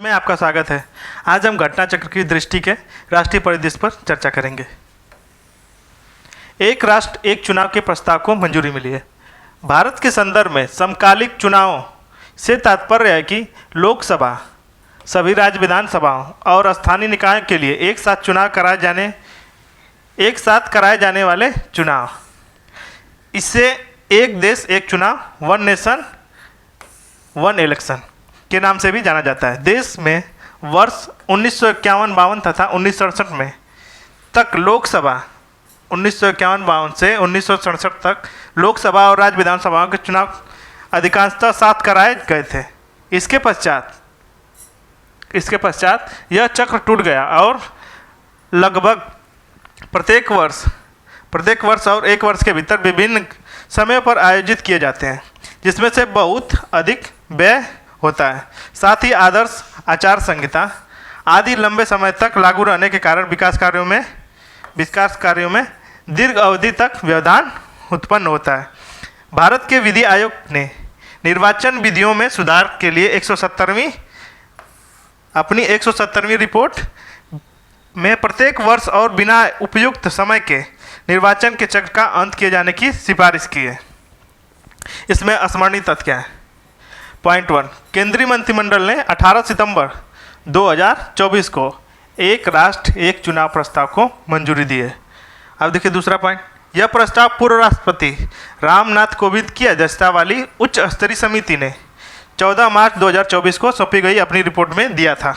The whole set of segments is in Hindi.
में आपका स्वागत है। आज हम घटना चक्र की दृष्टि के राष्ट्रीय परिदृश्य पर चर्चा करेंगे। एक राष्ट्र एक चुनाव के प्रस्ताव को मंजूरी मिली है। भारत के संदर्भ में समकालिक चुनावों से तात्पर्य है कि लोकसभा, सभी राज्य विधानसभाओं और स्थानीय निकायों के लिए एक साथ कराए जाने वाले चुनाव। इससे एक देश एक चुनाव, वन नेशन वन इलेक्शन के नाम से भी जाना जाता है। देश में वर्ष 1951-52 तथा 1967 में तक लोकसभा 1951-52 से 1967 तक लोकसभा और राज्य विधानसभाओं के चुनाव अधिकांशतः साथ कराए गए थे। इसके पश्चात यह चक्र टूट गया और लगभग प्रत्येक वर्ष और एक वर्ष के भीतर विभिन्न समय पर आयोजित किए जाते हैं, जिसमें से बहुत अधिक व्यय होता है। साथ ही आदर्श आचार संहिता आदि लंबे समय तक लागू रहने के कारण विकास कार्यों में दीर्घ अवधि तक व्यवधान उत्पन्न होता है। भारत के विधि आयोग ने निर्वाचन विधियों में सुधार के लिए 170वीं रिपोर्ट में प्रत्येक वर्ष और बिना उपयुक्त समय के निर्वाचन के चक्र का अंत किए जाने की सिफारिश की है। इसमें स्मरणीय तथ्य क्या है? पॉइंट 1, केंद्रीय मंत्रिमंडल ने 18 सितंबर 2024 को एक राष्ट्र एक चुनाव प्रस्ताव को मंजूरी दी है। अब देखिए दूसरा पॉइंट, यह प्रस्ताव पूर्व राष्ट्रपति रामनाथ कोविंद की अध्यक्षता वाली उच्च स्तरीय समिति ने 14 मार्च 2024 को सौंपी गई अपनी रिपोर्ट में दिया था।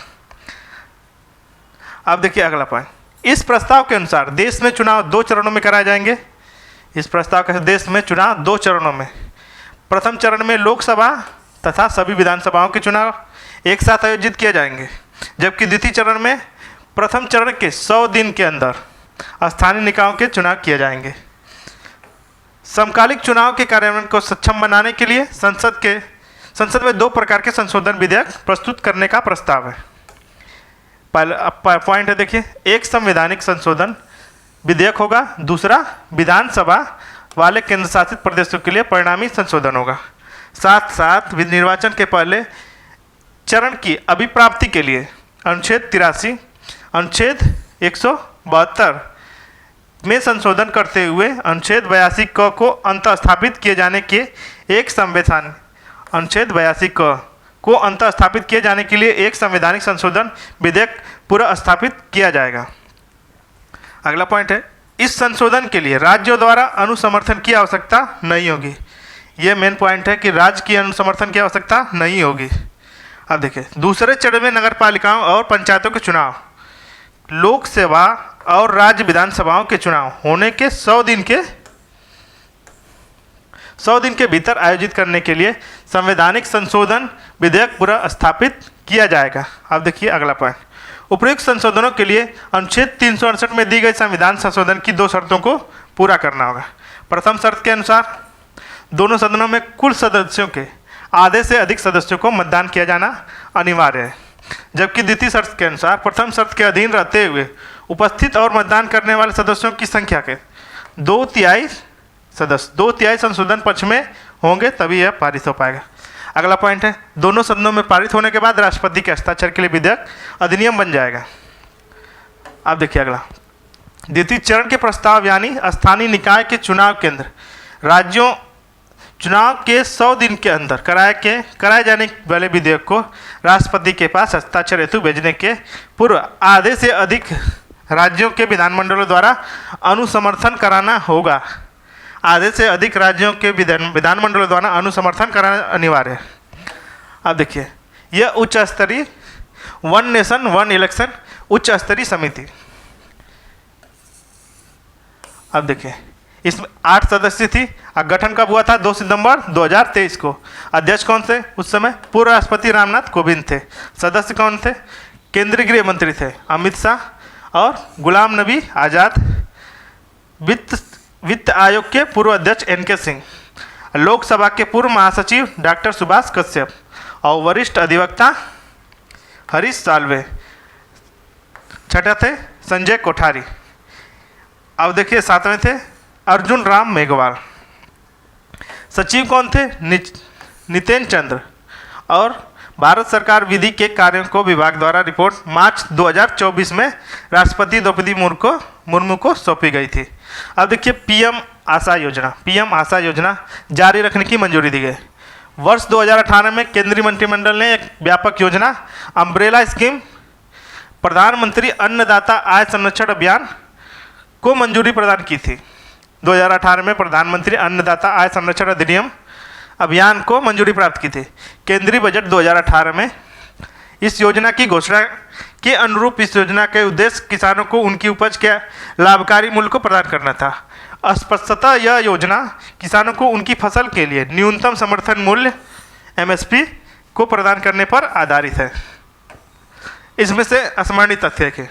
अब देखिए अगला पॉइंट, इस प्रस्ताव के अनुसार देश में चुनाव 2 चरणों में कराए जाएंगे। इस प्रस्ताव के देश में चुनाव 2 चरणों में, प्रथम चरण में लोकसभा तथा सभी विधानसभाओं के चुनाव एक साथ आयोजित किए जाएंगे, जबकि द्वितीय चरण में प्रथम चरण के 100 दिन के अंदर स्थानीय निकायों के चुनाव किए जाएंगे। समकालिक चुनाव के कार्यान्वयन को सक्षम बनाने के लिए संसद में 2 प्रकार के संशोधन विधेयक प्रस्तुत करने का प्रस्ताव है। पहला पॉइंट है, देखिए, एक संवैधानिक संशोधन विधेयक होगा, दूसरा विधानसभा वाले केंद्र शासित प्रदेशों के लिए परिणामी संशोधन होगा। साथ साथ निर्वाचन के पहले चरण की अभिप्राप्ति के लिए अनुच्छेद 83, अनुच्छेद 172 में संशोधन करते हुए अनुच्छेद 82 क को अंतःस्थापित किए जाने के लिए एक संवैधानिक संशोधन विधेयक पूरा स्थापित किया जाएगा। अगला पॉइंट है, इस संशोधन के लिए राज्यों द्वारा अनुसमर्थन की आवश्यकता नहीं होगी। ये मेन पॉइंट है कि राज्य की अनुसमर्थन की आवश्यकता नहीं होगी। अब देखिए दूसरे चरण में नगर पालिकाओं और पंचायतों के चुनाव लोकसभा और राज्य विधानसभाओं के चुनाव होने के 100 दिन के भीतर आयोजित करने के लिए संवैधानिक संशोधन विधेयक पूरा स्थापित किया जाएगा। अब देखिए अगला पॉइंट, उपयुक्त संशोधनों के लिए अनुच्छेद 368 में दी गई संविधान संशोधन की 2 शर्तों को पूरा करना होगा। प्रथम शर्त के अनुसार दोनों सदनों में कुल सदस्यों के आधे से अधिक सदस्यों को मतदान किया जाना अनिवार्य है, जबकि द्वितीय शर्त के अनुसार प्रथम शर्त के अधीन रहते हुए उपस्थित और मतदान करने वाले सदस्यों की संख्या के 2/3 संशोधन पक्ष में होंगे, तभी यह पारित हो पाएगा। अगला पॉइंट है, दोनों सदनों में पारित होने के बाद राष्ट्रपति के हस्ताक्षर के लिए विधेयक अधिनियम बन जाएगा। अब देखिए अगला, द्वितीय चरण के प्रस्ताव यानी स्थानीय निकाय के चुनाव केंद्र राज्यों चुनाव के 100 दिन के अंदर कराए जाने वाले विधेयक को राष्ट्रपति के पास हस्ताक्षर हेतु भेजने के पूर्व आधे से अधिक राज्यों के विधानमंडलों द्वारा अनुसमर्थन कराना होगा। आधे से अधिक राज्यों के विधानमंडलों द्वारा अनुसमर्थन कराना अनिवार्य है। अब देखिए, यह उच्च स्तरीय वन नेशन वन इलेक्शन उच्च स्तरीय समिति, अब देखिए इसमें 8 सदस्य थी। गठन कब हुआ था? 2 सितंबर 2023 को। अध्यक्ष कौन थे उस समय? पूर्व राष्ट्रपति रामनाथ कोविंद थे। सदस्य कौन थे? केंद्रीय गृह मंत्री थे अमित शाह और गुलाम नबी आज़ाद। वित्त आयोग के पूर्व अध्यक्ष NK सिंह, लोकसभा के पूर्व महासचिव डॉक्टर सुभाष कश्यप और वरिष्ठ अधिवक्ता हरीश साल्वे। छठा थे संजय कोठारी। अब देखिए 7वें थे अर्जुन राम मेघवाल। सचिव कौन थे? नितेन चंद्र। और भारत सरकार विधि के कार्यों को विभाग द्वारा रिपोर्ट मार्च 2024 में राष्ट्रपति द्रौपदी मुर्मू को सौंपी गई थी। अब देखिए पीएम आशा योजना जारी रखने की मंजूरी दी गई। वर्ष 2018 में केंद्रीय मंत्रिमंडल ने एक व्यापक योजना अम्ब्रेला स्कीम प्रधानमंत्री अन्नदाता आय संरक्षण अभियान को मंजूरी प्रदान की थी। 2018 में प्रधानमंत्री अन्नदाता आय संरक्षण अधिनियम अभियान को मंजूरी प्राप्त की थी। केंद्रीय बजट 2018 में इस योजना की घोषणा के अनुरूप इस योजना के उद्देश्य किसानों को उनकी उपज के लाभकारी मूल्य को प्रदान करना था। स्पष्टतः यह योजना किसानों को उनकी फसल के लिए न्यूनतम समर्थन मूल्य एमएसपी को प्रदान करने पर आधारित है। इसमें से स्मरणीय तथ्य है कि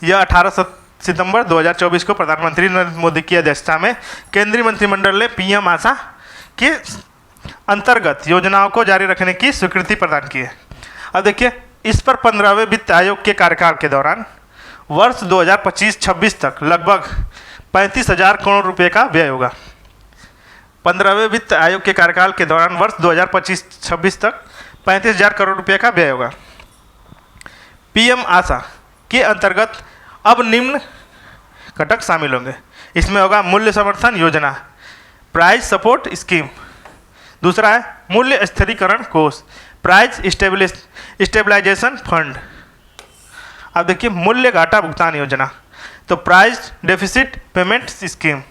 यह 18 सितंबर 2024 को प्रधानमंत्री नरेंद्र मोदी की अध्यक्षता में केंद्रीय मंत्रिमंडल ने पीएम आशा के अंतर्गत योजनाओं को जारी रखने की स्वीकृति प्रदान की है। अब देखिए इस पर 15वें वित्त आयोग के कार्यकाल के दौरान वर्ष 2025-26 तक लगभग 35,000 करोड़ रुपए का व्यय होगा। 15वें वित्त आयोग के कार्यकाल के दौरान वर्ष 2025-26 तक 35,000 करोड़ रुपए का व्यय होगा। पीएम आशा के अंतर्गत अब निम्न घटक शामिल होंगे। इसमें होगा मूल्य समर्थन योजना, प्राइस सपोर्ट स्कीम, दूसरा है मूल्य स्थिरीकरण कोष, प्राइस स्टेबलाइजेशन फंड। अब देखिए मूल्य घाटा भुगतान योजना, तो प्राइस डेफिसिट पेमेंट स्कीम।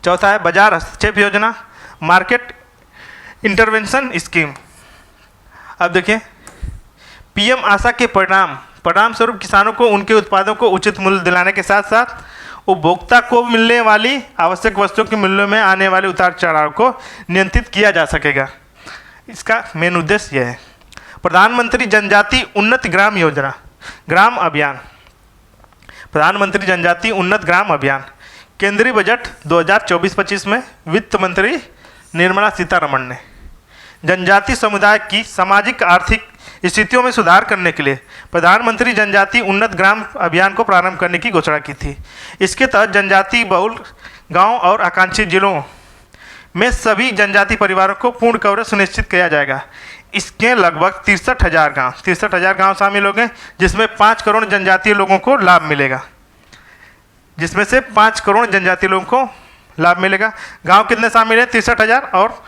चौथा है बाजार हस्तक्षेप योजना, मार्केट इंटरवेंशन स्कीम। अब देखिए पीएम आशा के परिणाम स्वरूप किसानों को उनके उत्पादों को उचित मूल्य दिलाने के साथ साथ उपभोक्ता को मिलने वाली आवश्यक वस्तुओं के मूल्यों में आने वाले उतार चढ़ाव को नियंत्रित किया जा सकेगा। इसका मेन उद्देश्य यह है। प्रधानमंत्री जनजाति उन्नत ग्राम योजना ग्राम अभियान, प्रधानमंत्री जनजाति उन्नत ग्राम अभियान केंद्रीय बजट 2024-25 में वित्त मंत्री निर्मला सीतारमण ने जनजाति समुदाय की सामाजिक आर्थिक स्थितियों में सुधार करने के लिए प्रधानमंत्री जनजाति उन्नत ग्राम अभियान को प्रारंभ करने की घोषणा की थी। इसके तहत जनजाति बहुल गांव और आकांक्षी जिलों में सभी जनजाति परिवारों को पूर्ण कवरेज सुनिश्चित किया जाएगा। इसके लगभग 63,000 गांव शामिल होंगे, जिसमें 5 करोड़ जनजातीय लोगों को लाभ मिलेगा। जिसमें से 5 करोड़ जनजातीय लोगों को लाभ मिलेगा। गांव कितने शामिल हैं? 63,000 और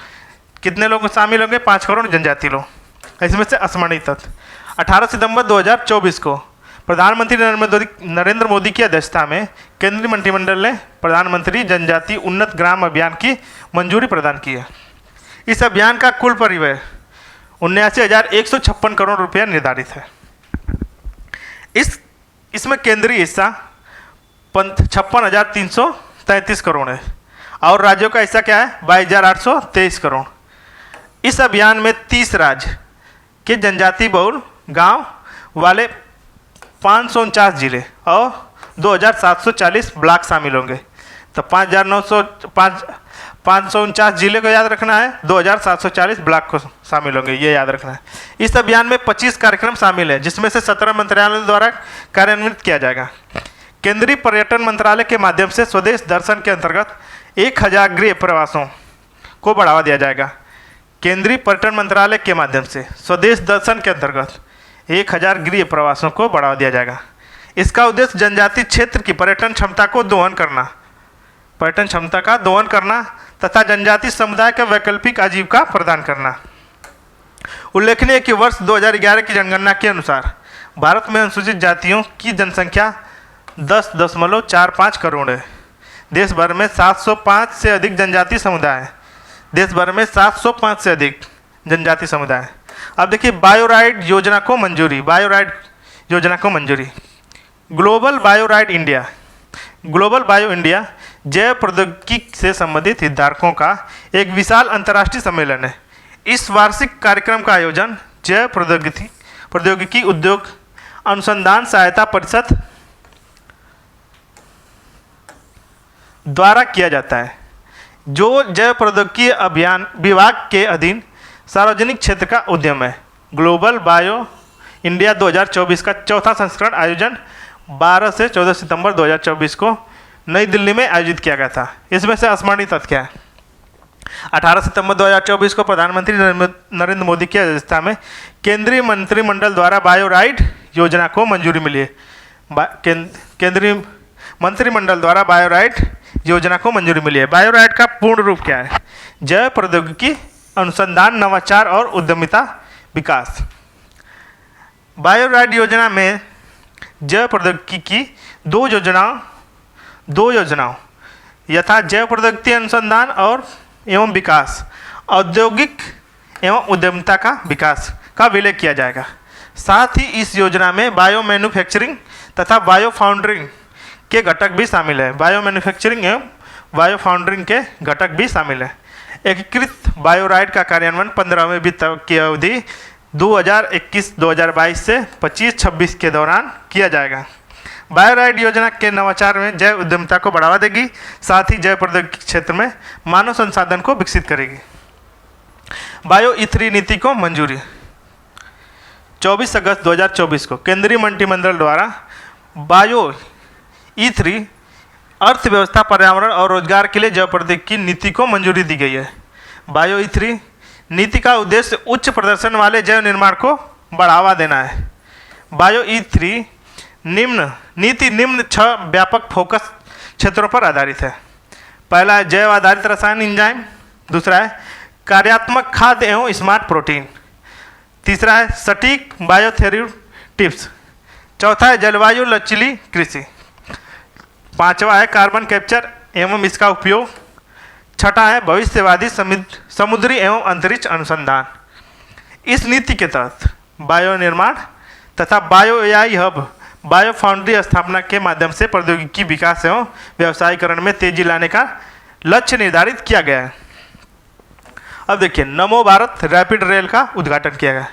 कितने लोग शामिल होंगे? 5 करोड़ जनजातीय लोग। इसमें से स्मरणीय तथ्य 18 सितंबर 2024 को प्रधानमंत्री नरेंद्र मोदी की अध्यक्षता में केंद्रीय मंत्रिमंडल ने प्रधानमंत्री जनजाति उन्नत ग्राम अभियान की मंजूरी प्रदान की है। इस अभियान का कुल परिव्यय 79,156 करोड़ रुपया निर्धारित है। इसमें केंद्रीय हिस्सा 56,333 करोड़ है और राज्यों का हिस्सा क्या है? 22,823 करोड़। इस अभियान में 30 राज्य के जनजाति बहुल गांव वाले 549 जिले और 2,740 ब्लॉक शामिल होंगे। तो 549 जिले को याद रखना है, 2,740 ब्लॉक को शामिल होंगे, ये याद रखना है। इस अभियान में 25 कार्यक्रम शामिल हैं, जिसमें से 17 मंत्रालयों द्वारा कार्यान्वित किया जाएगा। केंद्रीय पर्यटन मंत्रालय के माध्यम से स्वदेश दर्शन के अंतर्गत 1,000 गृह प्रवासों को बढ़ावा दिया जाएगा। केंद्रीय पर्यटन मंत्रालय के माध्यम से स्वदेश दर्शन के अंतर्गत 1,000 गृह प्रवासों को बढ़ावा दिया जाएगा। इसका उद्देश्य जनजातीय क्षेत्र की पर्यटन क्षमता का दोहन करना तथा जनजातीय समुदाय का वैकल्पिक आजीविका प्रदान करना। उल्लेखनीय है कि वर्ष 2011 की जनगणना के अनुसार भारत में अनुसूचित जातियों की जनसंख्या 10.45 करोड़ है। देश भर में 705 से अधिक जनजातीय समुदाय हैं। अब देखिए बायोराइड योजना को मंजूरी। ग्लोबल बायो इंडिया जैव प्रौद्योगिकी से संबंधित हितधारकों का एक विशाल अंतर्राष्ट्रीय सम्मेलन है। इस वार्षिक कार्यक्रम का आयोजन जैव प्रौद्योगिकी उद्योग अनुसंधान सहायता परिषद द्वारा किया जाता है, जो जैव प्रौद्योगिकी अभियान विभाग के अधीन सार्वजनिक क्षेत्र का उद्यम है। ग्लोबल बायो इंडिया 2024 का चौथा संस्करण आयोजन 12 से 14 सितंबर 2024 को नई दिल्ली में आयोजित किया गया था। इसमें से स्मरणीय तथ्य क्या है? 18 सितंबर 2024 को प्रधानमंत्री नरेंद्र मोदी की अध्यक्षता में केंद्रीय मंत्रिमंडल द्वारा बायोराइड योजना को मंजूरी मिली है। केंद्रीय मंत्रिमंडल द्वारा बायोराइड योजना को मंजूरी मिली है। बायोराइड का पूर्ण रूप क्या है? जैव प्रौद्योगिकी अनुसंधान, नवाचार और उद्यमिता विकास। बायोराइड योजना में जैव प्रौद्योगिकी की दो योजनाओं यथा जैव प्रौद्योगिकी अनुसंधान और एवं विकास, औद्योगिक एवं उद्यमिता का विकास का विलय किया जाएगा। साथ ही इस योजना में बायो मैन्युफैक्चरिंग तथा बायो फाउंड्रिंग के घटक भी शामिल है। बायो मैन्युफैक्चरिंग एवं बायो फाउंड्रिंग के घटक भी शामिल है। एकीकृत बायोराइड का कार्यान्वयन 15वें वित्त की अवधि 2021-2022 से 25-26 के दौरान किया जाएगा। बायोराइड योजना के नवाचार में जैव उद्यमिता को बढ़ावा देगी, साथ ही जैव प्रौद्योगिकी क्षेत्र में मानव संसाधन को विकसित करेगी। बायो ई3 नीति को मंजूरी। 24 अगस्त 2024 को केंद्रीय मंत्रिमंडल द्वारा बायो ई3 अर्थव्यवस्था, पर्यावरण और रोजगार के लिए जैव प्रौद्योगिकी नीति को मंजूरी दी गई है। बायो ई3 नीति का उद्देश्य उच्च प्रदर्शन वाले जैव निर्माण को बढ़ावा देना है। बायो ई3 निम्न 6 व्यापक फोकस क्षेत्रों पर आधारित है। पहला है जैव आधारित रसायन एंजाइम, दूसरा है कार्यात्मक खाद्य एवं स्मार्ट प्रोटीन, तीसरा है सटीक बायोथेरेप्यूटिक्स, चौथा है जलवायु लचीली कृषि, पांचवा है कार्बन कैप्चर एवं इसका उपयोग, छठा है भविष्यवादी समुद्री एवं अंतरिक्ष अनुसंधान। इस नीति के तहत बायो निर्माण तथा bio AI hub, bio foundry स्थापना के माध्यम से प्रौद्योगिकी विकास एवं व्यवसायीकरण में तेजी लाने का लक्ष्य निर्धारित किया गया है। अब देखिए, नमो भारत रैपिड रेल का उद्घाटन किया गया।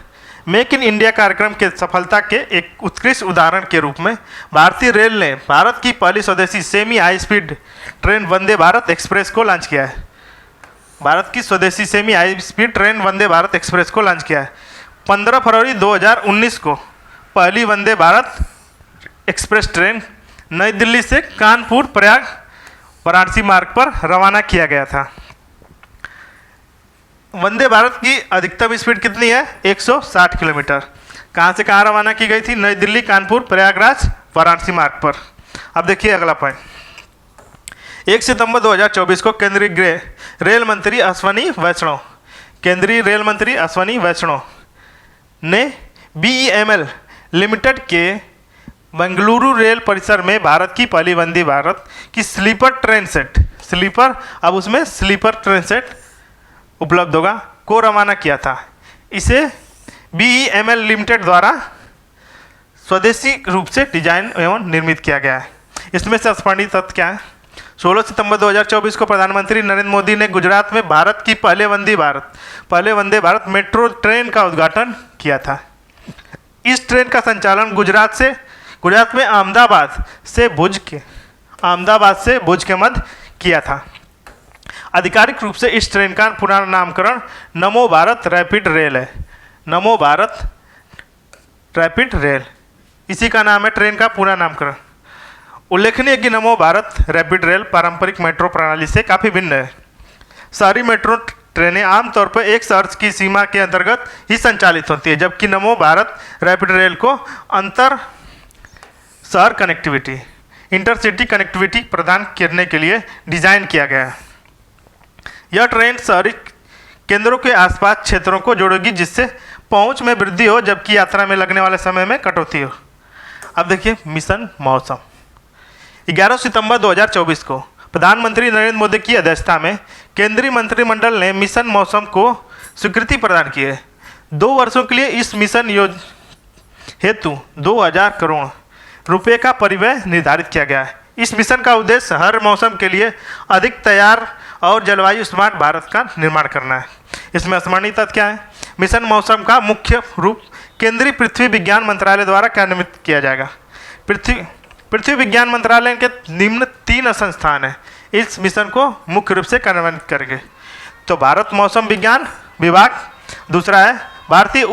मेक इन इंडिया कार्यक्रम के सफलता के एक उत्कृष्ट उदाहरण के रूप में भारतीय रेल ने भारत की पहली स्वदेशी semi high speed train Vande Bharat express को लॉन्च किया है। भारत की स्वदेशी semi high speed train Vande Bharat express को लॉन्च किया है। 15 फरवरी 2019 को पहली वंदे भारत एक्सप्रेस ट्रेन नई दिल्ली से कानपुर प्रयाग वाराणसी मार्ग पर रवाना किया गया था। वंदे भारत की अधिकतम स्पीड कितनी है? 160 किलोमीटर। कहाँ से कहाँ रवाना की गई थी? नई दिल्ली, कानपुर, प्रयागराज, वाराणसी मार्ग पर। अब देखिए अगला पॉइंट। 1 सितंबर 2024 को केंद्रीय रेल मंत्री अश्वनी वैष्णव ने BEML लिमिटेड के बेंगलुरु रेल परिसर में भारत की पहली वंदे भारत की स्लीपर ट्रेन सेट उपलब्ध होगा को रवाना किया था। इसे BEML लिमिटेड द्वारा स्वदेशी रूप से डिजाइन एवं निर्मित किया गया है। इसमें से स्मरणीय तथ्य क्या है? 16 सितंबर 2024 को प्रधानमंत्री नरेंद्र मोदी ने गुजरात में भारत की पहले वंदे भारत मेट्रो ट्रेन का उद्घाटन किया था। इस ट्रेन का संचालन गुजरात में अहमदाबाद से भुज के मध्य किया था। आधिकारिक रूप से इस ट्रेन का पुराना नामकरण नमो भारत रैपिड रेल है। नमो भारत रैपिड रेल, इसी का नाम है ट्रेन का पूरा नामकरण। उल्लेखनीय है कि नमो भारत रैपिड रेल पारंपरिक मेट्रो प्रणाली से काफ़ी भिन्न है। शहरी मेट्रो ट्रेनें आमतौर पर एक शहर की सीमा के अंतर्गत ही संचालित होती है, जबकि नमो भारत रैपिड रेल को अंतर शहर कनेक्टिविटी, इंटरसिटी कनेक्टिविटी प्रदान करने के लिए डिज़ाइन किया गया है। यह ट्रेन शहरी केंद्रों के आसपास क्षेत्रों को जोड़ेगी, जिससे पहुंच में वृद्धि हो जबकि यात्रा में लगने वाले समय में कटौती हो। अब देखिए मिशन मौसम। 11 सितंबर 2024 को प्रधानमंत्री नरेंद्र मोदी की अध्यक्षता में केंद्रीय मंत्रिमंडल ने मिशन मौसम को स्वीकृति प्रदान की है। 2 वर्षों के लिए इस मिशन हेतु 2000 करोड़ रुपए का परिव्यय निर्धारित किया गया है। इस मिशन का उद्देश्य हर मौसम के लिए अधिक तैयार और जलवायु स्मार्ट भारत का निर्माण करना है। इसमें स्मरणीय तथ्य क्या है? मिशन मौसम का मुख्य रूप केंद्रीय पृथ्वी विज्ञान मंत्रालय द्वारा कार्यान्वित किया जाएगा। पृथ्वी विज्ञान मंत्रालय के निम्न 3 संस्थान हैं इस मिशन को मुख्य रूप से कार्यान्वित करेंगे। तो भारत मौसम विज्ञान विभाग, दूसरा है भारतीय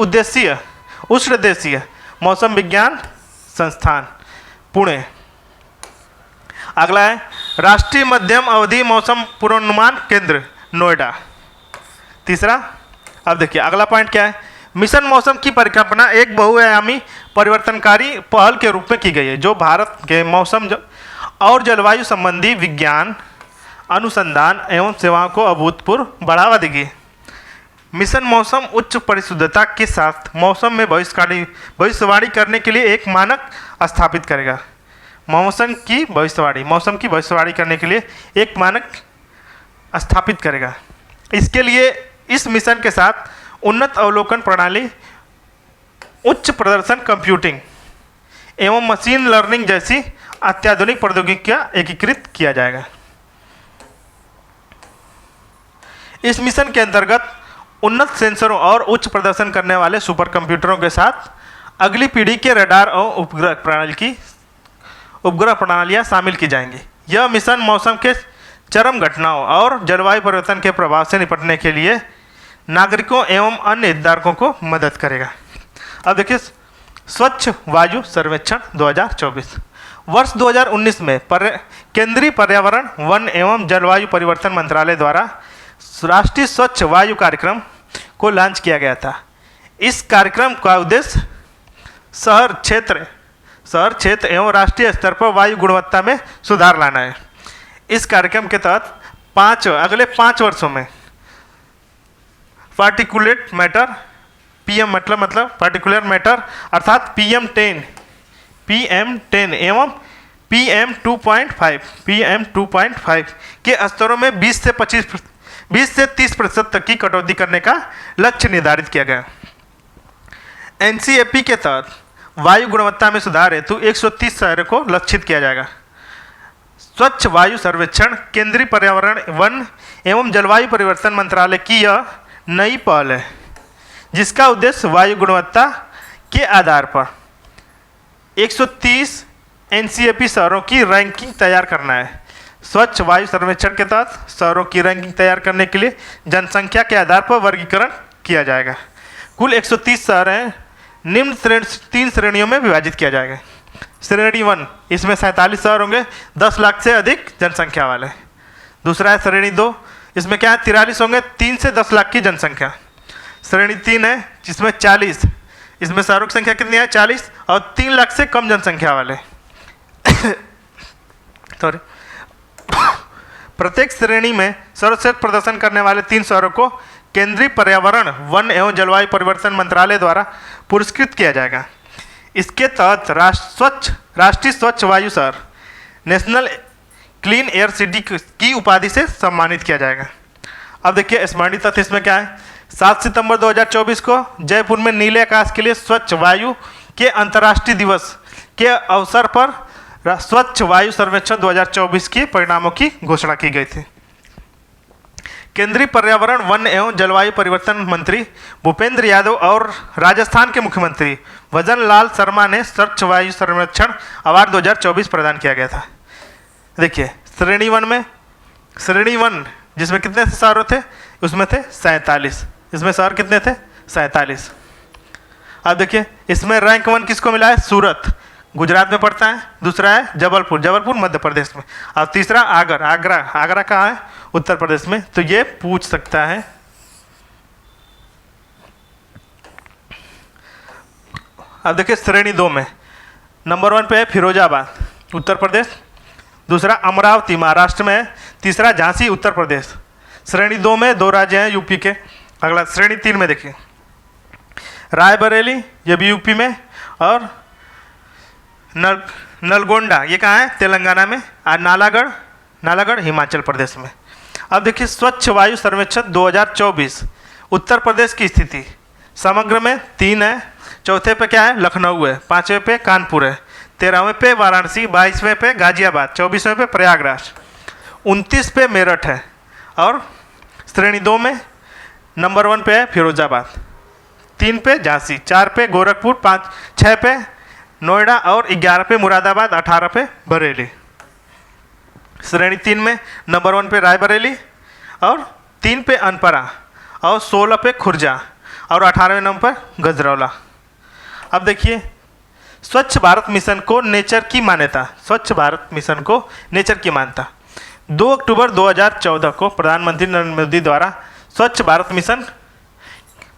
उष्णदेशीय मौसम विज्ञान संस्थान पुणे, अगला है राष्ट्रीय मध्यम अवधि मौसम पूर्वानुमान केंद्र नोएडा। तीसरा, अब देखिए अगला पॉइंट क्या है, मिशन मौसम की परिकल्पना एक बहुआयामी परिवर्तनकारी पहल के रूप में की गई है जो भारत के मौसम और जलवायु संबंधी विज्ञान, अनुसंधान एवं सेवाओं को अभूतपूर्व बढ़ावा देगी। मिशन मौसम उच्च परिशुद्धता के साथ मौसम में भविष्यवाणी करने के लिए एक मानक स्थापित करेगा। मौसम की भविष्यवाणी करने के लिए एक मानक स्थापित करेगा। इसके लिए इस मिशन के साथ उन्नत अवलोकन प्रणाली, उच्च प्रदर्शन कंप्यूटिंग एवं मशीन लर्निंग जैसी अत्याधुनिक प्रौद्योगिकियां एकीकृत किया जाएगा। इस मिशन के अंतर्गत उन्नत सेंसरों और उच्च प्रदर्शन करने वाले सुपर कंप्यूटरों के साथ अगली पीढ़ी के रडार और उपग्रह प्रणालियां शामिल की जाएंगी। यह मिशन मौसम के चरम घटनाओं और जलवायु परिवर्तन के प्रभाव से निपटने के लिए नागरिकों एवं अन्य हितधारकों को मदद करेगा। अब देखिए स्वच्छ वायु सर्वेक्षण 2024। वर्ष 2019 में केंद्रीय पर्यावरण, वन एवं जलवायु परिवर्तन मंत्रालय द्वारा राष्ट्रीय स्वच्छ वायु कार्यक्रम को लॉन्च किया गया था। इस कार्यक्रम का उद्देश्य शहर क्षेत्र एवं राष्ट्रीय स्तर पर वायु गुणवत्ता में सुधार लाना है। इस कार्यक्रम के तहत अगले 5 वर्षों में पार्टिकुलेट मैटर, पीएम मतलब पार्टिकुलर मैटर अर्थात PM10 एवं PM2.5 के स्तरों में 20 से 30% तक की कटौती करने का लक्ष्य निर्धारित किया गया। NCAP के तहत वायु गुणवत्ता में सुधार हेतु 130 शहरों को लक्षित किया जाएगा। स्वच्छ वायु सर्वेक्षण केंद्रीय पर्यावरण, वन एवं जलवायु परिवर्तन मंत्रालय की यह नई पहल है जिसका उद्देश्य वायु गुणवत्ता के आधार पर 130 NCAP शहरों की रैंकिंग तैयार करना है। स्वच्छ वायु सर्वेक्षण के तहत शहरों की रैंकिंग तैयार करने के लिए जनसंख्या के आधार पर वर्गीकरण किया जाएगा। कुल 130 शहर हैं, निम्न 3 श्रेणियों में विभाजित किया जाएगा। श्रेणी 1, इसमें 47 शहर होंगे 10 लाख से अधिक जनसंख्या वाले। दूसरा है श्रेणी 2, इसमें क्या है 43 होंगे 3 से 10 लाख की जनसंख्या। श्रेणी 3 है जिसमें 40, इसमें शहरों की संख्या कितनी है 40 और 3 लाख से कम जनसंख्या वाले। सॉरी प्रत्येक श्रेणी में सर्वश्रेष्ठ प्रदर्शन करने वाले 3 शहरों को केंद्रीय पर्यावरण, वन एवं जलवायु परिवर्तन मंत्रालय द्वारा पुरस्कृत किया जाएगा। इसके तहत राष्ट्रीय स्वच्छ वायु शहर, नेशनल क्लीन एयर सिटी की उपाधि से सम्मानित किया जाएगा। अब देखिए स्मरणीय तथ्य इसमें क्या है, 7 सितंबर 2024 को जयपुर में नीले आकाश के लिए स्वच्छ वायु के अंतर्राष्ट्रीय दिवस के अवसर पर स्वच्छ वायु सर्वेक्षण 2024 के परिणामों की घोषणा की गई थी। केंद्रीय पर्यावरण, वन एवं जलवायु परिवर्तन मंत्री भूपेंद्र यादव और राजस्थान के मुख्यमंत्री भजन लाल शर्मा ने स्वच्छ वायु सर्वेक्षण अवार्ड 2024 प्रदान किया गया था। देखिए श्रेणी 1 जिसमें कितने शहर थे, उसमें थे 47, इसमें शहर कितने थे 47। अब देखिए इसमें रैंक 1 किसको मिला है, सूरत गुजरात में पड़ता है। दूसरा है जबलपुर मध्य प्रदेश में। और तीसरा आगरा कहाँ है, उत्तर प्रदेश में। तो ये पूछ सकता है। अब देखिए श्रेणी 2 में नंबर 1 पे है फिरोजाबाद उत्तर प्रदेश, दूसरा अमरावती महाराष्ट्र में है, तीसरा झांसी उत्तर प्रदेश। श्रेणी 2 में 2 राज्य हैं यूपी के। अगला श्रेणी 3 में देखिए रायबरेली, ये भी यूपी में, और नलगोंडा ये कहाँ है, तेलंगाना में, और नालागढ़ हिमाचल प्रदेश में। अब देखिए स्वच्छ वायु सर्वेक्षण 2024 उत्तर प्रदेश की स्थिति समग्र में 3 है। चौथे पे क्या है, लखनऊ है। 5वें पे कानपुर है। 13वें पे वाराणसी, 22वें पे गाजियाबाद, 24वें पे प्रयागराज, 29 पे मेरठ है। और श्रेणी 2 में नंबर 1 पे है फिरोजाबाद, 3 पे झांसी, 4 पे गोरखपुर, 6 पे नोएडा और 11 पे मुरादाबाद, 18 पे बरेली। श्रेणी 3 में नंबर 1 पे रायबरेली और 3 पे अनपरा और 16 पे खुर्जा और 18वें नंबर पर गजरौला। अब देखिए स्वच्छ भारत मिशन को नेचर की मान्यता, स्वच्छ भारत मिशन को नेचर की मान्यता। 2 अक्टूबर 2014 को प्रधानमंत्री नरेंद्र मोदी द्वारा स्वच्छ भारत मिशन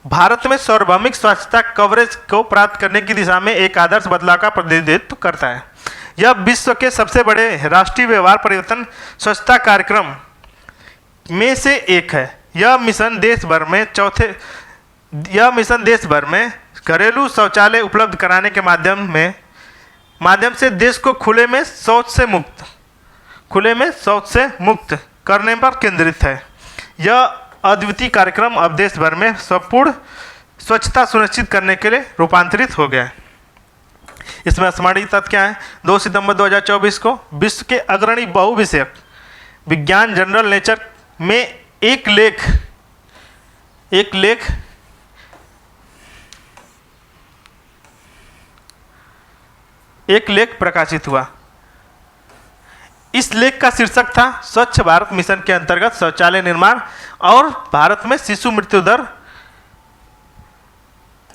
भारत में सार्वभौमिक स्वच्छता कवरेज को प्राप्त करने की दिशा में एक आदर्श बदलाव का प्रतिनिधित्व करता है। यह विश्व के सबसे बड़े राष्ट्रीय व्यवहार परिवर्तन स्वच्छता कार्यक्रम में से एक है। यह मिशन देश भर में घरेलू शौचालय उपलब्ध कराने के माध्यम से देश को खुले में शौच से मुक्त करने पर केंद्रित है। यह अद्वितीय कार्यक्रम अब देश भर में संपूर्ण स्वच्छता सुनिश्चित करने के लिए रूपांतरित हो गया है। इसमें स्मरणीय तथ्य क्या है? 2 सितंबर 2024 को विश्व के अग्रणी बहुविषयक विज्ञान जर्नल नेचर में एक लेख प्रकाशित हुआ। इस लेख का शीर्षक था स्वच्छ भारत मिशन के अंतर्गत शौचालय निर्माण और भारत में शिशु मृत्यु दर।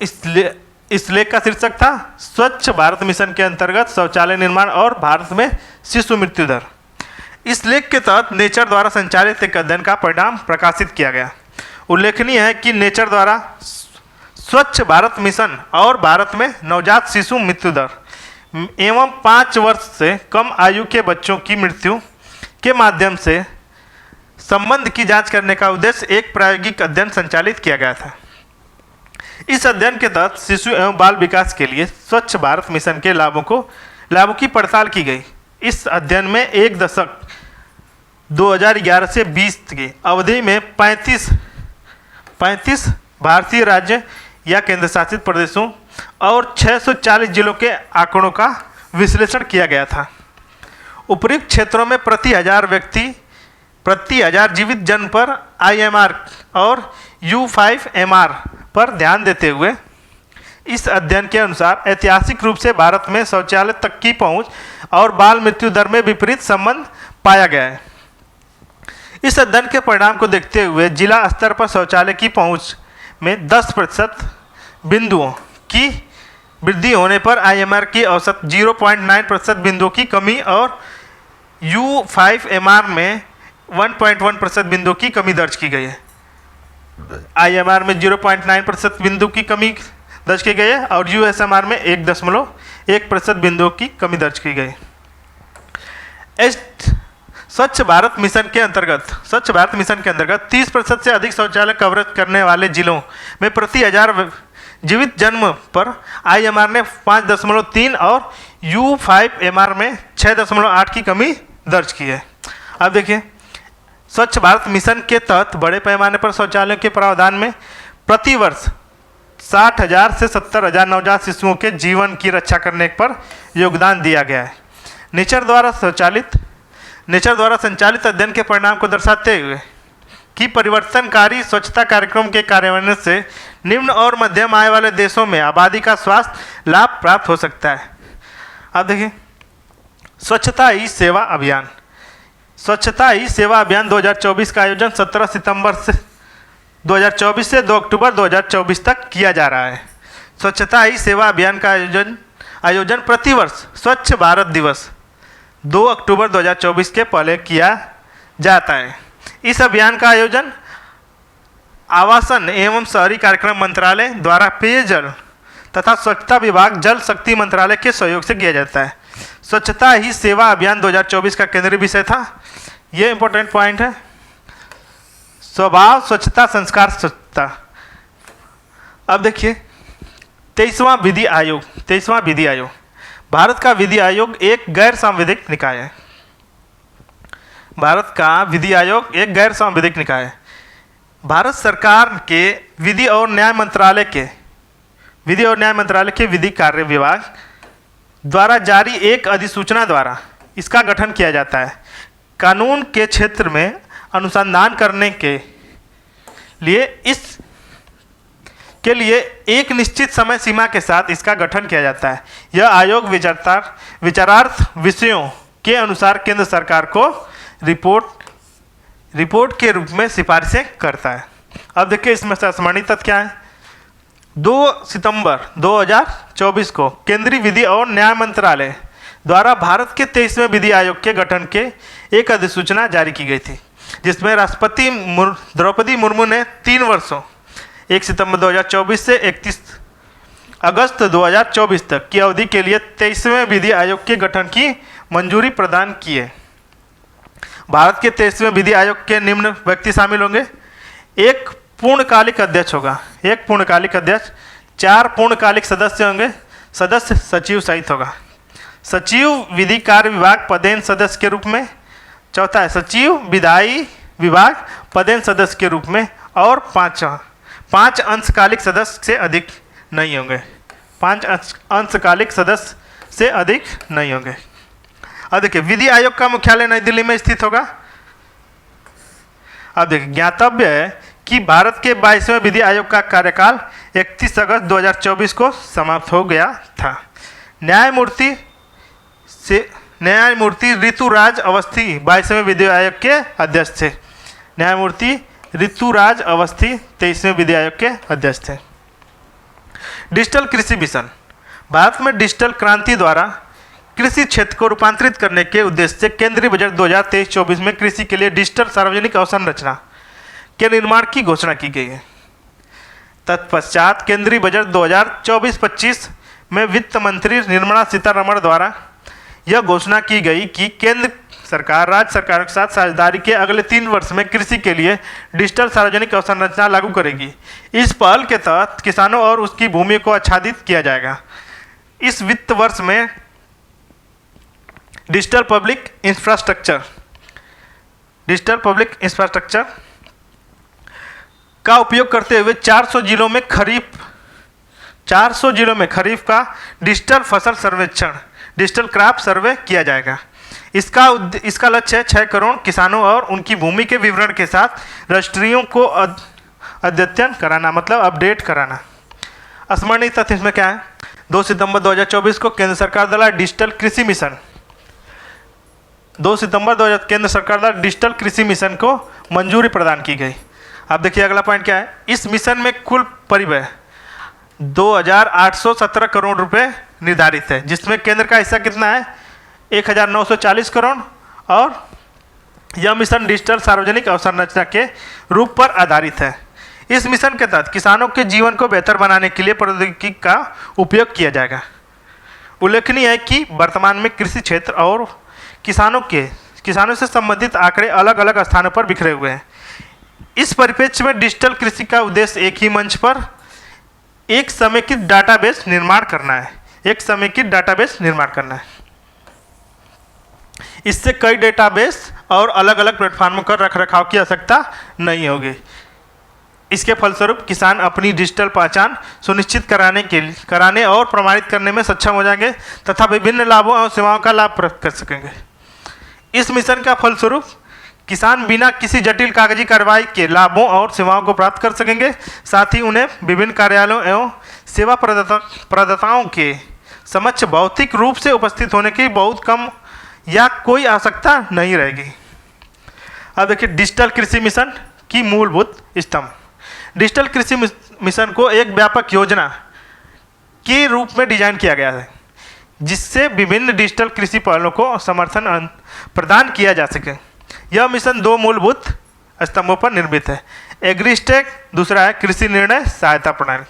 इस लेख का शीर्षक था स्वच्छ भारत मिशन के अंतर्गत शौचालय निर्माण और भारत में शिशु मृत्यु दर। इस लेख के तहत नेचर द्वारा संचालित एक अध्ययन का परिणाम प्रकाशित किया गया। उल्लेखनीय है कि नेचर द्वारा स्वच्छ भारत मिशन और भारत में नवजात शिशु मृत्यु दर एवं 5 वर्ष से कम आयु के बच्चों की मृत्यु के माध्यम से संबंध की जांच करने का उद्देश्य एक प्रायोगिक अध्ययन संचालित किया गया था। इस अध्ययन के तहत शिशु एवं बाल विकास के लिए स्वच्छ भारत मिशन के लाभों की पड़ताल की गई। इस अध्ययन में एक दशक 2011 से 20 की अवधि में 35 भारतीय राज्य या केंद्र शासित प्रदेशों और 640 जिलों के आंकड़ों का विश्लेषण किया गया था। उपयुक्त क्षेत्रों में प्रति हजार जीवित जन्म पर IMR और U5MR पर ध्यान देते हुए इस अध्ययन के अनुसार ऐतिहासिक रूप से भारत में शौचालय तक की पहुंच और बाल मृत्यु दर में विपरीत संबंध पाया गया है। इस अध्ययन के परिणाम को देखते हुए जिला स्तर पर शौचालय की पहुंच में 10% बिंदुओं की वृद्धि होने पर IMR की औसत 0.9% बिंदुओं की कमी और U5MR में 1.1% बिंदुओं की कमी दर्ज की गई है। IMR में 0.9% बिंदु की कमी दर्ज की गई है और USMR में 1.1% बिंदुओं की कमी दर्ज की गई। स्वच्छ भारत मिशन के अंतर्गत 30% से अधिक शौचालय कवरेज करने वाले जिलों में प्रति हजार जीवित जन्म पर IMR ने 5.3 और U5MR में 6.8 की कमी दर्ज की है। अब देखिए, स्वच्छ भारत मिशन के तहत बड़े पैमाने पर शौचालयों के प्रावधान में प्रतिवर्ष 60,000 से 70,000 नवजात शिशुओं के जीवन की रक्षा करने पर योगदान दिया गया है। नेचर द्वारा संचालित अध्ययन के परिणाम को दर्शाते हुए कि परिवर्तनकारी स्वच्छता कार्यक्रम के कार्यान्वयन से निम्न और मध्यम आय वाले देशों में आबादी का स्वास्थ्य लाभ प्राप्त हो सकता है। अब देखिए, स्वच्छता ही सेवा अभियान 2024 का आयोजन 17 सितंबर से 2024 से 2 अक्टूबर 2024 तक किया जा रहा है। स्वच्छता ही सेवा अभियान का आयोजन प्रतिवर्ष स्वच्छ भारत दिवस 2 अक्टूबर 2024 के पहले किया जाता है। इस अभियान का आयोजन आवासन एवं शहरी कार्यक्रम मंत्रालय द्वारा पेयजल तथा स्वच्छता विभाग जल शक्ति मंत्रालय के सहयोग से किया जाता है। स्वच्छता ही सेवा अभियान 2024 का केंद्रीय विषय था। यह इंपॉर्टेंट पॉइंट है, स्वभाव स्वच्छता संस्कार स्वच्छता। अब देखिए, 23वां विधि आयोग भारत का विधि आयोग एक गैर सांविधिक निकाय है। भारत सरकार के विधि और न्याय मंत्रालय के विधि कार्य विभाग द्वारा जारी एक अधिसूचना द्वारा इसका गठन किया जाता है। कानून के क्षेत्र में अनुसंधान करने के लिए एक निश्चित समय सीमा के साथ इसका गठन किया जाता है। यह आयोग विचारार्थ विषयों के अनुसार केंद्र सरकार को रिपोर्ट के रूप में सिफारिशें करता है। अब देखिए, इसमें से स्मरणीय तथ्य क्या है? 2 सितंबर 2024 को केंद्रीय विधि और न्याय मंत्रालय द्वारा भारत के 23वें विधि आयोग के गठन के एक अधिसूचना जारी की गई थी, जिसमें राष्ट्रपति द्रौपदी मुर्मू ने 3 वर्षों 1 सितंबर 2024 से 31 अगस्त 2024 तक की अवधि के लिए 23वें विधि आयोग के गठन की मंजूरी प्रदान की है। भारत के 23वें विधि आयोग के निम्न व्यक्ति शामिल होंगे। एक पूर्णकालिक अध्यक्ष होगा, एक पूर्णकालिक अध्यक्ष, 4 पूर्णकालिक सदस्य होंगे, सदस्य सचिव सहित होगा। सचिव विधि कार्य विभाग पदेन सदस्य के रूप में, चौथा है सचिव विधायी विभाग पदेन सदस्य के रूप में, और 5 अंशकालिक सदस्य से अधिक नहीं होंगे, 5 अंशकालिक सदस्य से अधिक नहीं होंगे। अब देखिए, विधि आयोग का मुख्यालय नई दिल्ली में स्थित होगा। अब देखिए, ज्ञातव्य है कि भारत के 22वें विधि आयोग का कार्यकाल 31 अगस्त 2024 को समाप्त हो गया था। न्यायमूर्ति ऋतुराज अवस्थी 22वें विधि आयोग के अध्यक्ष थे। न्यायमूर्ति ऋतुराज अवस्थी 23वें विधि आयोग के अध्यक्ष थे। डिजिटल कृषि मिशन, भारत में डिजिटल क्रांति द्वारा कृषि क्षेत्र को रूपांतरित करने के उद्देश्य से केंद्रीय बजट 2023-24 में कृषि के लिए डिजिटल सार्वजनिक अवसंरचना के निर्माण की घोषणा की गई है। तत्पश्चात केंद्रीय बजट 2024-25 में वित्त मंत्री निर्मला सीतारमण द्वारा यह घोषणा की गई कि केंद्र सरकार राज्य सरकार के साथ साझेदारी के अगले 3 वर्ष में कृषि के लिए डिजिटल सार्वजनिक अवसंरचना लागू करेगी। इस पहल के तहत किसानों और उसकी भूमि को आच्छादित किया जाएगा। इस वित्त वर्ष में डिजिटल पब्लिक इंफ्रास्ट्रक्चर का उपयोग करते हुए 400 जिलों में खरीफ का डिजिटल फसल सर्वेक्षण, डिजिटल क्रॉप सर्वे किया जाएगा। इसका लक्ष्य है 6 करोड़ किसानों और उनकी भूमि के विवरण के साथ रजिस्ट्रियों को अद्यतन कराना, मतलब अपडेट कराना। स्मरणीय तथ्य इसमें क्या है? 2 सितंबर 2024 को केंद्र सरकार द्वारा डिजिटल कृषि मिशन 2 सितंबर 2000 केंद्र सरकार द्वारा डिजिटल कृषि मिशन को मंजूरी प्रदान की गई। अब देखिए अगला पॉइंट क्या है। इस मिशन में कुल परिव्यय 2817 करोड़ रुपए निर्धारित है, जिसमें केंद्र का हिस्सा कितना है? 1940 करोड़, और यह मिशन डिजिटल सार्वजनिक अवसंरचना के रूप पर आधारित है। इस मिशन के तहत किसानों के जीवन को बेहतर बनाने के लिए प्रौद्योगिकी का उपयोग किया जाएगा। उल्लेखनीय है कि वर्तमान में कृषि क्षेत्र और किसानों से संबंधित आंकड़े अलग अलग स्थानों पर बिखरे हुए हैं। इस परिप्रेक्ष्य में डिजिटल कृषि का उद्देश्य एक ही मंच पर एक समेकित डाटाबेस निर्माण करना है। इससे कई डेटाबेस और अलग अलग प्लेटफॉर्मों का रखरखाव की आवश्यकता नहीं होगी। इसके फलस्वरूप किसान अपनी डिजिटल पहचान सुनिश्चित कराने और प्रमाणित करने में सक्षम हो जाएंगे तथा विभिन्न लाभों और सेवाओं का लाभ प्राप्त कर सकेंगे। इस मिशन का फलस्वरूप किसान बिना किसी जटिल कागजी कार्रवाई के लाभों और सेवाओं को प्राप्त कर सकेंगे। साथ ही उन्हें विभिन्न कार्यालयों एवं सेवा प्रदाताओं के समक्ष भौतिक रूप से उपस्थित होने की बहुत कम या कोई आवश्यकता नहीं रहेगी। अब देखिए डिजिटल कृषि मिशन की मूलभूत स्तंभ। डिजिटल कृषि मिशन को एक व्यापक योजना के रूप में डिजाइन किया गया है, जिससे विभिन्न डिजिटल कृषि पहलों को समर्थन प्रदान किया जा सके। यह मिशन 2 मूलभूत स्तंभों पर निर्मित है। एग्रीस्टेक, दूसरा है कृषि निर्णय सहायता प्रणाली।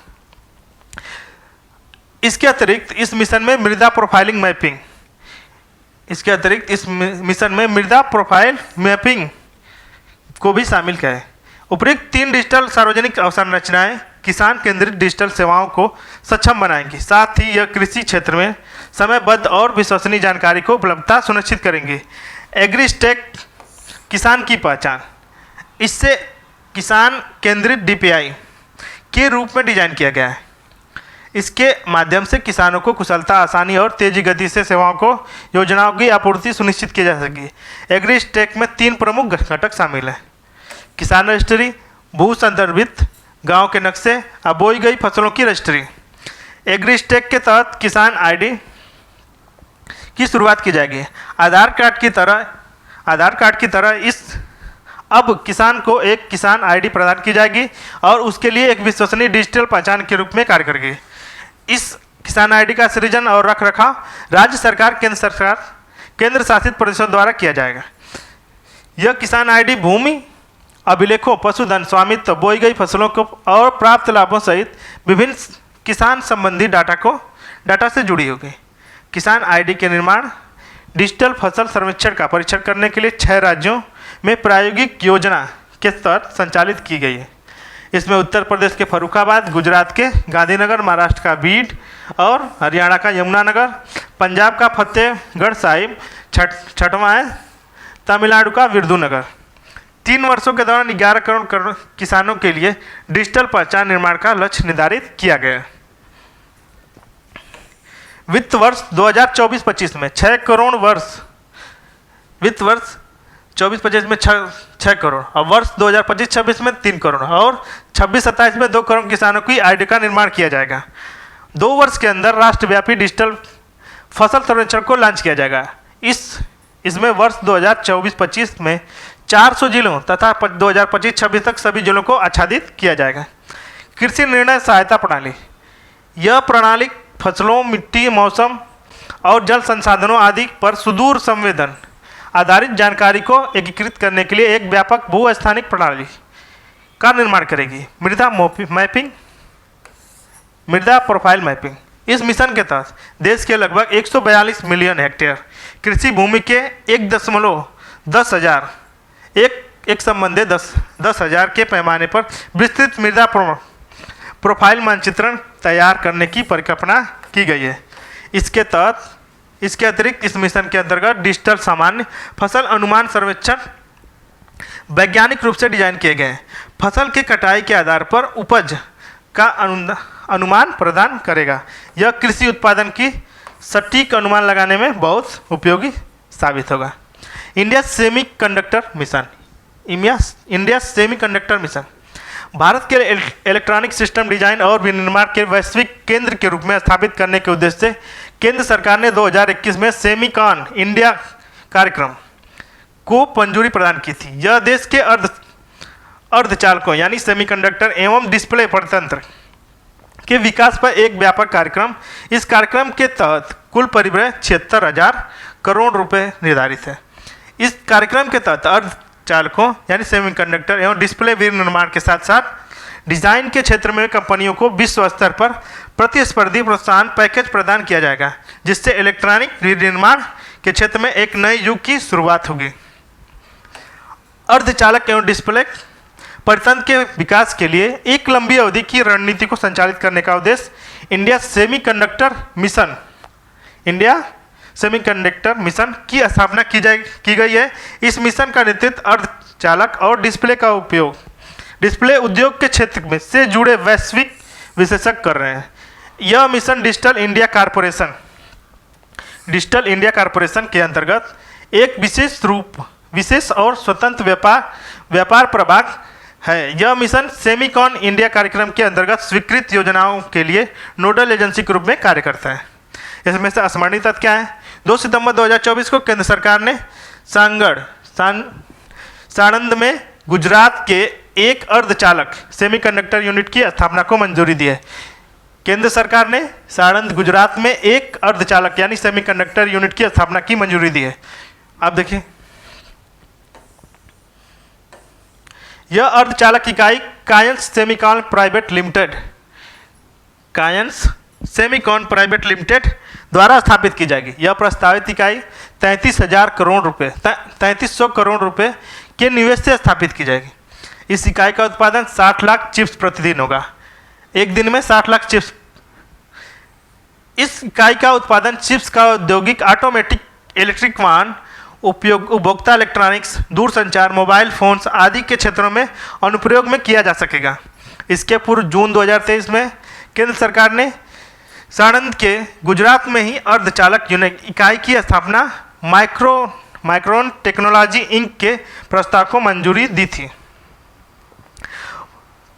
इसके अतिरिक्त इस मिशन में मृदा प्रोफाइल मैपिंग को भी शामिल किया है। उपरोक्त 3 डिजिटल सार्वजनिक अवसंरचनाएं किसान केंद्रित डिजिटल सेवाओं को सक्षम बनाएंगी। साथ ही यह कृषि क्षेत्र में समयबद्ध और विश्वसनीय जानकारी को उपलब्धता सुनिश्चित करेंगे। एग्रीस्टेक किसान की पहचान, इससे किसान केंद्रित डीपीआई के रूप में डिजाइन किया गया है। इसके माध्यम से किसानों को कुशलता, आसानी और तेजी गति से सेवाओं को योजनाओं की आपूर्ति सुनिश्चित की जा सकेगी। एग्रीस्टेक में 3 प्रमुख घटक शामिल हैं: किसान रजिस्ट्री, भू संदर्भित गांव के नक्शे, बोई गई फसलों की रजिस्ट्री। एग्रीस्टेक के तहत किसान आईडी की शुरुआत की जाएगी। आधार कार्ड की तरह अब किसान को एक किसान आईडी प्रदान की जाएगी और उसके लिए एक विश्वसनीय डिजिटल पहचान के रूप में कार्य करेगी। इस किसान आईडी का सृजन और रख रखाव राज्य सरकार, केंद्र शासित प्रदेशों द्वारा किया जाएगा। यह किसान आईडी भूमि अभिलेखों, पशुधन, स्वामित्व, बोई गई फसलों को और प्राप्त लाभों सहित विभिन्न किसान संबंधी डाटा से जुड़ी होगी। किसान आईडी के निर्माण डिजिटल फसल सर्वेक्षण का परीक्षण करने के लिए 6 राज्यों में प्रायोगिक योजना के तहत संचालित की गई है। इसमें उत्तर प्रदेश के फर्रुखाबाद, गुजरात के गांधीनगर, महाराष्ट्र का बीड और हरियाणा का यमुनानगर, पंजाब का फतेहगढ़ साहिब, छठवां है तमिलनाडु का विरुधुनगर। 3 वर्षों के दौरान 11 करोड़ किसानों के लिए डिजिटल पहचान निर्माण का लक्ष्य निर्धारित किया गया है। वित्त वर्ष 2024-25 में 6 करोड़ वित्त वर्ष 24-25 में 6 करोड़ और वर्ष 2025-26 में 3 करोड़ और 26-27 में 2 करोड़ किसानों की आईडी का निर्माण किया जाएगा। 2 वर्ष के अंदर राष्ट्रव्यापी डिजिटल फसल सर्वेक्षण को लॉन्च किया जाएगा। इसमें वर्ष 2024-25 में 400 जिलों तथा 2025-26 तक सभी जिलों को आच्छादित किया जाएगा। कृषि निर्णय सहायता प्रणाली, यह प्रणाली फसलों, मिट्टी, मौसम और जल संसाधनों आदि पर सुदूर संवेदन आधारित जानकारी को एकीकृत करने के लिए एक व्यापक भू-स्थानिक प्रणाली का निर्माण करेगी। मृदा प्रोफाइल मैपिंग, इस मिशन के तहत देश के लगभग 142 मिलियन हेक्टेयर कृषि भूमि के 1.10,000 एक संबंधित 10,000 के पैमाने पर विस्तृत मृदा प्रोफाइल मानचित्रण तैयार करने की परिकल्पना की गई है। इसके अतिरिक्त इस मिशन के अंतर्गत डिजिटल सामान्य फसल अनुमान सर्वेक्षण वैज्ञानिक रूप से डिजाइन किए गए हैं। फसल के कटाई के आधार पर उपज का अनुमान प्रदान करेगा। यह कृषि उत्पादन की सटीक अनुमान लगाने में बहुत उपयोगी साबित होगा। इंडिया सेमीकंडक्टर मिशन भारत के इलेक्ट्रॉनिक सिस्टम डिजाइन और विनिर्माण के वैश्विक केंद्र के रूप में स्थापित करने के उद्देश्य से केंद्र सरकार ने 2021 में सेमीकॉन इंडिया कार्यक्रम को मंजूरी प्रदान की थी। यह देश के अर्धचालकों यानी सेमीकंडक्टर एवं डिस्प्ले परितंत्र के विकास पर एक व्यापक कार्यक्रम। इस कार्यक्रम के तहत कुल परिव्यय 76,000 करोड़ रुपए निर्धारित है। इस कार्यक्रम के तहत अर्धचालकों यानी सेमीकंडक्टर एवं डिस्प्ले विनिर्माण के साथ साथ डिजाइन के क्षेत्र में कंपनियों को विश्व स्तर पर प्रतिस्पर्धी प्रोत्साहन पैकेज प्रदान किया जाएगा, जिससे इलेक्ट्रॉनिक विनिर्माण के क्षेत्र में एक नए युग की शुरुआत होगी। अर्धचालक एवं डिस्प्ले परितंत्र के विकास के लिए एक लंबी अवधि की रणनीति को संचालित करने का उद्देश्य इंडिया सेमीकंडक्टर मिशन की स्थापना की गई है। इस मिशन का नेतृत्व अर्धचालक और डिस्प्ले का उपयोग डिस्प्ले उद्योग के क्षेत्र में से जुड़े वैश्विक विशेषज्ञ कर रहे हैं। यह मिशन डिजिटल इंडिया कॉरपोरेशन के अंतर्गत एक विशेष और स्वतंत्र व्यापार प्रभाग है। यह मिशन सेमीकॉन इंडिया कार्यक्रम के अंतर्गत स्वीकृत योजनाओं के लिए नोडल एजेंसी के रूप में कार्य करता है। इसमें से स्मरणीय तथ्य क्या है? 2 सितंबर 2024 को केंद्र सरकार ने साणंद में गुजरात के एक अर्धचालक सेमीकंडक्टर यूनिट की स्थापना को मंजूरी दी है। केंद्र सरकार ने साणंद गुजरात में एक अर्धचालक यानी सेमीकंडक्टर यूनिट की स्थापना की मंजूरी दी है। आप देखिए, यह अर्धचालक इकाई कायंस सेमीकॉन प्राइवेट लिमिटेड द्वारा स्थापित की जाएगी। यह प्रस्तावित इकाई 3300 करोड़ रुपए के निवेश से स्थापित की जाएगी। इस इकाई का उत्पादन 60 लाख चिप्स प्रतिदिन होगा। एक दिन में 60 लाख चिप्स। इस इकाई का उत्पादन चिप्स का औद्योगिक, ऑटोमेटिक, इलेक्ट्रिक वाहन, उपभोक्ता इलेक्ट्रॉनिक्स, दूरसंचार, मोबाइल फोन्स आदि के क्षेत्रों में अनुप्रयोग में किया जा सकेगा। इसके पूर्व जून 2023 में केंद्र सरकार ने साणंद के गुजरात में ही अर्धचालक यूनिट इकाई की स्थापना माइक्रोन टेक्नोलॉजी इंक के प्रस्ताव को मंजूरी दी थी।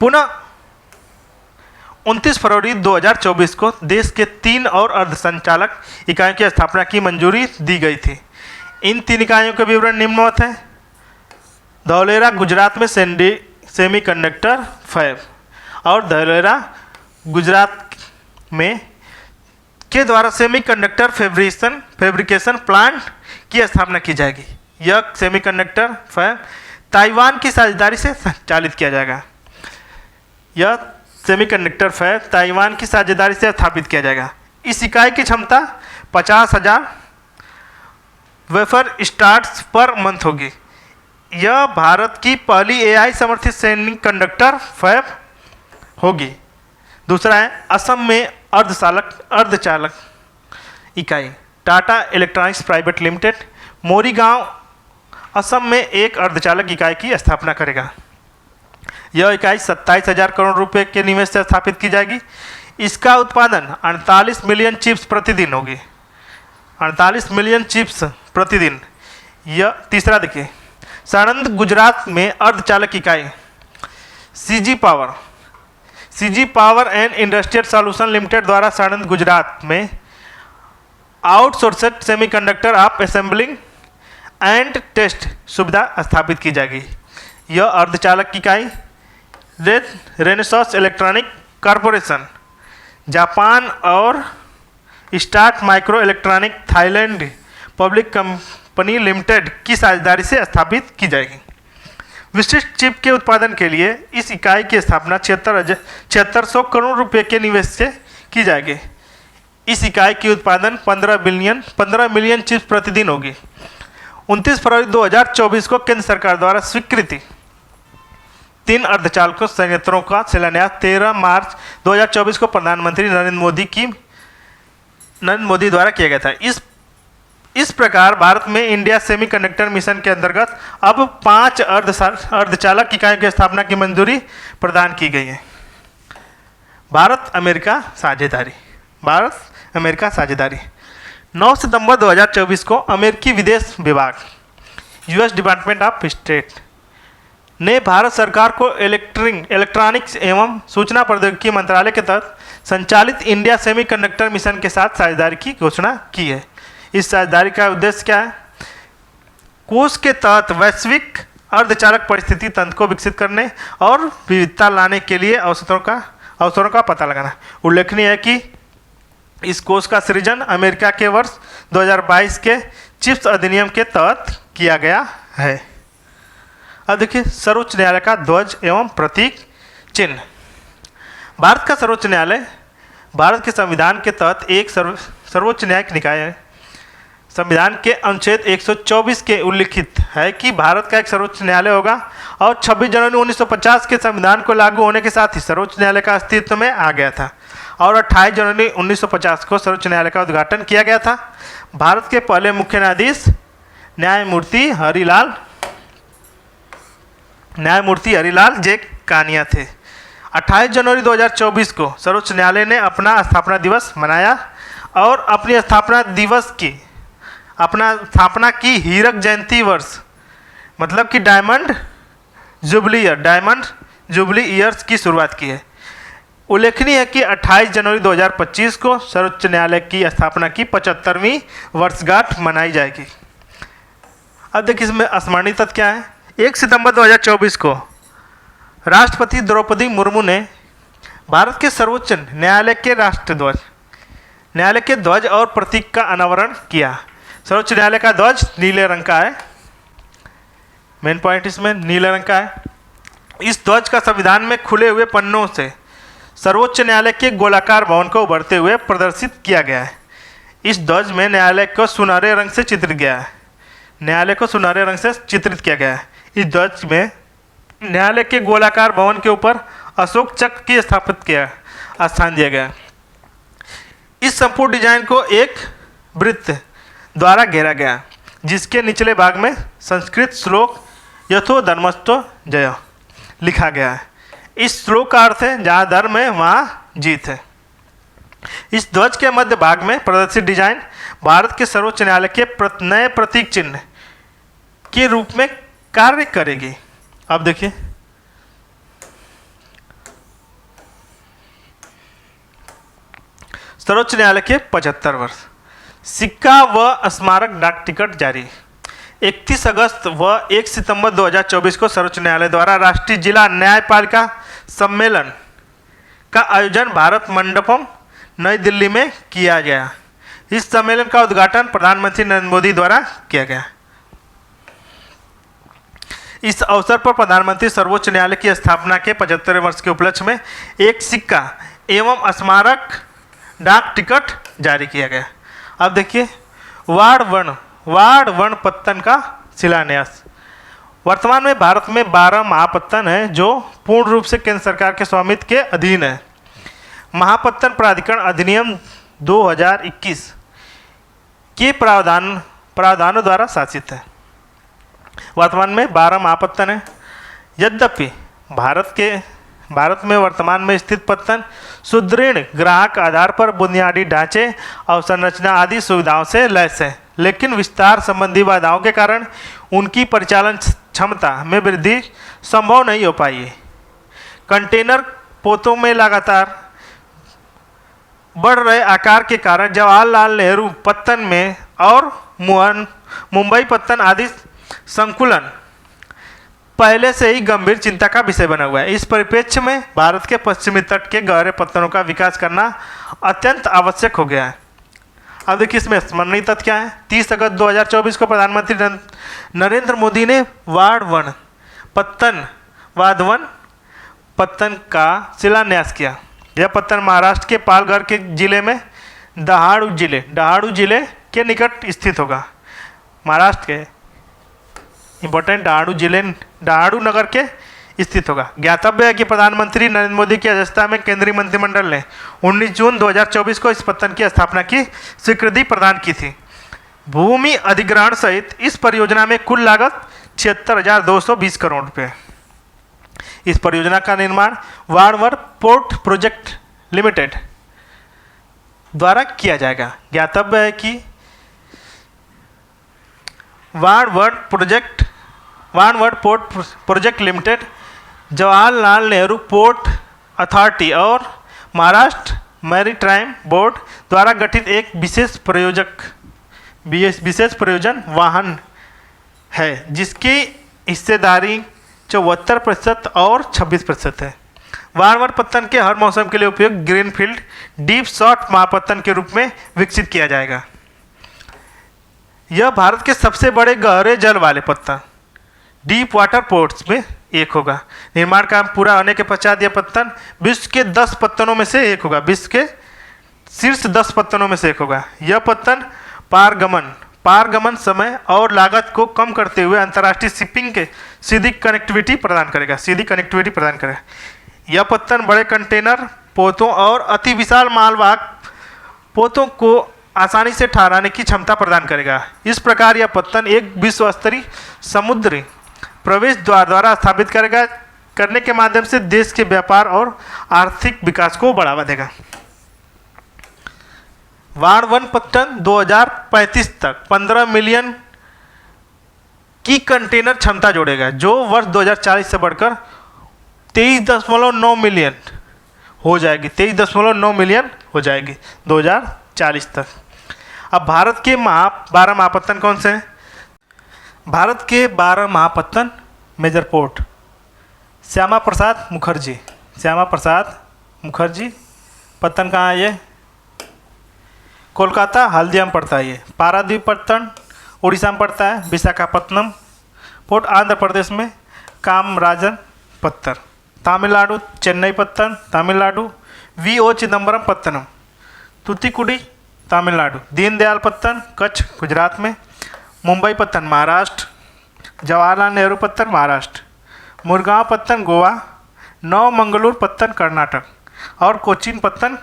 पुनः 29 फरवरी 2024 को देश के 3 और अर्धसंचालक इकाइयों की स्थापना की मंजूरी दी गई थी। इन 3 इकाइयों के विवरण निम्नवत हैं। धौलेरा गुजरात में सेमीकंडक्टर फैब और धौलेरा गुजरात में के द्वारा सेमीकंडक्टर फैब्रिकेशन प्लांट की स्थापना की जाएगी। यह सेमीकंडक्टर फैब ताइवान की साझेदारी से संचालित किया जाएगा। यह सेमीकंडक्टर फैब ताइवान की साझेदारी से स्थापित किया जाएगा। इस इकाई की क्षमता 50,000 वेफर स्टार्ट्स पर मंथ होगी। यह भारत की पहली AI समर्थित सेमीकंडक्टर फैब होगी। दूसरा है असम में अर्धचालक इकाई Tata electronics private limited Morigaon Assam में एक अर्धचालक इकाई की स्थापना करेगा। यह इकाई 27,000 करोड़ रुपए के निवेश से स्थापित की जाएगी। इसका उत्पादन 48 मिलियन चिप्स प्रतिदिन होगी। 48 मिलियन चिप्स प्रतिदिन। यह तीसरा देखिए, साणंद गुजरात में अर्धचालक इकाई CG power and industrial solution limited द्वारा साणंद गुजरात में outsourced semiconductor of assembling and test सुविधा स्थापित की जाएगी। यह अर्धचालक इकाई रेनेसास इलेक्ट्रॉनिक कॉरपोरेशन जापान और start micro electronic Thailand public company limited की साझेदारी से स्थापित की जाएगी। विशिष्ट चिप के उत्पादन के लिए इस इकाई की स्थापना 7600 करोड़ रुपए के निवेश से की जाएगी। इस इकाई की उत्पादन 15 मिलियन चिप्स प्रतिदिन होगी। 29 फरवरी 2024 को केंद्र सरकार द्वारा स्वीकृति 3 अर्धचालकों संयंत्रों का शिलान्यास 13 मार्च 2024 को प्रधानमंत्री नरेंद्र मोदी द्वारा किया गया था। इस प्रकार भारत में इंडिया सेमीकंडक्टर मिशन के अंतर्गत अब 5 अर्धचालक इकाइयों की स्थापना की मंजूरी प्रदान की गई है। भारत अमेरिका साझेदारी 9 सितंबर 2024 को अमेरिकी विदेश विभाग यूएस डिपार्टमेंट ऑफ स्टेट ने भारत सरकार को इलेक्ट्रॉनिक्स एवं सूचना प्रौद्योगिकी मंत्रालय के तहत संचालित इंडिया सेमीकंडक्टर मिशन के साथ साझेदारी की घोषणा की है। इस साझेदारी का उद्देश्य क्या है? कोष के तहत वैश्विक अर्धचालक परिस्थिति तंत्र को विकसित करने और विविधता लाने के लिए अवसरों का पता लगाना। उल्लेखनीय है कि इस कोष का सृजन अमेरिका के वर्ष 2022 के चिप्स अधिनियम के तहत किया गया है। अब देखिए सर्वोच्च न्यायालय का ध्वज एवं प्रतीक चिन्ह। भारत का सर्वोच्च न्यायालय भारत के संविधान के तहत एक सर्वोच्च न्यायिक निकाय है। संविधान के अनुच्छेद 124 के उल्लिखित है कि भारत का एक सर्वोच्च न्यायालय होगा और 26 जनवरी 1950 के संविधान को लागू होने के साथ ही सर्वोच्च न्यायालय का अस्तित्व में आ गया था और 28 जनवरी 1950 को सर्वोच्च न्यायालय का उद्घाटन किया गया था। भारत के पहले मुख्य न्यायाधीश न्यायमूर्ति हरिलाल जे कानिया थे। 28 जनवरी 2024 को सर्वोच्च न्यायालय ने अपना स्थापना दिवस मनाया और अपनी स्थापना की हीरक जयंती वर्ष मतलब कि डायमंड जुबली ईयर्स की शुरुआत की है। उल्लेखनीय है कि 28 जनवरी 2025 को सर्वोच्च न्यायालय की स्थापना की 75वीं वर्षगांठ मनाई जाएगी। अब देखिए इसमें स्मरणीय तथ्य क्या है। 1 सितंबर 2024 को राष्ट्रपति द्रौपदी मुर्मू ने भारत के सर्वोच्च न्यायालय के ध्वज और प्रतीक का अनावरण किया। सर्वोच्च न्यायालय का ध्वज नीले रंग का है। मेन पॉइंट इसमें नीले रंग का है। इस ध्वज का संविधान में खुले हुए पन्नों से सर्वोच्च न्यायालय के गोलाकार भवन को उभरते हुए प्रदर्शित किया गया है। इस ध्वज में न्यायालय को सुनहरे रंग से चित्रित किया गया है। इस ध्वज में न्यायालय के गोलाकार भवन के ऊपर अशोक चक्र की स्थान दिया गया। इस संपूर्ण डिजाइन को एक वृत्त द्वारा घेरा गया जिसके निचले भाग में संस्कृत श्लोक यथो धर्मस्थो जय लिखा गया है। इस श्लोक का अर्थ है जहाँ धर्म है वहाँ जीत है। इस ध्वज के मध्य भाग में प्रदर्शित डिजाइन भारत के सर्वोच्च न्यायालय के नए प्रतीक चिन्ह के रूप में कार्य करेगी। अब देखिए सर्वोच्च न्यायालय के 75 वर्ष। सिक्का व स्मारक डाक टिकट जारी। 31 अगस्त व 1 सितंबर 2024 को सर्वोच्च न्यायालय द्वारा राष्ट्रीय जिला न्यायपालिका सम्मेलन का आयोजन भारत मंडपम नई दिल्ली में किया गया। इस सम्मेलन का उद्घाटन प्रधानमंत्री नरेंद्र मोदी द्वारा किया गया। इस अवसर पर प्रधानमंत्री सर्वोच्च न्यायालय की स्थापना के 75वें वर्ष के उपलक्ष्य में एक सिक्का एवं स्मारक डाक टिकट जारी किया गया। अब देखिए वाड़ वन पत्तन का शिलान्यास। वर्तमान में भारत में 12 महापत्तन हैं जो पूर्ण रूप से केंद्र सरकार के स्वामित्व के अधीन है। महापत्तन प्राधिकरण अधिनियम 2021 के प्रावधानों द्वारा शासित है। वर्तमान में 12 महापत्तन हैं। यद्यपि भारत में वर्तमान में स्थित पत्तन सुदृढ़ ग्राहक आधार पर बुनियादी ढांचे अवसंरचना आदि सुविधाओं से लैस है, लेकिन विस्तार संबंधी बाधाओं के कारण उनकी परिचालन क्षमता में वृद्धि संभव नहीं हो पाई है। कंटेनर पोतों में लगातार बढ़ रहे आकार के कारण जवाहरलाल नेहरू पत्तन में और मुंबई पत्तन आदि संकुलन पहले से ही गंभीर चिंता का विषय बना हुआ है। इस परिप्रेक्ष्य में भारत के पश्चिमी तट के गहरे पत्तनों का विकास करना अत्यंत आवश्यक हो गया है। अब देखिए इसमें स्मरणीय तथ्य क्या है। 30 अगस्त 2024 को प्रधानमंत्री नरेंद्र मोदी ने वाधवन पत्तन का शिलान्यास किया। यह पत्तन महाराष्ट्र के पालघर के जिले में दहाड़ू जिले के निकट स्थित होगा। महाराष्ट्र के इंपॉर्टेंट दहाड़ू नगर के स्थित होगा। ज्ञातव्य है कि प्रधानमंत्री नरेंद्र मोदी की अध्यक्षता में केंद्रीय मंत्रिमंडल ने 19 जून 2024 को इस पत्तन की स्थापना की स्वीकृति प्रदान की थी। भूमि अधिग्रहण सहित इस परियोजना में कुल लागत 76,220 करोड़ रुपये। इस परियोजना का निर्माण वाड़वर पोर्ट प्रोजेक्ट लिमिटेड द्वारा किया जाएगा। ज्ञातव्य है कि Vadhavan port project limited Jawaharlal Nehru port authority और महाराष्ट्र मैरीटाइम बोर्ड द्वारा गठित एक विशेष प्रयोजन वाहन है, जिसकी हिस्सेदारी 74% और 26% है। वाड़वर पत्तन के हर मौसम के लिए उपयुक्त ग्रीनफील्ड डीप शॉट महापत्तन के रूप में विकसित किया जाएगा। यह भारत के सबसे बड़े गहरे जल वाले पत्तन डीप वाटर पोर्ट्स में एक होगा। निर्माण काम पूरा होने के पश्चात यह पत्तन विश्व के 10 पत्तनों में से एक होगा। विश्व के शीर्ष 10 पत्तनों में से एक होगा। यह पत्तन पारगमन समय और लागत को कम करते हुए अंतर्राष्ट्रीय शिपिंग के सीधी कनेक्टिविटी प्रदान करेगा। यह पत्तन बड़े कंटेनर पोतों और अति विशाल मालवाहक पोतों को आसानी से ठहराने की क्षमता प्रदान करेगा। इस प्रकार यह पत्तन एक विश्व स्तरीय समुद्री प्रवेश द्वार द्वारा स्थापित करने के माध्यम से देश के व्यापार और आर्थिक विकास को बढ़ावा देगा। वाड़वन पत्तन 2035 तक 15 मिलियन की कंटेनर क्षमता जोड़ेगा, जो वर्ष 2040 से बढ़कर 23.9 मिलियन हो जाएगी। 23.9 मिलियन हो जाएगी 2040 तक। अब भारत के 12 महापत्तन कौन से हैं? भारत के 12 महापत्तन मेजर पोर्ट श्यामा प्रसाद मुखर्जी पत्तन कहाँ है? ये कोलकाता हल्दिया में पड़ता है। ये पारादीप पत्तन उड़ीसा में पड़ता है। विशाखापत्तनम पोर्ट आंध्र प्रदेश में। कामराजन पत्तन तमिलनाडु। चेन्नई पत्तन तमिलनाडु। वी.ओ. चिदम्बरम पत्तनम तूतीकुड़ी तमिलनाडु। दीनदयाल पत्तन कच्छ गुजरात में। मुंबई पत्तन महाराष्ट्र। जवाहरलाल नेहरू पत्तन महाराष्ट्र। मुरगांव पत्तन गोवा। नवमंगलूर पत्तन कर्नाटक और कोचीन पत्तन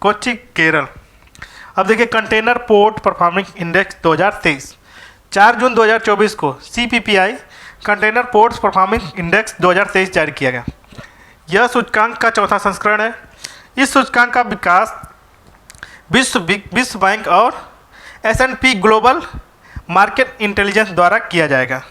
कोच्चि केरल। अब देखिए कंटेनर पोर्ट परफॉर्मिंग इंडेक्स 2023 4 जून 2024 को CPPI container ports performing index 2023 जारी किया गया। यह सूचकांक का चौथा संस्करण है। इस सूचकांक का विकास विश्व बैंक और S&P ग्लोबल मार्केट इंटेलिजेंस द्वारा किया जाएगा।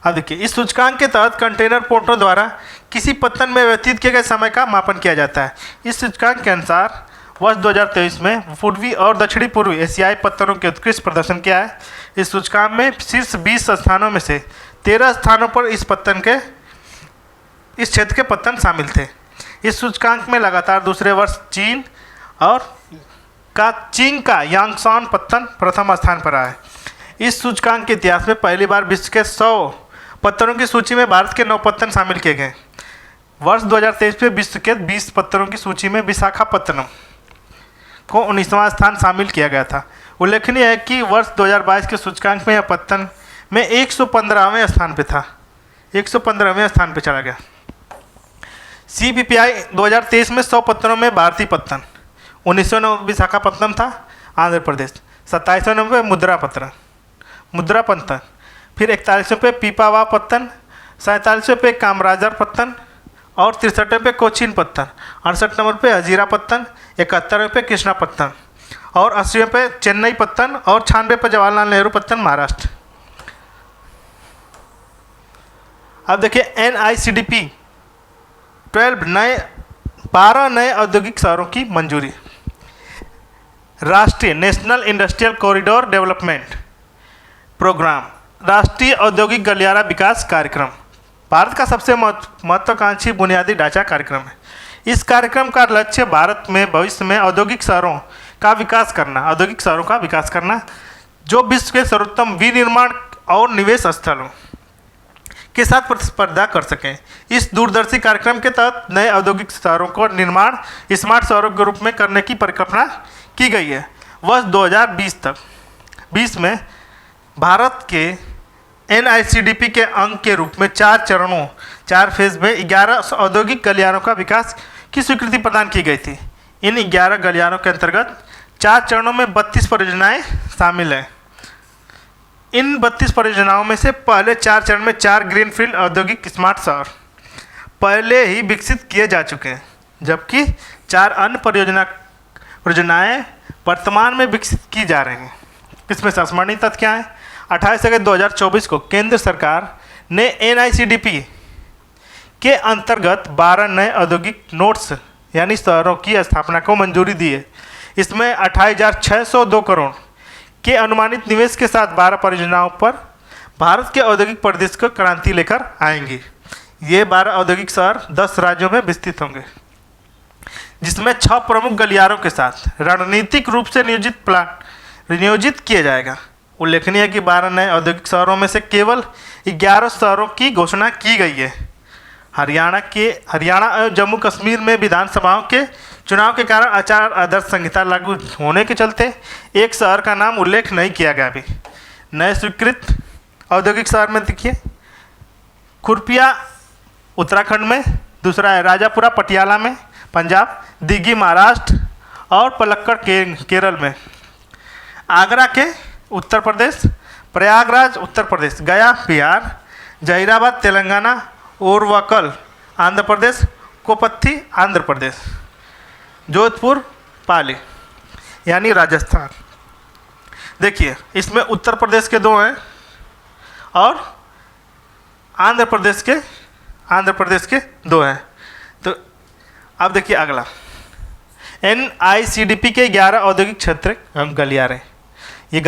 अब देखिए इस सूचकांक के तहत कंटेनर पोर्टों द्वारा किसी पत्तन में व्यतीत किए गए समय का मापन किया जाता है। इस सूचकांक के अनुसार वर्ष 2023 में पूर्वी और दक्षिणी पूर्वी एशियाई पत्तनों के उत्कृष्ट प्रदर्शन किया है। इस सूचकांक में शीर्ष 20 स्थानों में से 13 स्थानों पर इस क्षेत्र के पत्तन शामिल थे। इस सूचकांक में लगातार दूसरे वर्ष चीन और का चीन का यांगसान पत्तन प्रथम स्थान पर आया। इस सूचकांक के इतिहास में पहली बार विश्व के 100 पत्तनों की सूची में भारत के 9 पत्तन शामिल किए गए। वर्ष 2023 में विश्व के 20 पत्तनों की सूची में विशाखापत्तनम को 19वां स्थान शामिल किया गया था। उल्लेखनीय है कि वर्ष 2022 के सूचकांक में यह पत्तन में 115वें स्थान पे था, 115वें स्थान पे चला गया। CPPI 2023 में 100 पत्तनों में भारतीय पत्तन, 1990 विशाखापत्तनम था आंध्र प्रदेश, 27वें पे मुद्रा पत्तन, फिर 41वें पे पीपावा पत्तन, 47वें पे कामराजार पत्तन और 63वें पे कोचीन पत्तन, 68 नंबर पे हजीरा पत्तन, 71वें पे कृष्णा पत्तन और 80वें पे चेन्नई पत्तन और 96वें पे जवाहरलाल नेहरू पत्तन महाराष्ट्र। अब देखिए NICDP 12 नए औद्योगिक शहरों की मंजूरी। राष्ट्रीय national industrial corridor development programme, राष्ट्रीय औद्योगिक गलियारा विकास कार्यक्रम भारत का सबसे महत्वाकांक्षी बुनियादी ढांचा कार्यक्रम है। इस कार्यक्रम का लक्ष्य भारत में भविष्य में औद्योगिक शहरों का विकास करना, जो विश्व के सर्वोत्तम विनिर्माण और निवेश स्थलों के साथ प्रतिस्पर्धा कर सकें। इस दूरदर्शी कार्यक्रम के तहत नए औद्योगिक शहरों को निर्माण स्मार्ट शहरों के रूप में करने की परिकल्पना की गई है। वर्ष 2020 में भारत के NICDP के अंग के रूप में 4 फेज में 11 औद्योगिक गलियारों का विकास की स्वीकृति प्रदान की गई थी। इन 11 गलियारों के अंतर्गत 4 चरणों में 32 परियोजनाएं शामिल हैं। इन 32 परियोजनाओं में से पहले 4 चरण में 4 ग्रीनफील्ड औद्योगिक स्मार्ट शहर पहले ही विकसित किए जा चुके हैं, जबकि 4 अन्य परियोजनाएं वर्तमान में विकसित की जा रही हैं। इसमें स्मरणीय तथ्य क्या है? 28 अगस्त 2024 को केंद्र सरकार ने NICDP के अंतर्गत 12 नए औद्योगिक नोड्स यानी शहरों की स्थापना को मंजूरी दी है। इसमें 28,602 करोड़ के अनुमानित निवेश के साथ 12 परियोजनाओं पर भारत के औद्योगिक परिदृश्य को क्रांति लेकर आएंगी। ये 12 औद्योगिक शहर 10 राज्यों में विस्तृत होंगे, जिसमें 6 प्रमुख गलियारों के साथ रणनीतिक रूप से नियोजित किया जाएगा। उल्लेखनीय है कि 12 नए औद्योगिक शहरों में से केवल 11 शहरों की घोषणा की गई है। हरियाणा और जम्मू कश्मीर में विधानसभाओं के चुनाव के कारण आचार आदर्श संहिता लागू होने के चलते एक शहर का नाम उल्लेख नहीं किया गया। अभी नए स्वीकृत औद्योगिक शहर में देखिए, खुरपिया उत्तराखंड में, दूसरा है राजापुरा पटियाला में पंजाब, दिघी महाराष्ट्र और पलक्कड़ केरल में, आगरा के उत्तर प्रदेश, प्रयागराज उत्तर प्रदेश, गया बिहार, जहीराबाद तेलंगाना, ओरवकल आंध्र प्रदेश, कोपत्थी आंध्र प्रदेश, जोधपुर पाली यानी राजस्थान। देखिए इसमें उत्तर प्रदेश के 2 हैं और आंध्र प्रदेश के 2 हैं। तो अब देखिए अगला, NICDP के 11 औद्योगिक क्षेत्र गलियारे। ये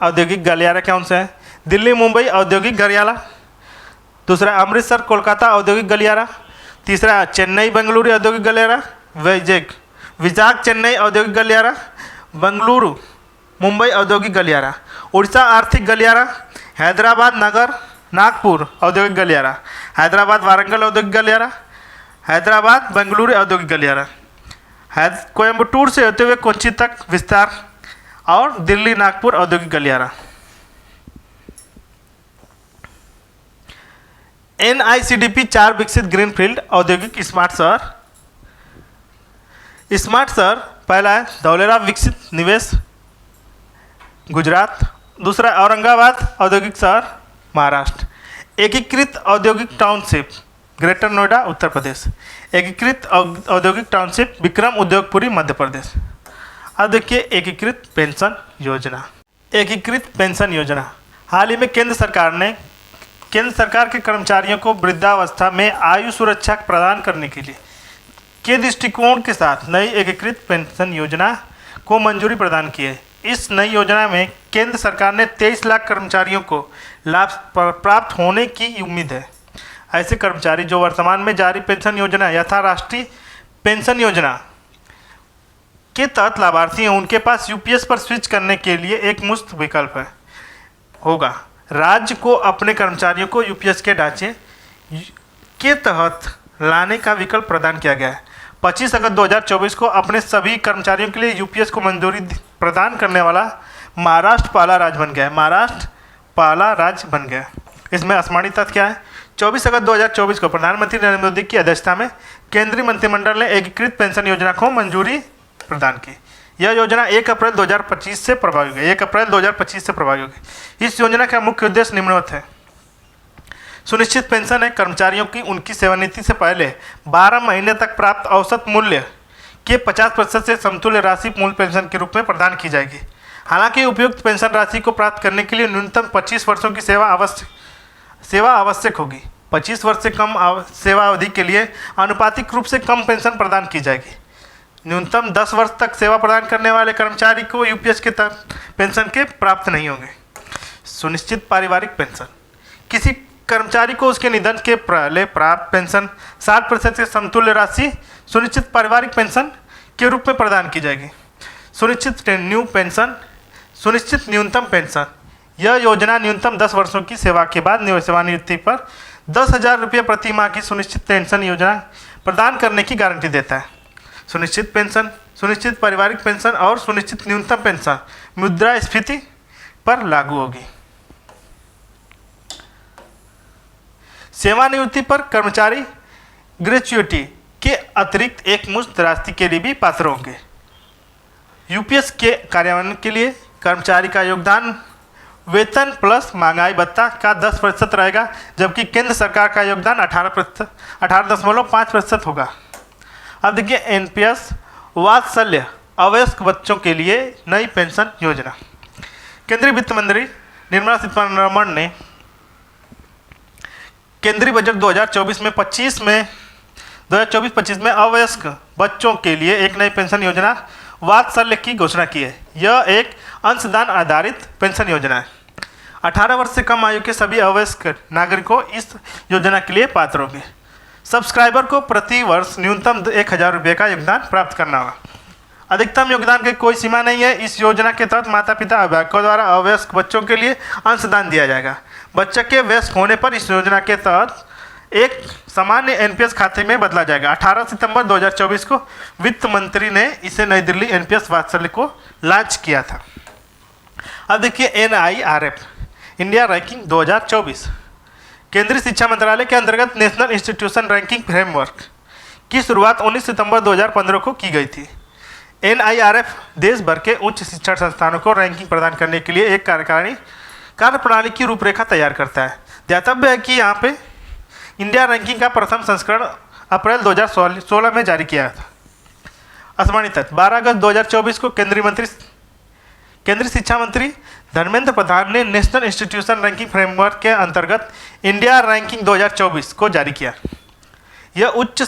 औद्योगिक गलियारे कौन से हैं? दिल्ली मुंबई औद्योगिक गलियारा, दूसरा अमृतसर कोलकाता औद्योगिक गलियारा, तीसरा चेन्नई बेंगलुरु औद्योगिक गलियारा, विजाग चेन्नई औद्योगिक गलियारा, बेंगलुरु मुंबई औद्योगिक गलियारा, उड़ीसा आर्थिक गलियारा, हैदराबाद नागपुर औद्योगिक गलियारा, हैदराबाद वारंगल औद्योगिक गलियारा, हैदराबाद बेंगलुरु औद्योगिक गलियारा, कोयम्बटूर से होते हुए कोच्चि तक विस्तार और दिल्ली नागपुर औद्योगिक गलियारा। NICDP 4 विकसित ग्रीनफील्ड औद्योगिक स्मार्ट शहर पहला है धौलेरा विकसित निवेश गुजरात, दूसरा औरंगाबाद औद्योगिक शहर महाराष्ट्र, एकीकृत औद्योगिक टाउनशिप ग्रेटर नोएडा उत्तर प्रदेश, एकीकृत औद्योगिक टाउनशिप विक्रम उद्योगपुरी मध्य प्रदेश। अब देखिए एकीकृत पेंशन योजना। हाल ही में केंद्र सरकार के कर्मचारियों को वृद्धावस्था में आयु सुरक्षा प्रदान करने के लिए के दृष्टिकोण के साथ नई एकीकृत पेंशन योजना को मंजूरी प्रदान की है। इस नई योजना में केंद्र सरकार ने 23 लाख कर्मचारियों को लाभ प्राप्त होने की उम्मीद है। ऐसे कर्मचारी जो वर्तमान में जारी पेंशन योजना यथा राष्ट्रीय पेंशन योजना के तहत लाभार्थी हैं उनके पास यूपीएस पर स्विच करने के लिए एक मुफ्त विकल्प होगा। राज्य को अपने कर्मचारियों को यूपीएस के ढांचे के तहत लाने का विकल्प प्रदान किया गया है। 25 अगस्त 2024 को अपने सभी कर्मचारियों के लिए यूपीएस को मंजूरी प्रदान करने वाला महाराष्ट्र पहला राज्य बन गया है। महाराष्ट्र पहला राज्य बन गया। इसमें आसमानी तथ्य क्या है? 24 अगस्त 2024 को प्रधानमंत्री नरेंद्र मोदी की अध्यक्षता में केंद्रीय मंत्रिमंडल ने एकीकृत पेंशन योजना को मंजूरी प्रदान की। यह योजना 1 अप्रैल 2025 से प्रभावी होगी। 1 अप्रैल 2025 से प्रभावी होगी। इस योजना का मुख्य उद्देश्य निम्नवत है। सुनिश्चित पेंशन है कर्मचारियों की उनकी सेवानिवृत्ति से पहले 12 महीने तक प्राप्त औसत मूल्य के 50% से समतुल्य राशि मूल पेंशन के रूप में प्रदान की जाएगी। हालांकि उपयुक्त पेंशन राशि को प्राप्त करने के लिए न्यूनतम 25 वर्षों की सेवा आवश्यक होगी। 25 वर्ष से कम सेवा अवधि के लिए आनुपातिक रूप से कम पेंशन प्रदान की जाएगी। न्यूनतम 10 वर्ष तक सेवा प्रदान करने वाले कर्मचारी को यूपीएस के तहत पेंशन के प्राप्त नहीं होंगे। सुनिश्चित पारिवारिक पेंशन, किसी कर्मचारी को उसके निधन के पहले प्राप्त पेंशन 60% से समतुल्य राशि सुनिश्चित पारिवारिक पेंशन के रूप में प्रदान की जाएगी। सुनिश्चित न्यू पेंशन, सुनिश्चित न्यूनतम पेंशन, यह योजना न्यूनतम 10 वर्षों की सेवा के बाद सेवानिवृत्ति पर 10,000 रुपये प्रति माह की सुनिश्चित पेंशन योजना प्रदान करने की गारंटी देता है। सुनिश्चित पेंशन, सुनिश्चित पारिवारिक पेंशन और सुनिश्चित न्यूनतम पेंशन मुद्रास्फीति पर लागू होगी। सेवानिवृत्ति पर कर्मचारी ग्रेच्युटी के अतिरिक्त एक मुश्त राशि के लिए भी पात्र होंगे। यूपीएस के कार्यान्वयन के लिए कर्मचारी का योगदान वेतन प्लस महंगाई भत्ता का 10% रहेगा, जबकि केंद्र सरकार का योगदान 18.5% होगा। अब देखिए एनपीएस वात्सल्य अवयस्क बच्चों के लिए नई पेंशन योजना। केंद्रीय वित्त मंत्री निर्मला सीतारमण ने केंद्रीय बजट 2024-25 में अवयस्क बच्चों के लिए एक नई पेंशन योजना वात्सल्य की घोषणा की है। यह एक अंशदान आधारित पेंशन योजना है। 18 वर्ष से कम आयु के सभी अवयस्क नागरिकों इस योजना के लिए पात्र होंगे। सब्सक्राइबर को प्रति वर्ष न्यूनतम 1,000 रुपये का योगदान प्राप्त करना होगा। अधिकतम योगदान की कोई सीमा नहीं है। इस योजना के तहत माता पिता अभिभावकों द्वारा अवयस्क बच्चों के लिए अंशदान दिया जाएगा। बच्चे के वयस्क होने पर इस योजना के तहत एक सामान्य एनपीएस खाते में बदला जाएगा। 18 सितंबर 2024 को वित्त मंत्री ने इसे नई दिल्ली एनपीएस वात्सल्य को लॉन्च किया था। अब देखिए एनआईआरएफ इंडिया रैंकिंग 2024 केंद्रीय शिक्षा मंत्रालय के अंतर्गत नेशनल इंस्टीट्यूशन रैंकिंग फ्रेमवर्क की शुरुआत 19 सितंबर 2015 को की गई थी। एनआईआरएफ देश भर के उच्च शिक्षा संस्थानों को रैंकिंग प्रदान करने के लिए एक कार्यप्रणाली की रूपरेखा तैयार करता है। ध्यातव्य है कि यहाँ पे इंडिया रैंकिंग का प्रथम संस्करण अप्रैल 2016 में जारी किया था। असमानित 12 अगस्त 2024 को केंद्रीय शिक्षा मंत्री धर्मेंद्र प्रधान ने नेशनल इंस्टीट्यूशन रैंकिंग फ्रेमवर्क के अंतर्गत इंडिया रैंकिंग 2024 को जारी किया। यह उच्च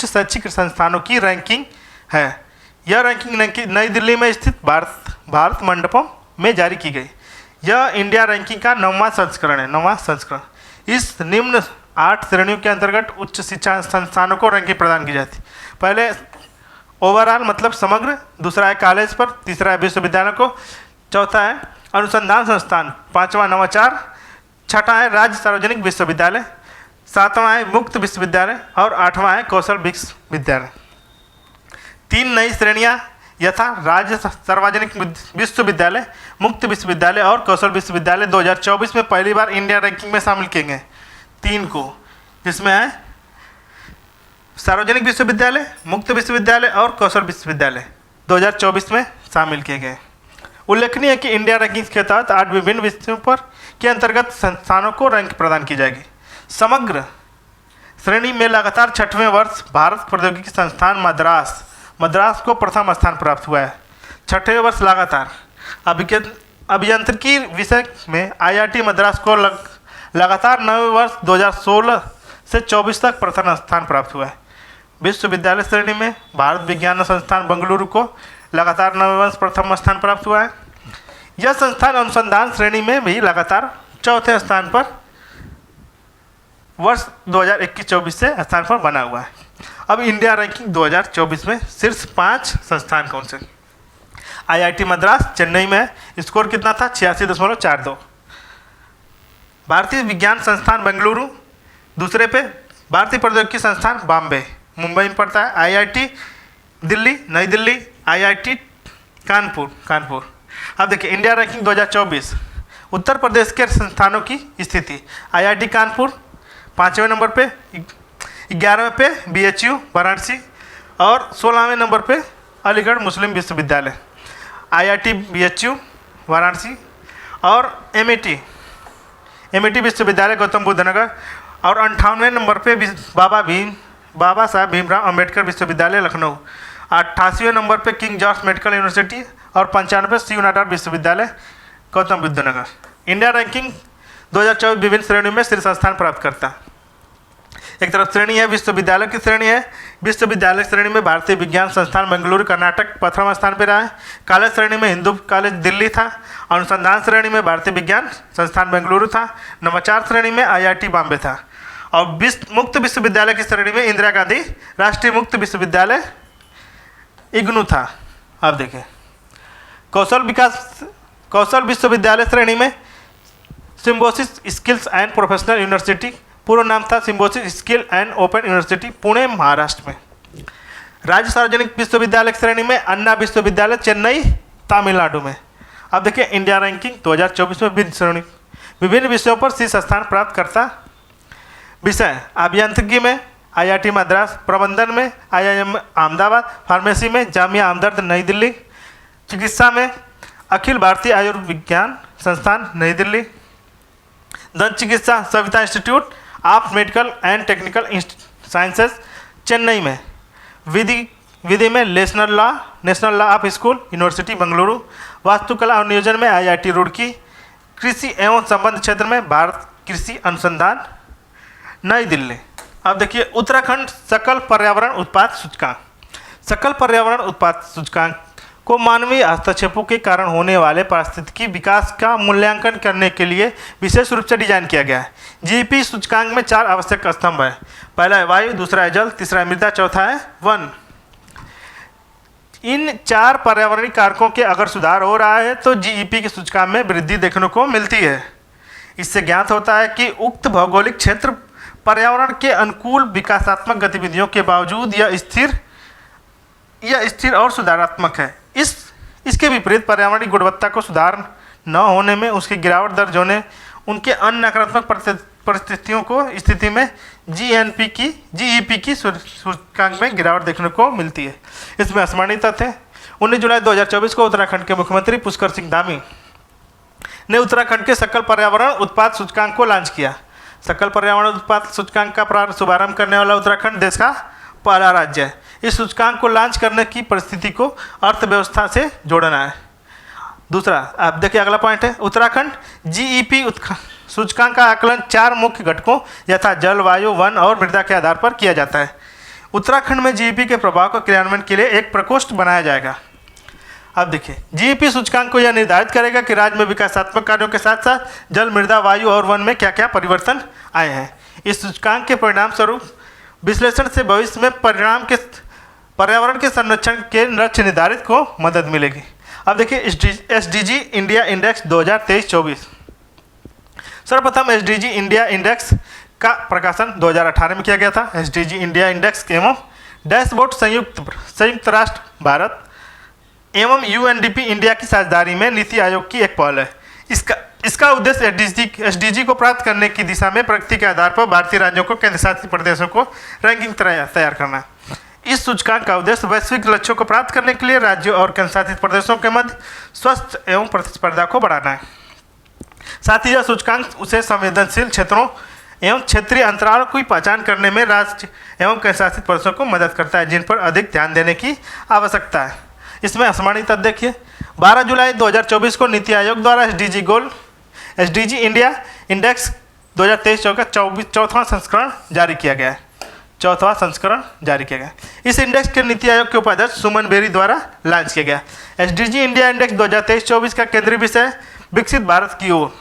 शैक्षिक संस्थानों की रैंकिंग है। यह रैंकिंग नई दिल्ली में स्थित भारत मंडपम में जारी की गई। यह इंडिया रैंकिंग का 9वां संस्करण। इस निम्न 8 श्रेणियों के अंतर्गत उच्च शिक्षा संस्थानों को रैंकिंग प्रदान की जाती है। पहले ओवरऑल मतलब समग्र, दूसरा है कॉलेज पर, तीसरा है विश्वविद्यालय को, चौथा है अनुसंधान संस्थान, पांचवा नवाचार, छठा है राज्य सार्वजनिक विश्वविद्यालय, सातवां है मुक्त विश्वविद्यालय और आठवां है कौशल विश्वविद्यालय। 3 नई श्रेणियां यथा राज्य सार्वजनिक विश्वविद्यालय, मुक्त विश्वविद्यालय और कौशल विश्वविद्यालय 2024 में पहली बार इंडिया रैंकिंग में शामिल किए गए। 3 को, जिसमें है सार्वजनिक विश्वविद्यालय, मुक्त विश्वविद्यालय और कौशल विश्वविद्यालय 2024 में शामिल किए गए। उल्लेखनीय है कि इंडिया रैंकिंग के तहत 8 विभिन्न विषयों पर के अंतर्गत संस्थानों को रैंक प्रदान की जाएगी। समग्र श्रेणी में लगातार 6वें वर्ष भारत प्रौद्योगिकी संस्थान मद्रास को प्रथम स्थान प्राप्त हुआ है। 6वें वर्ष लगातार अभियांत्रिकी विषय में आईआईटी मद्रास को लगातार 9वें वर्ष 2016 से 24 तक प्रथम स्थान प्राप्त हुआ है। विश्वविद्यालय श्रेणी में भारत विज्ञान संस्थान बेंगलुरु को लगातार 9वें वर्ष प्रथम स्थान प्राप्त हुआ है। यह संस्थान अनुसंधान श्रेणी में भी लगातार 4थे स्थान पर वर्ष 2021-24 से स्थान पर बना हुआ है। अब इंडिया रैंकिंग 2024 में शीर्ष 5 संस्थान कौन से? आईआईटी मद्रास चेन्नई में है, स्कोर कितना था? 86.42। भारतीय विज्ञान संस्थान बेंगलुरु दूसरे पे, भारतीय प्रौद्योगिकी संस्थान बॉम्बे मुंबई में पड़ता है, आईआईटी दिल्ली नई दिल्ली, आईआईटी कानपुर। अब देखिए इंडिया रैंकिंग 2024 उत्तर प्रदेश के संस्थानों की स्थिति। आईआईटी कानपुर 5वें नंबर पे, 11वें पे बीएचयू वाराणसी और 16वें नंबर पे अलीगढ़ मुस्लिम विश्वविद्यालय, आईआईटी बीएचयू वाराणसी और एमआईटी विश्वविद्यालय गौतम बुद्ध नगर और 58वें नंबर पे बाबा साहब भीमराव अंबेडकर विश्वविद्यालय लखनऊ, 88वें नंबर पे किंग जॉर्ज मेडिकल यूनिवर्सिटी और 95वें शिव नाडार विश्वविद्यालय गौतम बुद्ध नगर। इंडिया रैंकिंग 2024 विभिन्न श्रेणियों में शीर्ष स्थान प्राप्त करता है। एक तरफ श्रेणी है विश्वविद्यालय की श्रेणी है, विश्वविद्यालय श्रेणी में भारतीय विज्ञान संस्थान बेंगलुरु कर्नाटक प्रथम स्थान पर रहा है। कॉलेज श्रेणी में हिंदू कॉलेज दिल्ली था। अनुसंधान श्रेणी में भारतीय विज्ञान संस्थान बेंगलुरु था। नवाचार श्रेणी में आईआईटी बॉम्बे था और मुक्त विश्वविद्यालय की श्रेणी में इंदिरा गांधी राष्ट्रीय मुक्त विश्वविद्यालय इग्नू था। अब देखें कौशल विश्वविद्यालय श्रेणी में Symbiosis skills and professional university, पूरा नाम था Symbiosis skill and open university, Pune Maharashtra में। राज्य सार्वजनिक विश्वविद्यालय श्रेणी में अन्ना विश्वविद्यालय चेन्नई तमिलनाडु में। अब देखिए इंडिया रैंकिंग 2024 में विभिन्न विषयों पर शीर्ष स्थान प्राप्त करता विषय। अभियांत्रिकी में आईआईटी मद्रास, प्रबंधन में आईआईएम अहमदाबाद, फार्मेसी में जामिया हमदर्द नई दिल्ली, चिकित्सा में अखिल भारतीय आयुर्विज्ञान संस्थान नई दिल्ली, दंत चिकित्सा Savita institute of medical and technical sciences Chennai में, विधि में national law of school university Bengaluru, वास्तुकला और नियोजन में आईआईटी रुड़की, कृषि एवं संबंध क्षेत्र में भारत कृषि अनुसंधान नई दिल्ली। अब देखिए उत्तराखंड सकल पर्यावरण उत्पाद सूचकांक। सकल पर्यावरण उत्पाद सूचकांक को मानवीय हस्तक्षेपों के कारण होने वाले पारिस्थितिकी विकास का मूल्यांकन करने के लिए विशेष रूप से डिजाइन किया गया है। जीईपी सूचकांक में 4 आवश्यक स्तंभ है। पहला है वायु, दूसरा है जल, तीसरा है मृदा, चौथा है वन। इन 4 पर्यावरणीय कारकों के अगर सुधार हो रहा है तो जीईपी के सूचकांक में वृद्धि देखने को मिलती है। इससे ज्ञात होता है कि उक्त भौगोलिक क्षेत्र पर्यावरण के अनुकूल विकासात्मक गतिविधियों के बावजूद यह स्थिर और सुधारात्मक है। इसके विपरीत पर्यावरणीय गुणवत्ता को सुधार न होने में उसकी गिरावट दर्ज होने, उनके अन्य नकारात्मक परिस्थितियों को स्थिति में जीईपी की सूचकांक में गिरावट देखने को मिलती है। इसमें स्मरणीय तथ्य है 19 जुलाई 2024 को उत्तराखंड के मुख्यमंत्री पुष्कर सिंह धामी ने उत्तराखंड के सकल पर्यावरण उत्पाद सूचकांक को लॉन्च किया। सकल पर्यावरण उत्पाद सूचकांक का शुभारंभ करने वाला उत्तराखंड देश का पहला राज्य है। इस सूचकांक को लॉन्च करने की परिस्थिति को अर्थव्यवस्था से जोड़ना है। दूसरा, आप देखिए अगला पॉइंट है उत्तराखंड जीईपी सूचकांक का आकलन 4 मुख्य घटकों यथा जल, वायु, वन और मृदा के आधार पर किया जाता है। उत्तराखंड में जीईपी के प्रभाव को क्रियान्वयन के लिए एक प्रकोष्ठ बनाया जाएगा। अब देखिए जीईपी सूचकांक को यह निर्धारित करेगा कि राज्य में विकासात्मक कार्यों के साथ साथ जल, मृदा, वायु और वन में क्या क्या परिवर्तन आए हैं। इस सूचकांक के परिणाम स्वरूप विश्लेषण से भविष्य में पर्यावरण के संरक्षण के लक्ष्य निर्धारित को मदद मिलेगी। अब देखिए एसडीजी इंडिया इंडेक्स 2023-24। सर्वप्रथम एसडीजी इंडिया इंडेक्स का प्रकाशन 2018 में किया गया था। एसडीजी इंडिया इंडेक्स एवं डैशबोर्ड संयुक्त राष्ट्र भारत एवं यूएनडीपी इंडिया की साझेदारी में नीति आयोग की एक पहल है। इसका उद्देश्य एसडीजी को प्राप्त करने की दिशा में प्रगति के आधार पर भारतीय राज्यों को केंद्र शासित प्रदेशों को रैंकिंग तैयार करना है। इस सूचकांक का उद्देश्य वैश्विक लक्ष्यों को प्राप्त करने के लिए राज्यों और केंद्र शासित प्रदेशों के मध्य स्वस्थ एवं प्रतिस्पर्धा को बढ़ाना है। साथ ही यह सूचकांक उसे संवेदनशील क्षेत्रों एवं क्षेत्रीय अंतरालों की पहचान करने में राज्य एवं केंद्र शासित प्रदेशों को मदद करता है जिन पर अधिक ध्यान देने की आवश्यकता है। इसमें स्मरणीय देखिए 12 जुलाई 2024 को नीति आयोग द्वारा एसडीजी इंडिया इंडेक्स 2023 का 4वां संस्करण जारी किया गया है। इस इंडेक्स के नीति आयोग के उपाध्यक्ष सुमन बेरी द्वारा लॉन्च किया गया। एसडीजी इंडिया इंडेक्स 2023-24 का केंद्रीय विषय विकसित भारत की ओर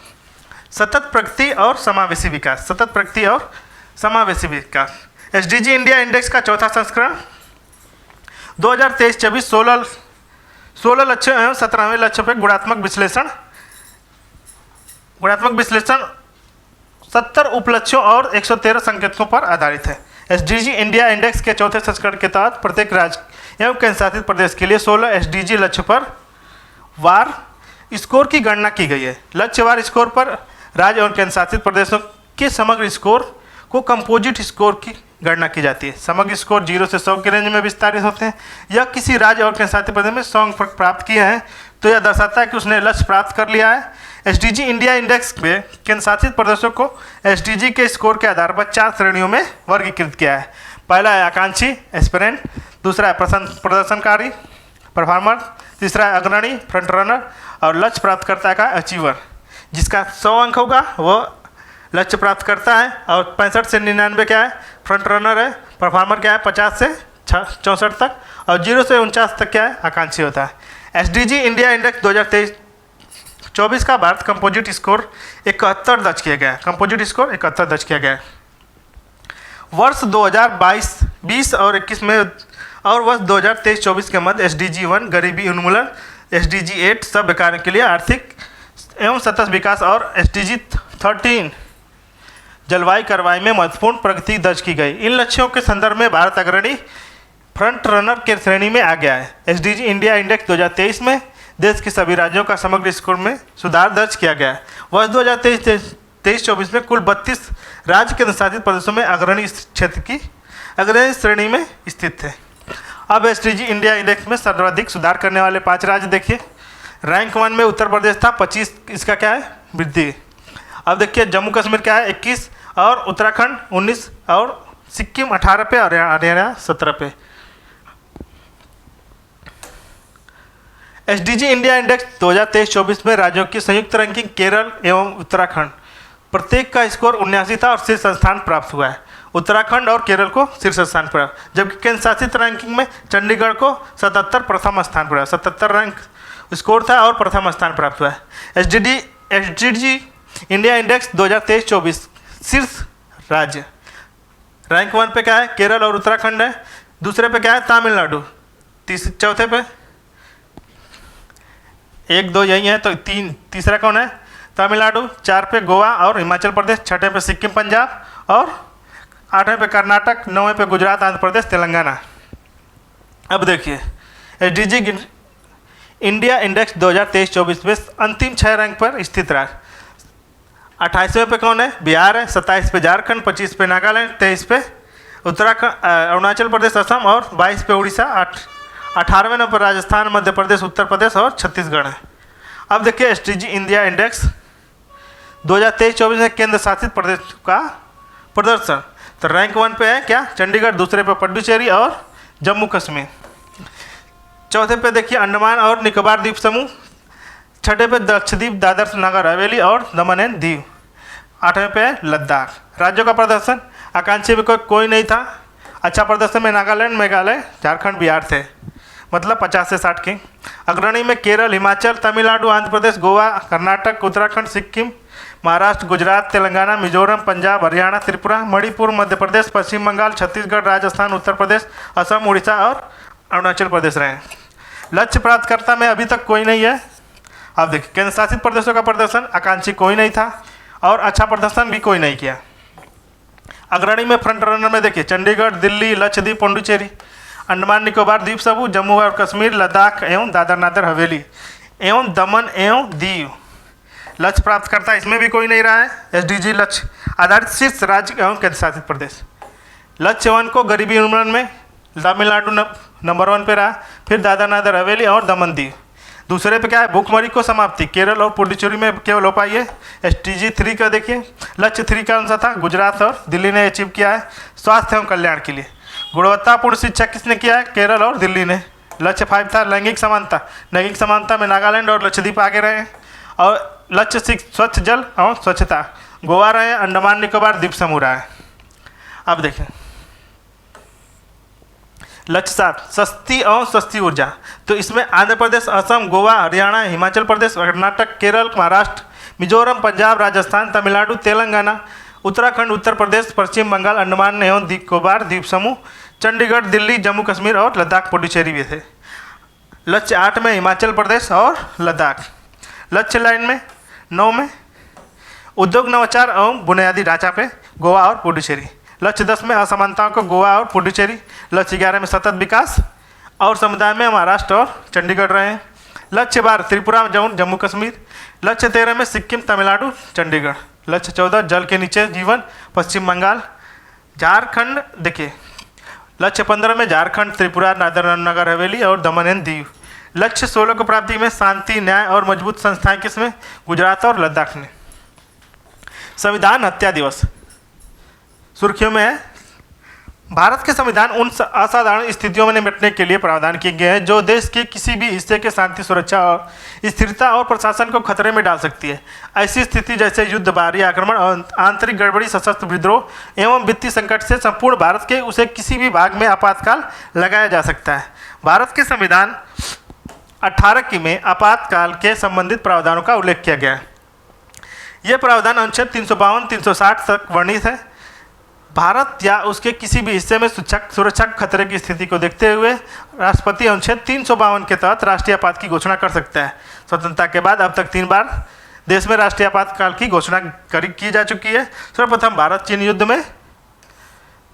सतत प्रगति और समावेशी विकास। एसडीजी इंडिया इंडेक्स का चौथा संस्करण 2023-24 16 लक्ष्यों एवं 17वें लक्ष्यों पर गुणात्मक विश्लेषण 70 उपलक्ष्यों और 113 संकेतकों पर आधारित है। एसडीजी इंडिया इंडेक्स के चौथे संस्करण के तहत प्रत्येक राज्य एवं केंद्र शासित प्रदेश के लिए 16 एसडीजी लक्ष्य पर वार स्कोर की गणना की गई है। लक्ष्यवार स्कोर पर राज्य और केंद्र शासित प्रदेशों के समग्र स्कोर को कंपोजिट स्कोर की गणना की जाती है। समग्र स्कोर 0 से 100 के रेंज में विस्तारित होते हैं। यह किसी राज्य और केंद्र शासित प्रदेश में 100 अंक प्राप्त किए हैं तो यह दर्शाता है कि उसने लक्ष्य प्राप्त कर लिया है। एसडीजी इंडिया इंडेक्स में केंद्र शासित प्रदेशों को एसडीजी के स्कोर के आधार पर 4 श्रेणियों में वर्गीकृत किया है। पहला है आकांक्षी एस्पिरेंट, दूसरा है प्रदर्शनकारी परफॉर्मर, तीसरा है अग्रणी फ्रंट रनर और लक्ष्य प्राप्तकर्ता का अचीवर। जिसका 100 अंक होगा वो लक्ष्य प्राप्त करता है और 65 से 99 क्या है फ्रंट रनर है। परफॉर्मर क्या है 50 से 64 तक और 0 से 49 तक क्या है आकांक्षी होता है। एसडीजी इंडिया इंडेक्स 2023-24 का भारत कंपोजिट स्कोर 71 दर्ज किया गया है। कंपोजिट स्कोर 71 दर्ज किया गया है। वर्ष 2022-20 और 21 में और वर्ष 2023-24 के मध्य एसडीजी 1 गरीबी उन्मूलन, एसडीजी 8 सभ्य कार्य के लिए आर्थिक एवं सतत विकास और एसडीजी 13 जलवायु कार्रवाई में महत्वपूर्ण प्रगति दर्ज की गई। इन लक्ष्यों के संदर्भ में भारत अग्रणी फ्रंट रनर के श्रेणी में आ गया है। एसडीजी इंडिया इंडेक्स 2023 में देश के सभी राज्यों का समग्र स्कोर में सुधार दर्ज किया गया है। वर्ष 2023-24 में कुल 32 राज्य केंद्र शासित प्रदेशों में अग्रणी क्षेत्र की अग्रणी श्रेणी में स्थित थे। अब एसडीजी इंडिया इंडेक्स में सर्वाधिक सुधार करने वाले 5 राज्य देखिए। रैंक 1 में उत्तर प्रदेश था 25, इसका क्या है वृद्धि। अब देखिए जम्मू कश्मीर क्या है 21 और उत्तराखंड 19 और सिक्किम 18 पे और हरियाणा 17 पे। एसडीजी इंडिया इंडेक्स 2023-24 में राज्यों की संयुक्त रैंकिंग केरल एवं उत्तराखंड प्रत्येक का स्कोर 79 था और शीर्ष स्थान प्राप्त हुआ है। उत्तराखंड और केरल को शीर्ष स्थान प्राप्त, जबकि केंद्र शासित रैंकिंग में चंडीगढ़ को 77 प्रथम स्थान प्राप्त, 77 रैंक स्कोर था और प्रथम स्थान प्राप्त हुआ है। एसडीजी इंडिया इंडेक्स 2023-24 शीर्ष राज्य रैंक 1 पे क्या है केरल और उत्तराखंड है, दूसरे पे क्या है तमिलनाडु, चौथे पे 1 2 यही है तो तीसरा कौन है तमिलनाडु, 4 पे गोवा और हिमाचल प्रदेश, 6ठे पे सिक्किम पंजाब और 8वें पे कर्नाटक, 9वें पे गुजरात आंध्र प्रदेश तेलंगाना। अब देखिए एसडीजी इंडिया इंडेक्स 2023-24 में अंतिम 6 रैंक पर स्थित राज्य 28वें पे कौन है बिहार है, 27 पे झारखंड, 25 पे नागालैंड, 23 पे उत्तराखंड अरुणाचल प्रदेश असम और 22 पे उड़ीसा, 18वें नंबर पर राजस्थान, मध्य प्रदेश, उत्तर प्रदेश और छत्तीसगढ़ है। अब देखिए एसडीजी इंडिया इंडेक्स 2023-24 में केंद्र शासित प्रदेश का प्रदर्शन, तो रैंक 1 पे है क्या चंडीगढ़, दूसरे पे पुडुचेरी और जम्मू कश्मीर, चौथे पे देखिए अंडमान और निकोबार द्वीप समूह, 6ठे पे लक्षद्वीप, दादर नगर हवेली और दमन एंड दीव, 8वें पे लद्दाख। राज्यों का प्रदर्शन आकांक्षी में कोई नहीं था। अच्छा प्रदर्शन में नागालैंड, मेघालय, झारखंड, बिहार थे, मतलब 50 से 60 की। अग्रणी में केरल, हिमाचल, तमिलनाडु, आंध्र प्रदेश, गोवा, कर्नाटक, उत्तराखंड, सिक्किम, महाराष्ट्र, गुजरात, तेलंगाना, मिजोरम, पंजाब, हरियाणा, त्रिपुरा, मणिपुर, मध्य प्रदेश, पश्चिम बंगाल, छत्तीसगढ़, राजस्थान, उत्तर प्रदेश, असम, उड़ीसा और अरुणाचल प्रदेश रहे। लक्ष्य प्राप्तकर्ता में अभी तक कोई नहीं है। अब देखिए केंद्र शासित प्रदेशों का प्रदर्शन आकांक्षी कोई नहीं था और अच्छा प्रदर्शन भी कोई नहीं किया। अग्रणी में फ्रंट रनर में देखिए चंडीगढ़, दिल्ली, लक्षद्वीप, पुडुचेरी, अंडमान निकोबार द्वीप समूह, जम्मू और कश्मीर, लद्दाख एवं दादर नगर हवेली एवं दमन एवं दीव। लक्ष्य प्राप्त करता इसमें भी कोई नहीं रहा है। एसडीजी लक्ष्य आधारित शीर्ष राज्य एवं केंद्र शासित प्रदेश। लक्ष्य 1 को गरीबी उन्मूलन में तमिलनाडु नंबर 1 पे रहा, फिर दादर नगर हवेली और दमन दीव। दूसरे पे क्या है भूखमरी को समाप्ति, केरल और पुडुचेरी में केवल हो पाई है। एसडीजी 3 का देखिए लक्ष्य 3 का अनुसार था, गुजरात और दिल्ली ने अचीव किया है स्वास्थ्य एवं कल्याण के लिए। गुणवत्तापूर्ण शिक्षा किसने किया है केरल और दिल्ली ने। लक्ष्य 5 था लैंगिक समानता, लैंगिक समानता में नागालैंड और लक्षद्वीप आगे रहे। और लक्ष्य 6 स्वच्छ जल और स्वच्छता, गोवा रहे, अंडमान निकोबार द्वीप समूह रहा है। अब देखें लक्ष्य 7 सस्ती और सस्ती ऊर्जा, तो इसमें आंध्र प्रदेश, असम, गोवा, हरियाणा, हिमाचल प्रदेश, कर्नाटक, केरल, महाराष्ट्र, मिजोरम, पंजाब, राजस्थान, तमिलनाडु, तेलंगाना, उत्तराखंड, उत्तर प्रदेश, पश्चिम बंगाल, अंडमान एवं निकोबार द्वीप समूह, चंडीगढ़, दिल्ली, जम्मू कश्मीर और लद्दाख, पुडुचेरी भी थे। लक्ष्य 8 में हिमाचल प्रदेश और लद्दाख। लक्ष्य लाइन में 9 में उद्योग, नवाचार एवं बुनियादी ढांचा पे गोवा और पुडुचेरी। लक्ष्य 10 में असमानताओं को गोवा और पुडुचेरी। लक्ष्य 11 में सतत विकास और समुदाय में महाराष्ट्र और चंडीगढ़ रहे हैं। लक्ष्य 12 त्रिपुरा, जम्मू कश्मीर। लक्ष्य 13 में सिक्किम, तमिलनाडु, चंडीगढ़। लक्ष्य 14 जल के नीचे जीवन, पश्चिम बंगाल, झारखंड। देखिए लक्ष्य 15 में झारखंड, त्रिपुरा, दादरा नगर हवेली और दमन एंड दीव। लक्ष्य 16 को प्राप्ति में शांति, न्याय और मजबूत संस्थाएं किसमें? गुजरात और लद्दाख ने। संविधान हत्या दिवस सुर्खियों में है। भारत के संविधान उन असाधारण स्थितियों में निपटने के लिए प्रावधान किए गए हैं जो देश के किसी भी हिस्से के शांति, सुरक्षा और स्थिरता और प्रशासन को खतरे में डाल सकती है। ऐसी स्थिति जैसे युद्ध, बाहरी आक्रमण और आंतरिक गड़बड़ी, सशस्त्र विद्रोह एवं वित्तीय संकट से संपूर्ण भारत के उसे किसी भी भाग में आपातकाल लगाया जा सकता है। भारत के संविधान 18 में आपातकाल के संबंधित प्रावधानों का उल्लेख किया गया है। यह प्रावधान अनुच्छेद 352, 360 तक वर्णित है। भारत या उसके किसी भी हिस्से में सुरक्षा खतरे की स्थिति को देखते हुए राष्ट्रपति अनुच्छेद 352 के तहत राष्ट्रीय आपात की घोषणा कर सकता है। स्वतंत्रता के बाद अब तक 3 बार देश में राष्ट्रीय आपातकाल की घोषणा की जा चुकी है। सर्वप्रथम भारत चीन युद्ध में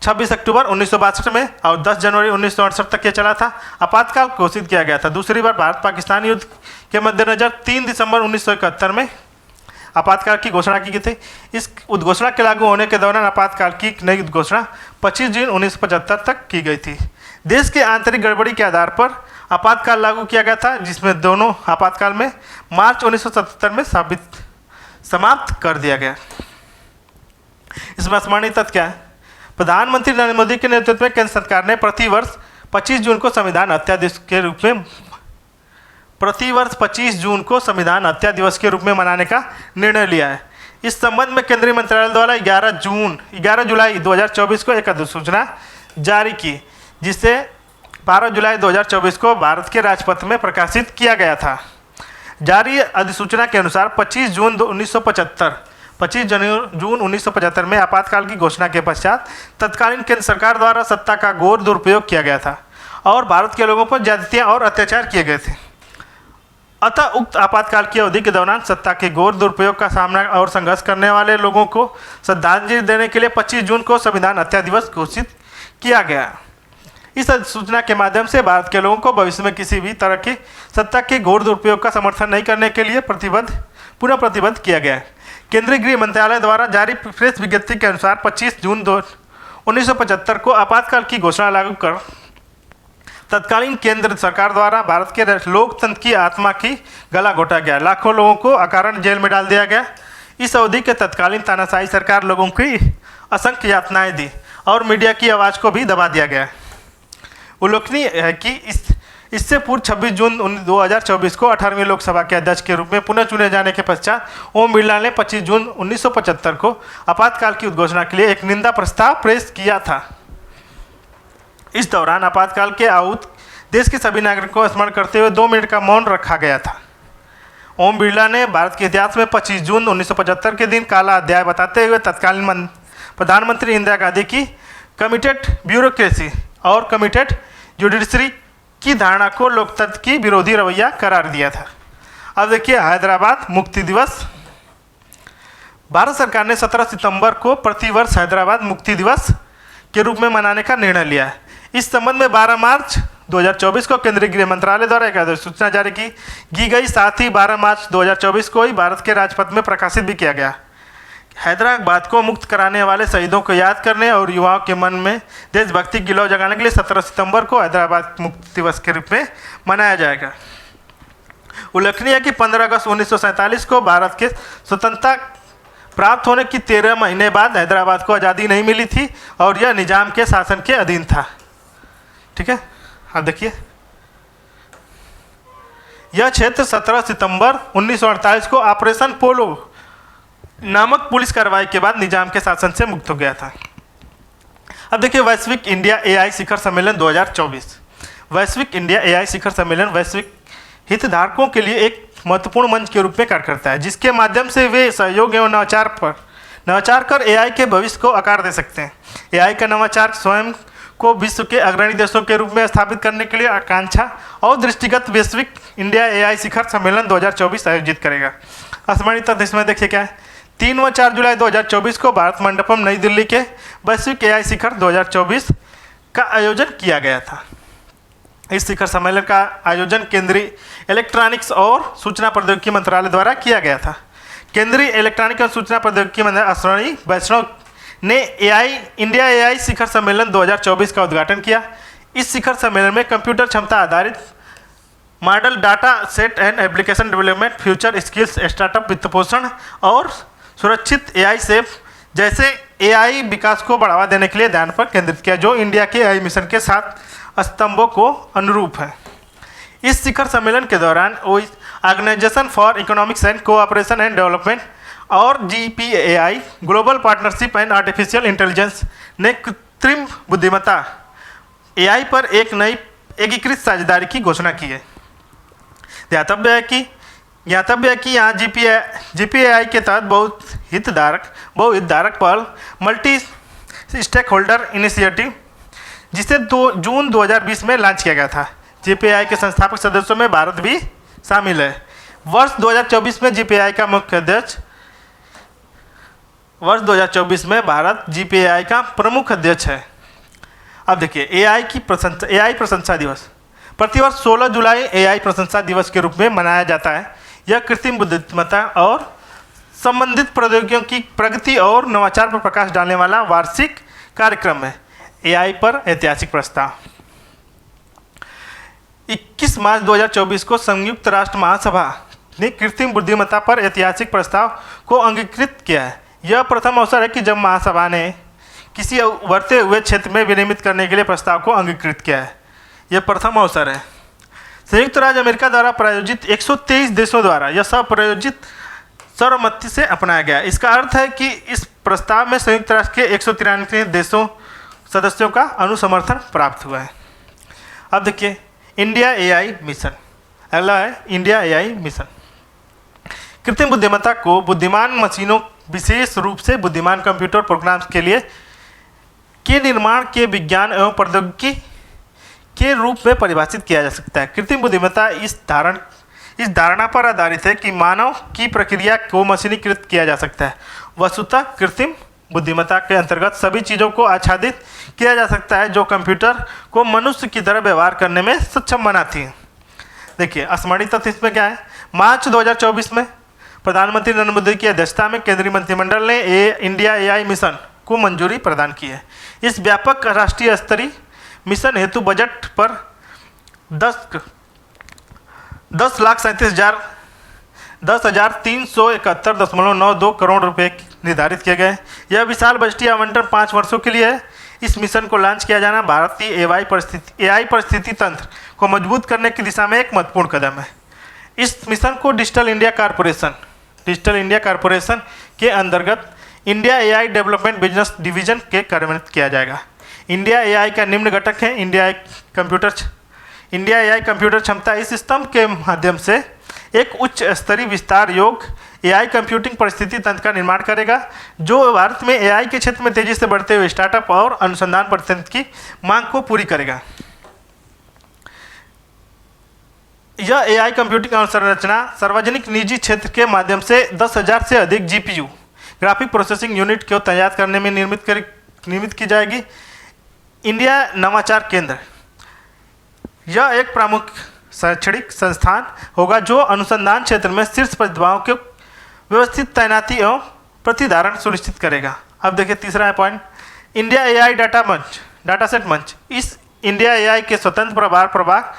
26 अक्टूबर 1962 में और 10 जनवरी 1968 तक यह चला था। आपातकाल घोषित किया गया था। दूसरी बार भारत पाकिस्तान युद्ध के मद्देनजर 3 दिसंबर 1971 में आपातकाल की घोषणा की गई थी। इस उद्घोषणा के लागू होने के दौरान आपातकाल की नई घोषणा 25 जून 1975 तक की गई थी। देश के आंतरिक गड़बड़ी के आधार पर आपातकाल लागू किया गया था, जिसमें दोनों आपातकाल में मार्च 1977 में समाप्त कर दिया गया। इसमें स्मरणीय तथ्य क्या है? प्रधानमंत्री नरेंद्र मोदी के नेतृत्व में केंद्र सरकार ने प्रतिवर्ष 25 जून को संविधान हत्या दिवस के रूप में दिवस के रूप में मनाने का निर्णय लिया है। इस संबंध में केंद्रीय मंत्रालय द्वारा 11 जुलाई 2024 को एक अधिसूचना जारी की, जिसे 12 जुलाई 2024 को भारत के राजपत्र में प्रकाशित किया गया था। जारी अधिसूचना के अनुसार 25 जून 1975 में आपातकाल की घोषणा के पश्चात तत्कालीन केंद्र सरकार द्वारा सत्ता का घोर दुरुपयोग किया गया था और भारत के लोगों पर ज्यादतियां और अत्याचार किए गए थे। अतः उक्त आपातकाल की अवधि के दौरान सत्ता के घोर दुरुपयोग का सामना और संघर्ष करने वाले लोगों को श्रद्धांजलि देने के लिए 25 जून को संविधान हत्या दिवस घोषित किया गया। इस अधिसूचना के माध्यम से भारत के लोगों को भविष्य में किसी भी तरह की सत्ता के घोर दुरुपयोग का समर्थन नहीं करने के लिए पुनः प्रतिबद्ध किया गया है। केंद्रीय गृह मंत्रालय द्वारा जारी प्रेस विज्ञप्ति के अनुसार 25 जून 1975 को आपातकाल की घोषणा लागू कर तत्कालीन केंद्र सरकार द्वारा भारत के लोकतंत्र की आत्मा की गला घोटा गया। लाखों लोगों को अकारण जेल में डाल दिया गया। इस अवधि के तत्कालीन तानाशाही सरकार लोगों की असंख्य यातनाएं दी और मीडिया की आवाज़ को भी दबा दिया गया। उल्लेखनीय है कि इससे पूर्व 26 जून 2024 को 18वीं लोकसभा के अध्यक्ष के रूप में पुनः चुने जाने के पश्चात ओम बिरला ने 25 जून 1975 को आपातकाल की उद्घोषणा के लिए एक निंदा प्रस्ताव पेश किया था। इस दौरान आपातकाल के आहूत देश के सभी नागरिकों को स्मरण करते हुए 2 मिनट का मौन रखा गया था। ओम बिरला ने भारत के इतिहास में 25 जून 1975 के दिन काला अध्याय बताते हुए तत्कालीन प्रधानमंत्री इंदिरा गांधी की कमिटेड ब्यूरोक्रेसी और कमिटेड जुडिशरी की धारणा को लोकतंत्र की विरोधी रवैया करार दिया था। अब देखिए हैदराबाद मुक्ति दिवस। भारत सरकार ने 17 सितंबर को प्रतिवर्ष हैदराबाद मुक्ति दिवस के रूप में मनाने का निर्णय लिया है। इस संबंध में 12 मार्च 2024 को केंद्रीय गृह मंत्रालय द्वारा एक अधिसूचना जारी की गई। साथ ही 12 मार्च 2024 को ही भारत के राजपत्र में प्रकाशित भी किया गया। हैदराबाद को मुक्त कराने वाले शहीदों को याद करने और युवाओं के मन में देशभक्ति की लौ जगाने के लिए 17 सितंबर को हैदराबाद मुक्ति दिवस के रूप में मनाया जाएगा। उल्लेखनीय है कि 15 अगस्त 1947 को भारत के स्वतंत्रता प्राप्त होने की 13 महीने बाद हैदराबाद को आज़ादी नहीं मिली थी और यह निजाम के शासन के अधीन था। ठीक है, अब देखिए यह क्षेत्र 17 सितंबर 1948 को ऑपरेशन पोलो नामक पुलिस कार्रवाई के बाद निजाम के शासन से मुक्त हो गया था। अब देखिए वैश्विक इंडिया एआई शिखर सम्मेलन 2024। वैश्विक इंडिया एआई शिखर सम्मेलन वैश्विक हितधारकों के लिए एक महत्वपूर्ण मंच के रूप में कार्य करता है, जिसके माध्यम से वे सहयोग एवं नवाचार कर एआई के भविष्य को आकार दे सकते हैं। एआई का नवाचार स्वयं को विश्व के अग्रणी देशों के रूप में स्थापित करने के लिए आकांक्षा और दृष्टिगत वैश्विक इंडिया एआई शिखर सम्मेलन 2024 आयोजित करेगा। असमानित तथ्य इसमें देखिए क्या है। 3 व 4 जुलाई 2024 को भारत मंडपम नई दिल्ली के वैश्विक एआई शिखर 2024 का आयोजन किया गया था। इस शिखर सम्मेलन का आयोजन केंद्रीय इलेक्ट्रॉनिक्स और सूचना प्रौद्योगिकी मंत्रालय द्वारा किया गया था। केंद्रीय इलेक्ट्रॉनिक और सूचना प्रौद्योगिकी मंत्री अश्विनी वैष्णव ने इंडिया एआई शिखर सम्मेलन 2024 का उद्घाटन किया। इस शिखर सम्मेलन में कंप्यूटर क्षमता आधारित model, data set and application development, future skills, startup वित्तपोषण और सुरक्षित एआई सेफ जैसे एआई विकास को बढ़ावा देने के लिए ध्यान पर केंद्रित किया, जो इंडिया के एआई मिशन के 7 स्तंभों को अनुरूप है। इस शिखर सम्मेलन के दौरान organisation for economics and cooperation and development और GPAI global partnership and artificial intelligence ने कृत्रिम बुद्धिमत्ता एआई पर एक नई एकीकृत साझेदारी की घोषणा की है। ध्यातव्य है कि यहाँ GPAI के तहत बहुहितधारक पहल मल्टी स्टेक होल्डर इनिशिएटिव, जिसे जून 2020 में लॉन्च किया गया था। GPAI के संस्थापक सदस्यों में भारत भी शामिल है। वर्ष 2024 में GPAI का मुख्य अध्यक्ष भारत GPAI का प्रमुख अध्यक्ष है। अब देखिए एआई प्रशंसा दिवस प्रतिवर्ष 16 जुलाई एआई प्रशंसा दिवस के रूप में मनाया जाता है। यह कृत्रिम बुद्धिमत्ता और संबंधित प्रौद्योगिकियों की प्रगति और नवाचार पर प्रकाश डालने वाला वार्षिक कार्यक्रम है। एआई पर ऐतिहासिक प्रस्ताव 21 मार्च 2024 को संयुक्त राष्ट्र महासभा ने कृत्रिम बुद्धिमत्ता पर ऐतिहासिक प्रस्ताव को अंगीकृत किया है। यह प्रथम अवसर है कि जब महासभा ने किसी उभरते हुए क्षेत्र में विनियमित करने के लिए प्रस्ताव को अंगीकृत किया है। यह प्रथम अवसर है। संयुक्त राज्य अमेरिका द्वारा प्रायोजित 123 देशों द्वारा यह सब प्रायोजित सर्वसम्मति से अपनाया गया। इसका अर्थ है कि इस प्रस्ताव में संयुक्त राष्ट्र के 193 देशों सदस्यों का अनुसमर्थन प्राप्त हुआ है। अब देखिए इंडिया एआई मिशन। अगला है इंडिया एआई मिशन। कृत्रिम बुद्धिमत्ता को बुद्धिमान मशीनों, विशेष रूप से बुद्धिमान कंप्यूटर प्रोग्राम्स के निर्माण के विज्ञान एवं प्रौद्योगिकी के रूप में परिभाषित किया जा सकता है। कृत्रिम बुद्धिमत्ता इस धारणा पर आधारित है कि मानव की प्रक्रिया को मशीनीकृत किया जा सकता है। वस्तुतः कृत्रिम बुद्धिमत्ता के अंतर्गत सभी चीज़ों को आच्छादित किया जा सकता है जो कंप्यूटर को मनुष्य की तरह व्यवहार करने में सक्षम बनाती है। देखिए स्मरणीय तथ्य इसमें क्या है। मार्च 2024 में प्रधानमंत्री नरेंद्र मोदी की अध्यक्षता में केंद्रीय मंत्रिमंडल ने इंडिया एआई मिशन को मंजूरी प्रदान की है। इस व्यापक राष्ट्रीय स्तरीय मिशन हेतु बजट पर 10,37,371.92 करोड़ रुपए निर्धारित किए गए। यह विशाल बजटीय आवंटन 5 वर्षों के लिए है। इस मिशन को लॉन्च किया जाना भारतीय एआई परिस्थिति तंत्र को मजबूत करने की दिशा में एक महत्वपूर्ण कदम है। इस मिशन को डिजिटल इंडिया कॉरपोरेशन के अंतर्गत India AI development business division के कार्यान्वित किया जाएगा। इंडिया एआई का निम्न घटक है। इंडिया एआई कंप्यूटर क्षमता इस स्तंभ के माध्यम से एक उच्च स्तरीय विस्तार योग्य एआई कंप्यूटिंग परिस्थिति तंत्र का निर्माण करेगा, जो भारत में एआई के क्षेत्र में तेजी से बढ़ते हुए स्टार्टअप और अनुसंधान परितंत्र की मांग को पूरी करेगा। यह एआई कंप्यूटिंग अवसंरचना सार्वजनिक निजी क्षेत्र के माध्यम से 10,000 से अधिक GPU ग्राफिक प्रोसेसिंग यूनिट को तैयार करने में निर्मित की जाएगी। इंडिया नवाचार केंद्र यह एक प्रमुख शैक्षणिक संस्थान होगा जो अनुसंधान क्षेत्र में शीर्ष प्रतिभाओं के व्यवस्थित तैनाती एवं प्रतिधारण सुनिश्चित करेगा। अब देखिए तीसरा point, India AI data set मंच। इस इंडिया एआई के स्वतंत्र प्रभाग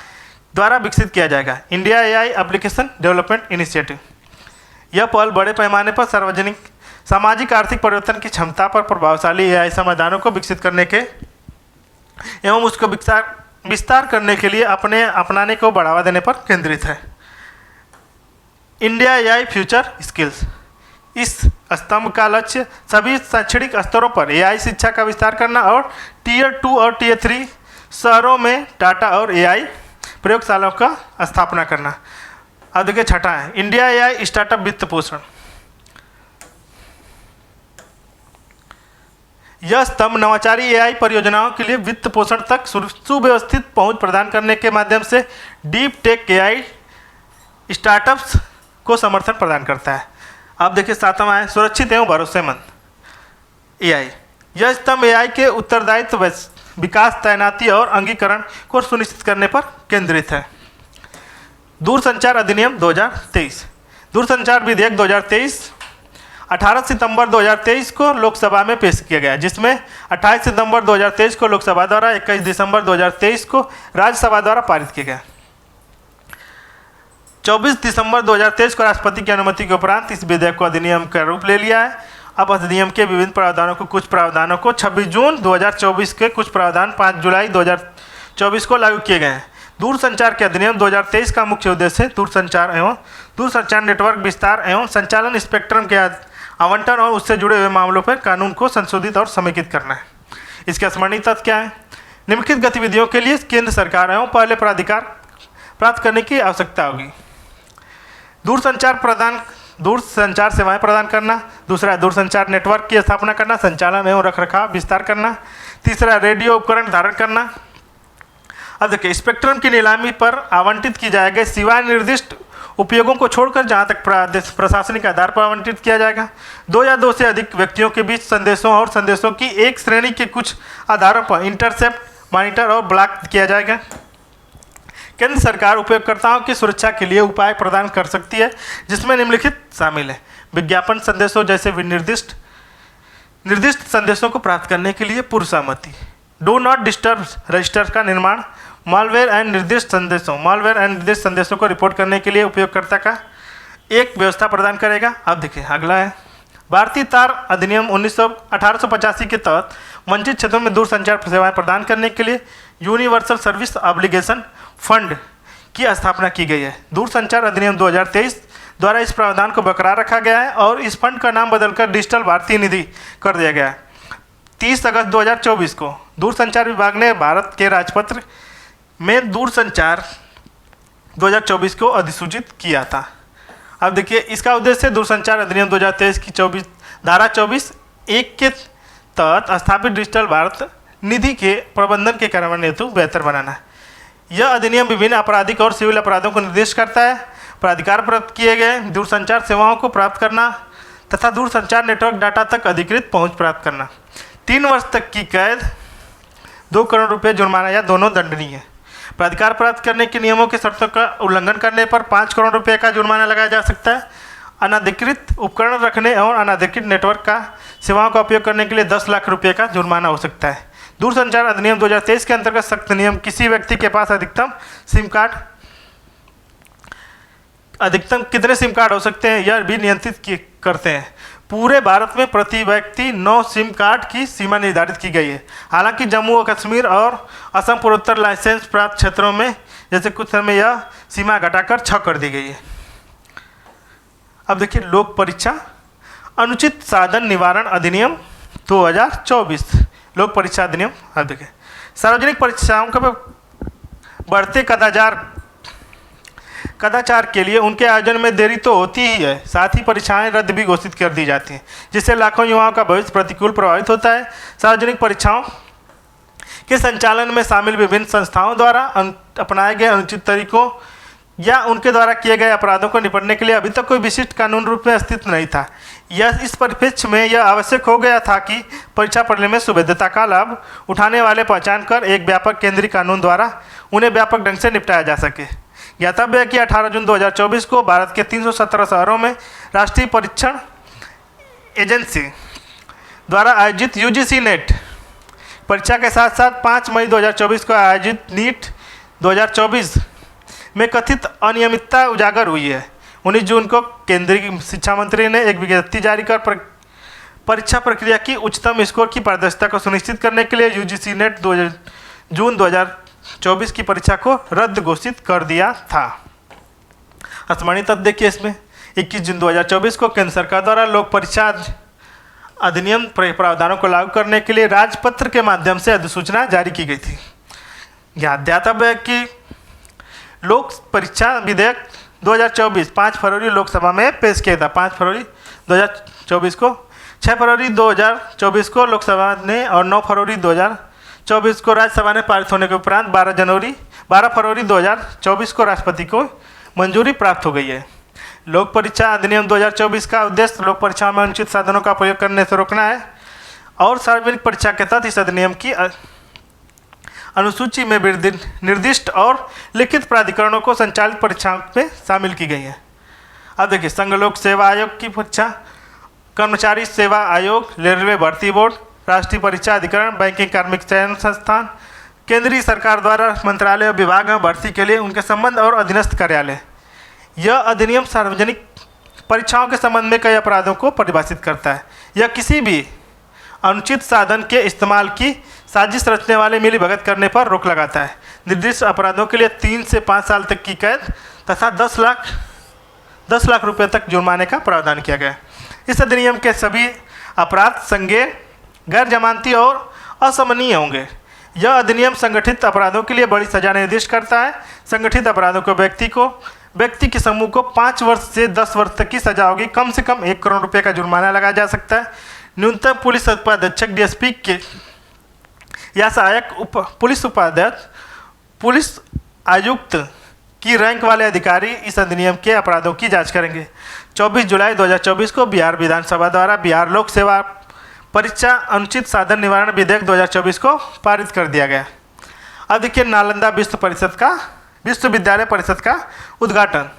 द्वारा विकसित किया जाएगा। India AI application development initiative यह पहल बड़े पैमाने पर सामाजिक आर्थिक परिवर्तन की क्षमता पर प्रभावशाली एआई समाधानों को विकसित करने के एवं उसको विस्तार करने के लिए अपनाने को बढ़ावा देने पर केंद्रित है। India AI future skills. इस स्तंभ का लक्ष्य सभी शैक्षणिक स्तरों पर एआई शिक्षा का विस्तार करना और Tier 2 और Tier 3 शहरों में डाटा और एआई प्रयोगशालाओं का स्थापना करना। अब देखिए छठा है इंडिया एआई स्टार्टअप वित्त पोषण। यह स्तंभ नवाचारी एआई परियोजनाओं के लिए वित्त पोषण तक सुव्यवस्थित पहुंच प्रदान करने के माध्यम से डीप टेक एआई स्टार्टअप्स को समर्थन प्रदान करता है। अब देखिए 7वां है सुरक्षित एवं भरोसेमंद एआई। यह स्तंभ एआई के उत्तरदायित्व, विकास, तैनाती और अंगीकरण को सुनिश्चित करने पर केंद्रित है। दूरसंचार अधिनियम 2023, दूरसंचार विधेयक 2023 18 सितंबर 2023 को लोकसभा में पेश किया गया, जिसमें 28 सितंबर 2023 को लोकसभा द्वारा, 21 दिसंबर 2023 को राज्यसभा द्वारा पारित किया गया। 24 दिसंबर 2023 को राष्ट्रपति की अनुमति के उपरांत इस विधेयक को अधिनियम का रूप ले लिया है। अब अधिनियम के विभिन्न प्रावधानों को 26 जून 2024 के कुछ प्रावधान 5 जुलाई 2024 को लागू किए गए हैं। दूरसंचार के अधिनियम 2023 का मुख्य उद्देश्य दूरसंचार नेटवर्क विस्तार एवं संचालन, स्पेक्ट्रम के आवंटन और उससे जुड़े हुए मामलों पर कानून को संशोधित और समेकित करना है। इसके स्मरणीय तथ्य क्या है? निम्नलिखित गतिविधियों के लिए केंद्र सरकार एवं पहले प्राधिकार प्राप्त करने की आवश्यकता होगी। दूरसंचार सेवाएं प्रदान करना। दूसरा, दूरसंचार नेटवर्क की स्थापना करना, संचालन एवं रखरखाव विस्तार करना। तीसरा, रेडियो उपकरण धारण करना। अब देखिए, स्पेक्ट्रम की नीलामी पर आवंटित की जाएगी सिवाय निर्दिष्ट उपयोगों को छोड़कर जहां तक प्रशासनिक आधार पर आवंटित किया जाएगा। 2 या 2 से अधिक व्यक्तियों के बीच संदेशों और संदेशों की एक श्रेणी के कुछ आधारों पर इंटरसेप्ट, मॉनिटर और ब्लॉक किया जाएगा। केंद्र सरकार उपयोगकर्ताओं की सुरक्षा के लिए उपाय प्रदान कर सकती है, जिसमें निम्नलिखित शामिल है। विज्ञापन संदेशों जैसे निर्दिष्ट संदेशों को प्राप्त करने के लिए पूर्व सहमति। डू नॉट डिस्टर्ब रजिस्टर का निर्माण। मॉलवेयर एंड निर्दिष्ट संदेशों को रिपोर्ट करने के लिए उपयोगकर्ता का एक व्यवस्था प्रदान करेगा। अब देखिए अगला है भारतीय तार अधिनियम 1885 के तहत वंचित क्षेत्रों में दूरसंचार सेवाएं प्रदान करने के लिए यूनिवर्सल सर्विस ऑब्लिगेशन फंड की स्थापना की गई है। दूरसंचार अधिनियम 2023 द्वारा इस प्रावधान को बरकरार रखा गया है और इस फंड का नाम बदलकर डिजिटल भारतीय निधि कर दिया गया है। 30 अगस्त 2024 को दूरसंचार विभाग ने भारत के राजपत्र में दूरसंचार 2024 को अधिसूचित किया था। अब देखिए, इसका उद्देश्य दूरसंचार अधिनियम 2023 की धारा 24(1) के तहत स्थापित डिजिटल भारत निधि के प्रबंधन के कार्यान्वयन हेतु बेहतर बनाना है। यह अधिनियम विभिन्न आपराधिक और सिविल अपराधों को निर्देश करता है। प्राधिकार प्राप्त किए गए दूरसंचार सेवाओं को प्राप्त करना तथा दूरसंचार नेटवर्क डाटा तक अधिकृत पहुंच प्राप्त करना। 3 वर्ष तक की कैद, 2 करोड़ रुपये जुर्माना या दोनों दंडनीय है। प्राधिकार प्राप्त करने के नियमों की शर्तों का उल्लंघन करने पर 5 करोड़ रुपये का जुर्माना लगाया जा सकता है। अनाधिकृत उपकरण रखने और अनाधिकृत नेटवर्क का सेवाओं का उपयोग करने के लिए 10 लाख रुपये का जुर्माना हो सकता है। दूरसंचार अधिनियम 2023 के अंतर्गत सख्त नियम किसी व्यक्ति के पास अधिकतम कितने सिम कार्ड हो सकते हैं यह भी नियंत्रित करते हैं। पूरे भारत में प्रति व्यक्ति 9 सिम कार्ड की सीमा निर्धारित की गई है। हालांकि जम्मू और कश्मीर और असम पूर्वोत्तर लाइसेंस प्राप्त क्षेत्रों में जैसे कुछ समय यह सीमा घटाकर 6 कर दी गई है। अब देखिए, लोक परीक्षा अनुचित साधन निवारण अधिनियम 2024, लोक परीक्षा अधिनियम। अब देखिए, सार्वजनिक परीक्षाओं का बढ़ते कदाचार के लिए उनके आयोजन में देरी तो होती ही है, साथ ही परीक्षाएं रद्द भी घोषित कर दी जाती हैं, जिससे लाखों युवाओं का भविष्य प्रतिकूल प्रभावित होता है। सार्वजनिक परीक्षाओं के संचालन में शामिल विभिन्न संस्थाओं द्वारा अपनाए गए अनुचित तरीकों या उनके द्वारा किए गए अपराधों को निपटने के लिए अभी तक कोई विशिष्ट कानून रूप में अस्तित्व नहीं था। इस परिप्रेक्ष्य में यह आवश्यक हो गया था कि परीक्षा प्रणाली में सुभेद्यता का लाभ उठाने वाले पहचान कर एक व्यापक केंद्रीय कानून द्वारा उन्हें व्यापक ढंग से निपटाया जा सके। ज्ञातव्य है कि 18 जून 2024 को भारत के 317 शहरों में राष्ट्रीय परीक्षण एजेंसी द्वारा आयोजित यूजीसी नेट परीक्षा के साथ साथ 5 मई 2024 को आयोजित नीट 2024 में कथित अनियमितता उजागर हुई है। 19 जून को केंद्रीय शिक्षा मंत्री ने एक विज्ञप्ति जारी कर परीक्षा प्रक्रिया की उच्चतम स्कोर की पारदर्शिता को सुनिश्चित करने के लिए यूजीसी नेट जून 2024 की परीक्षा को रद्द घोषित कर दिया था। स्मरणीय तथ्य देखिए, इसमें 21 जून 2024 को केंद्र सरकार द्वारा लोक परीक्षा अधिनियम प्रावधानों को लागू करने के लिए राजपत्र के माध्यम से अधिसूचना जारी की गई थी। ज्ञातव्य है कि लोक परीक्षा विधेयक 2024 5 फरवरी लोकसभा में पेश किया था। 5 फरवरी 2024 को 6 फरवरी 2024 को लोकसभा ने और 9 फरवरी 2024 को राज्यसभा ने पारित होने के उपरांत 12 फरवरी 2024 को राष्ट्रपति को मंजूरी प्राप्त हो गई है। लोक परीक्षा अधिनियम 2024 का उद्देश्य लोक परीक्षा में अनुचित साधनों का प्रयोग करने से रोकना है और सार्वजनिक परीक्षा के तहत इस अधिनियम की अनुसूची में निर्दिष्ट और लिखित प्राधिकरणों को संचालित परीक्षाओं में शामिल की गई है। अब देखिए, संघ लोक सेवा आयोग की परीक्षा, कर्मचारी सेवा आयोग, रेलवे भर्ती बोर्ड, राष्ट्रीय परीक्षा अधिकरण, बैंकिंग कार्मिक चयन संस्थान, केंद्रीय सरकार द्वारा मंत्रालय और विभाग में भर्ती के लिए उनके संबंध और अधीनस्थ कार्यालय। यह अधिनियम सार्वजनिक परीक्षाओं के संबंध में कई अपराधों को परिभाषित करता है। यह किसी भी अनुचित साधन के इस्तेमाल की साजिश रचने वाले मिलीभगत करने पर रोक लगाता है। निर्दिष्ट अपराधों के लिए 3 से 5 साल तक की कैद तथा 10 लाख रुपये तक जुर्माने का प्रावधान किया गया है। इस अधिनियम के सभी अपराध संज्ञेय, गैर जमानती और असमनीय होंगे। यह अधिनियम संगठित अपराधों के लिए बड़ी सजा निर्दिष्ट करता है। संगठित अपराधों को व्यक्ति के समूह को 5 वर्ष से 10 वर्ष तक की सजा होगी। कम से कम 1 करोड़ रुपये का जुर्माना लगाया जा सकता है। न्यूनतम पुलिस उपाधीक्षक डीएसपी के या सहायक पुलिस उपाध्यक्ष, पुलिस आयुक्त की रैंक वाले अधिकारी इस अधिनियम के अपराधों की जांच करेंगे। 24 जुलाई 2024 को बिहार विधानसभा द्वारा बिहार लोक सेवा परीक्षा अनुचित साधन निवारण विधेयक 2024 को पारित कर दिया गया। अब देखिए, नालंदा विश्वविद्यालय परिषद का उद्घाटन।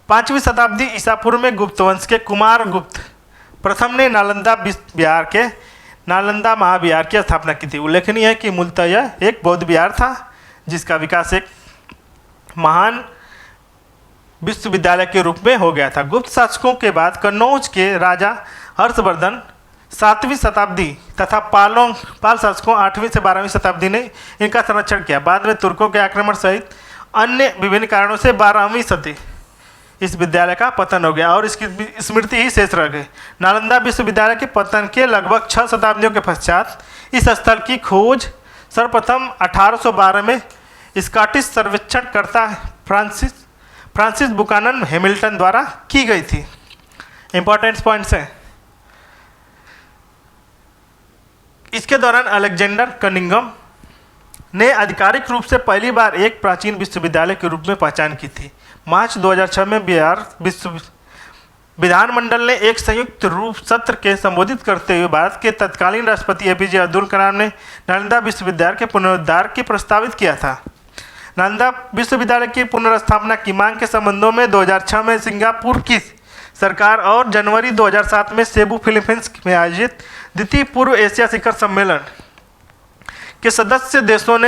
5वीं शताब्दी ईसा पूर्व में गुप्त वंश के कुमार गुप्त प्रथम ने नालंदा महाविहार की स्थापना की थी। उल्लेखनीय है कि मूलतः यह एक बौद्ध विहार था जिसका विकास एक महान विश्वविद्यालय के रूप में हो गया था। गुप्त शासकों के बाद कन्नौज के राजा हर्षवर्धन 7वीं शताब्दी तथा पाल शासकों 8वीं से 12वीं शताब्दी ने इनका संरक्षण किया। बाद में तुर्कों के आक्रमण सहित अन्य विभिन्न कारणों से 12वीं सदी इस विद्यालय का पतन हो गया और इसकी स्मृति ही शेष रह गई। नालंदा विश्वविद्यालय के पतन के लगभग 6 शताब्दियों के पश्चात इस स्थल की खोज सर्वप्रथम 1812 में स्कॉटिश सर्वेक्षणकर्ता फ्रांसिस बुकानन हैमिल्टन द्वारा की गई थी। इंपॉर्टेंट पॉइंट्स हैं। इसके दौरान अलेक्जेंडर कनिंघम ने आधिकारिक रूप से पहली बार एक प्राचीन विश्वविद्यालय के रूप में पहचान की थी। मार्च 2006 में बिहार विधानमंडल ने एक संयुक्त रूप सत्र के संबोधित करते हुए भारत के तत्कालीन राष्ट्रपति एपीजे अब्दुल कलाम ने नालंदा विश्वविद्यालय के पुनरुद्धार की प्रस्तावित किया था। नालंदा विश्वविद्यालय की पुनर्स्थापना की मांग के संबंधों में 2006 में सिंगापुर की सरकार और जनवरी 2007 में सेबू फिलीपींस में आयोजित द्वितीय पूर्व एशिया शिखर सम्मेलन के सदस्य देशों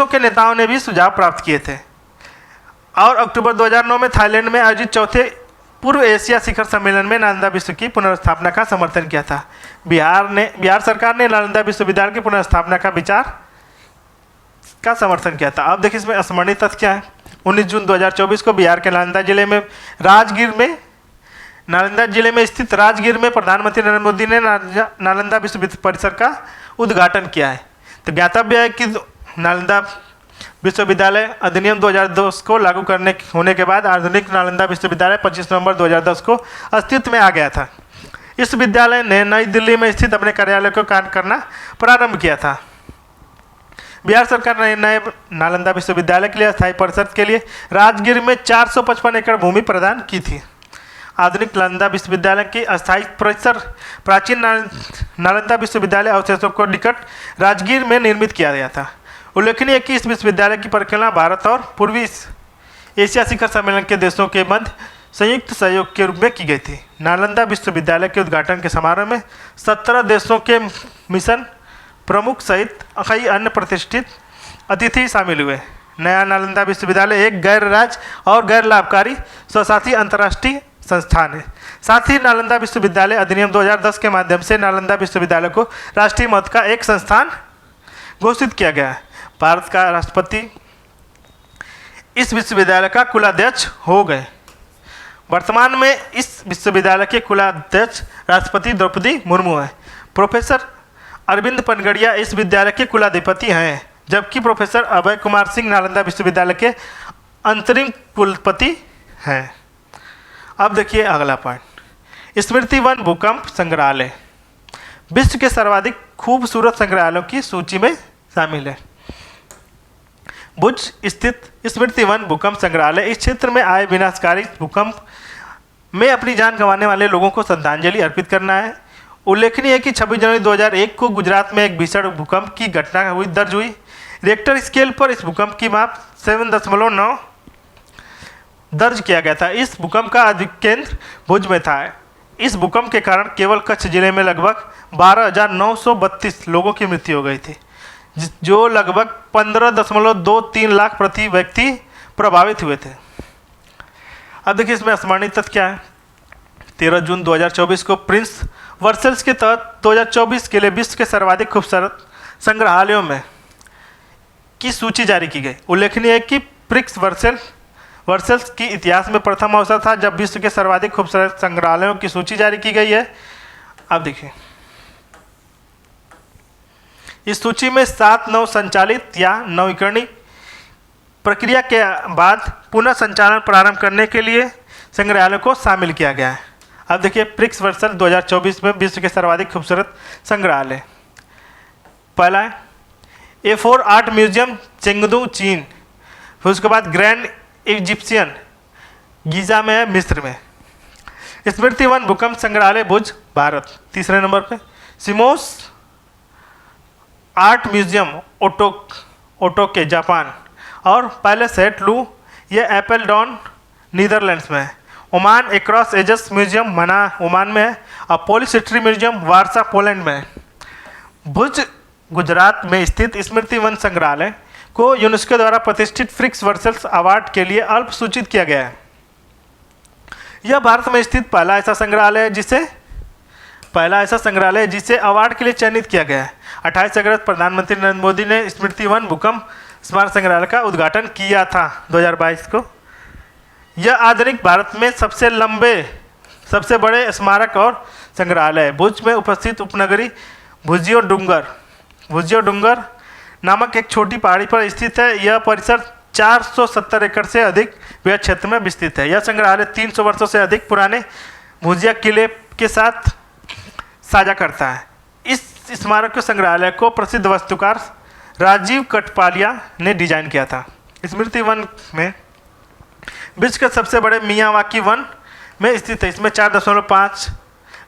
के नेताओं ने भी सुझाव प्राप्त किए थे और अक्टूबर 2009 में थाईलैंड में आयोजित चौथे पूर्व एशिया शिखर सम्मेलन में नालंदा विश्व की पुनर्स्थापना का समर्थन किया था। बिहार सरकार ने नालंदा विश्वविद्यालय की पुनर्स्थापना का विचार का समर्थन किया था। अब देखिए, इसमें स्मरणीय तथ्य क्या है। 19 जून 2024 को बिहार के नालंदा जिले में स्थित राजगीर में प्रधानमंत्री नरेंद्र मोदी ने नालंदा विश्वविद्यालय परिसर का उद्घाटन किया है। तो ज्ञातव्य है कि नालंदा विश्वविद्यालय अधिनियम 2010 को लागू होने के बाद आधुनिक नालंदा विश्वविद्यालय 25 नवंबर 2010 को अस्तित्व में आ गया था। इस विद्यालय ने नई दिल्ली में स्थित अपने कार्यालय को कार्य करना प्रारंभ किया था। बिहार सरकार ने नए नालंदा विश्वविद्यालय के लिए अस्थायी परिसर के लिए राजगीर में 455 एकड़ भूमि प्रदान की थी। आधुनिक नालंदा विश्वविद्यालय की अस्थायी परिसर प्राचीन नालंदा विश्वविद्यालय अवशेषों को निकट राजगीर में निर्मित किया गया था। उल्लेखनीय है कि इस विश्वविद्यालय की परिकल्पना भारत और पूर्वी एशिया शिखर सम्मेलन के देशों के मध्य संयुक्त सहयोग के रूप में की गई थी। नालंदा विश्वविद्यालय के उद्घाटन के समारोह में 17 देशों के मिशन प्रमुख सहित कई अन्य प्रतिष्ठित अतिथि शामिल हुए। नया नालंदा विश्वविद्यालय एक गैर राज्य और गैर लाभकारी स्वशासी अंतर्राष्ट्रीय संस्थान है। साथ ही नालंदा विश्वविद्यालय अधिनियम 2010 के माध्यम से नालंदा विश्वविद्यालय को राष्ट्रीय महत्व का एक संस्थान घोषित किया गया है। भारत का राष्ट्रपति इस विश्वविद्यालय का कुलाध्यक्ष हो गए। वर्तमान में इस विश्वविद्यालय के कुलाध्यक्ष राष्ट्रपति द्रौपदी मुर्मू हैं। प्रोफेसर अरविंद पनगड़िया इस विद्यालय के कुलाधिपति हैं, जबकि प्रोफेसर अभय कुमार सिंह नालंदा विश्वविद्यालय के अंतरिम कुलपति हैं। अब देखिए अगला पॉइंट, स्मृति वन भूकंप संग्रहालय विश्व के सर्वाधिक खूबसूरत संग्रहालयों की सूची में शामिल है। भुज स्थित स्मृति वन भूकंप संग्रहालय इस क्षेत्र में आए विनाशकारी भूकंप में अपनी जान गंवाने वाले लोगों को श्रद्धांजलि अर्पित करना है। उल्लेखनीय है कि 26 जनवरी 2001 को गुजरात में एक भीषण भूकंप की घटना दर्ज हुई। रिक्टर स्केल पर इस भूकंप की माप 7.9 दर्ज किया गया था। इस भूकंप का अधिकेंद्र भुज में था। इस भूकंप के कारण केवल कच्छ जिले में लगभग 12,932 लोगों की मृत्यु हो गई थी, जो लगभग 15.23 लाख प्रति व्यक्ति प्रभावित हुए थे। अब देखिए इसमें स्मरणीय तथ्य क्या है। 13 जून 2024 को प्रिंस वर्सेल्स के तहत 2024 के लिए विश्व के सर्वाधिक खूबसूरत संग्रहालयों में की सूची जारी की गई। उल्लेखनीय है कि प्रिक्स वर्सेल्स की इतिहास में प्रथम अवसर था जब विश्व के सर्वाधिक खूबसूरत संग्रहालयों की सूची जारी की गई है। अब देखिए इस सूची में 7 नवसंचालित या नवीकरणीय प्रक्रिया के बाद पुनः संचालन प्रारंभ करने के लिए संग्रहालयों को शामिल किया गया है। अब देखिए प्रिक्स वर्सेल 2024 में विश्व के सर्वाधिक खूबसूरत संग्रहालय। पहला है A4 आर्ट म्यूजियम चेंगदू चीन, फिर उसके बाद ग्रैंड इजिप्शियन गीजा में है मिस्र में। स्मृति वन भूकंप संग्रहालय भुज भारत। तीसरे नंबर पे सिमोस आर्ट म्यूजियम ओटोके जापान और पैलेस एट लू ये एपेलडॉन नीदरलैंड्स में है। ओमान एक्रॉस एजस म्यूजियम मना ओमान में है और पोलिश हिस्ट्री म्यूजियम वारसा पोलैंड में है। भुज गुजरात में स्थित स्मृति वन संग्रहालय को यूनेस्को द्वारा प्रतिष्ठित प्रिक्स वर्सेल्स अवार्ड के लिए अल्प सूचित किया गया है। यह भारत में स्थित पहला ऐसा संग्रहालय है जिसे अवार्ड के लिए चयनित किया गया है। 28 अगस्त प्रधानमंत्री नरेंद्र मोदी ने स्मृति वन भूकंप स्मारक संग्रहालय का उद्घाटन किया था 2022 को। यह आधुनिक भारत में सबसे बड़े स्मारक और संग्रहालय है। भुज में उपस्थित उपनगरी भुजियो डूंगर नामक एक छोटी पहाड़ी पर स्थित है। यह परिसर 470 एकड़ से अधिक बृहद क्षेत्र में विस्तृत है। यह संग्रहालय 300 वर्षों से अधिक पुराने भुजिया किले के साथ साझा करता है। इस स्मारक संग्रहालय को प्रसिद्ध वास्तुकार राजीव कटपालिया ने डिजाइन किया था। स्मृति वन में विश्व के सबसे बड़े मियावाकी वन में स्थित है। इसमें 4.5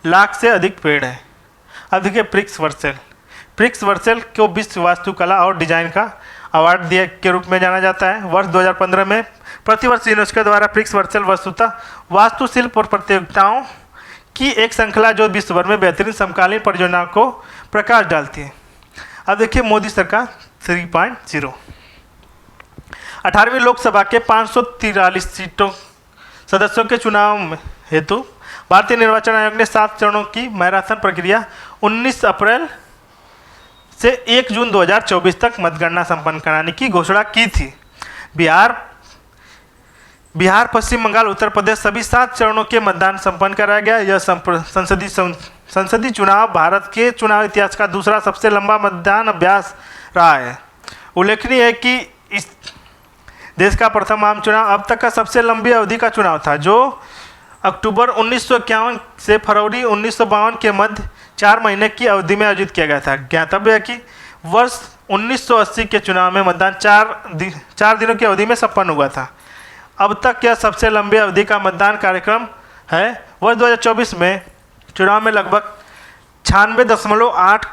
लाख से अधिक पेड़ हैं। अब देखिए प्रिक्स वर्सेल को विश्व वास्तुकला और डिजाइन का अवार्ड दिए के रूप में जाना जाता है। वर्ष 2015 में प्रतिवर्ष यूनेस्को द्वारा प्रिक्स वर्सेल वास्तुशिल्प और प्रतियोगिताओं की एक श्रृंखला जो विश्व भर में बेहतरीन समकालीन परियोजनाओं को प्रकाश डालती है। अब देखिए मोदी सरकार 3.0। 18वीं लोकसभा के 543 सीटों सदस्यों के चुनाव हेतु भारतीय निर्वाचन आयोग ने 7 चरणों की मैराथन प्रक्रिया 19 अप्रैल से 1 जून 2024 तक मतगणना संपन्न कराने की घोषणा की थी। बिहार, पश्चिम बंगाल, उत्तर प्रदेश सभी 7 चरणों के मतदान संपन्न कराया गया। यह संसदीय चुनाव भारत के चुनाव इतिहास का दूसरा सबसे लंबा मतदान अभ्यास रहा है। उल्लेखनीय है कि इस देश का प्रथम आम चुनाव अब तक का सबसे लंबी अवधि का चुनाव था, जो अक्टूबर 1951 से फरवरी 1952 के मध्य 4 महीने की अवधि में आयोजित किया गया था। ज्ञातव्य है कि वर्ष 1980 के चुनाव में मतदान 4 दिनों की अवधि में संपन्न हुआ था। अब तक यह सबसे लंबी अवधि का मतदान कार्यक्रम है। वर्ष 2024 में चुनाव में लगभग 96.8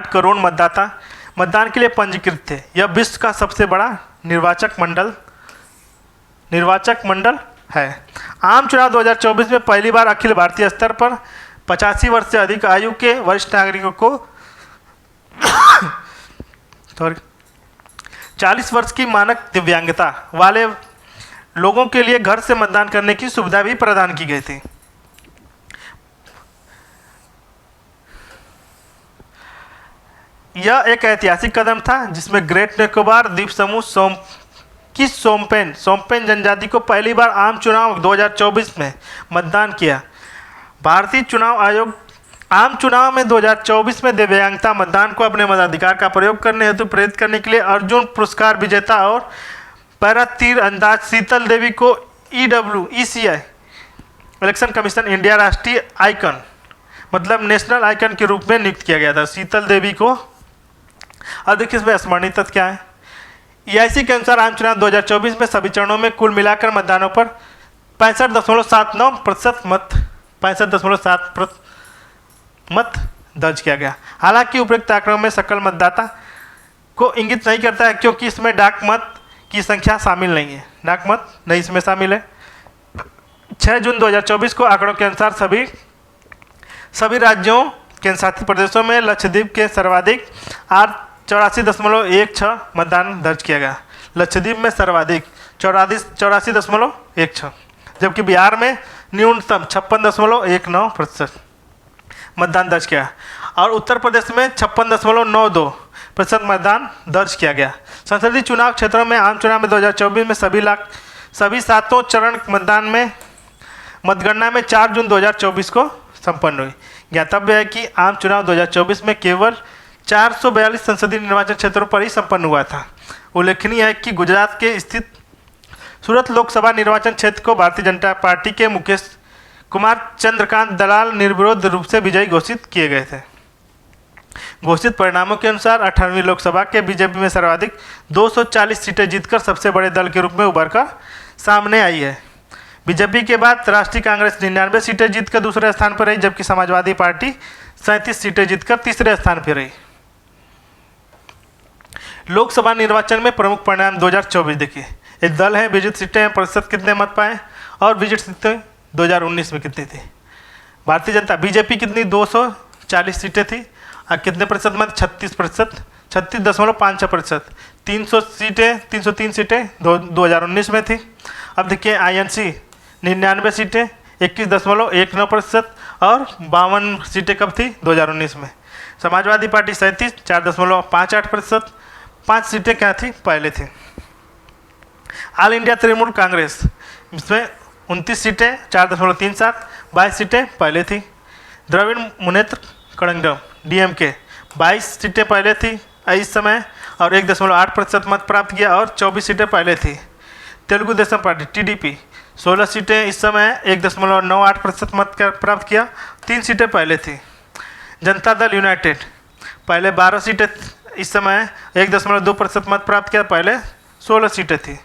करोड़ मतदाता मतदान के लिए पंजीकृत थे। यह विश्व का सबसे बड़ा निर्वाचक मंडल है। आम चुनाव 2024 में पहली बार अखिल भारतीय स्तर पर 85 वर्ष से अधिक आयु के वरिष्ठ नागरिकों को 40 वर्ष की मानक दिव्यांगता वाले लोगों के लिए घर से मतदान करने की सुविधा भी प्रदान की गई थी। यह एक ऐतिहासिक कदम था जिसमें ग्रेट निकोबार द्वीप समूह सोम्पेन जनजाति को पहली बार आम चुनाव 2024 में मतदान किया। भारतीय चुनाव आयोग आम चुनाव में 2024 में दिव्यांगता मतदान को अपने मताधिकार का प्रयोग करने हेतु प्रेरित करने के लिए अर्जुन पुरस्कार विजेता और पैरा तीर अंदाज शीतल देवी को ECI इलेक्शन कमीशन इंडिया राष्ट्रीय आइकन मतलब नेशनल आइकन के रूप में नियुक्त किया गया था शीतल देवी को। अब देखिए इसमें स्मरणीय तथ्य क्या है। EIC के अनुसार आम चुनाव 2024 में सभी चरणों में कुल मिलाकर मतदानों पर 65.79% मत दर्ज किया गया। हालांकि उपरोक्त आंकड़ों में सकल मतदाता को इंगित नहीं करता है क्योंकि इसमें डाक मत की संख्या शामिल नहीं है, डाक मत नहीं इसमें शामिल है। 6 जून 2024 को आंकड़ों के अनुसार सभी राज्यों केंद्र शासित प्रदेशों में लक्षद्वीप के सर्वाधिक 84.16 मतदान दर्ज किया गया। लक्षद्वीप में सर्वाधिक 84.16, जबकि बिहार में न्यूनतम 56.19% मतदान दर्ज किया और उत्तर प्रदेश में 56.92% मतदान दर्ज किया गया। संसदीय चुनाव क्षेत्रों में आम चुनाव में 2024 में सभी सातों चरण मतगणना में 4 जून 2024 को संपन्न हुई। ज्ञातव्य है कि आम चुनाव 2024 में केवल 442 संसदीय निर्वाचन क्षेत्रों पर ही संपन्न हुआ था। उल्लेखनीय है कि गुजरात के स्थित सूरत लोकसभा निर्वाचन क्षेत्र को भारतीय जनता पार्टी के मुकेश कुमार चंद्रकांत दलाल निर्विरोध रूप से विजयी घोषित किए गए थे। घोषित परिणामों के अनुसार 18वीं लोकसभा के बीजेपी में सर्वाधिक 240 सीटें जीतकर सबसे बड़े दल के रूप में उभर कर सामने आई है। बीजेपी के बाद राष्ट्रीय कांग्रेस 99 सीटें जीतकर दूसरे स्थान पर रही, जबकि समाजवादी पार्टी 37 सीटें जीतकर तीसरे स्थान पर रही। लोकसभा निर्वाचन में प्रमुख परिणाम 2024 देखिए, एक दल है, विजित सीटें प्रतिशत कितने मत पाए और विजिट सीटें 2019 में कितनी थी। भारतीय जनता बीजेपी कितनी 240 सीटें थी और कितने प्रतिशत मत 36%, 36.56%। 303 सीटें 2019 में थी। अब देखिए INC 99 सीटें 21.19% और 52 सीटें कब थी 2019 में। समाजवादी पार्टी 37 4.58%, 5 सीटें क्या थी पहले थी। ऑल इंडिया तृणमूल कांग्रेस इसमें 29 सीटें 4.37, 22 सीटें पहले थी। द्रविड़ मुनेत्र कड़ंगम DMK 22 सीटें पहले थी इस समय और 1.8% मत प्राप्त किया और 24 सीटें पहले थी। तेलुगु देशम पार्टी TDP 16 सीटें इस समय 1.98% मत प्राप्त किया, 3 सीटें पहले थी। जनता दल यूनाइटेड पहले 12 सीटें इस समय 1.2% मत प्राप्त किया, पहले 16 सीटें थी।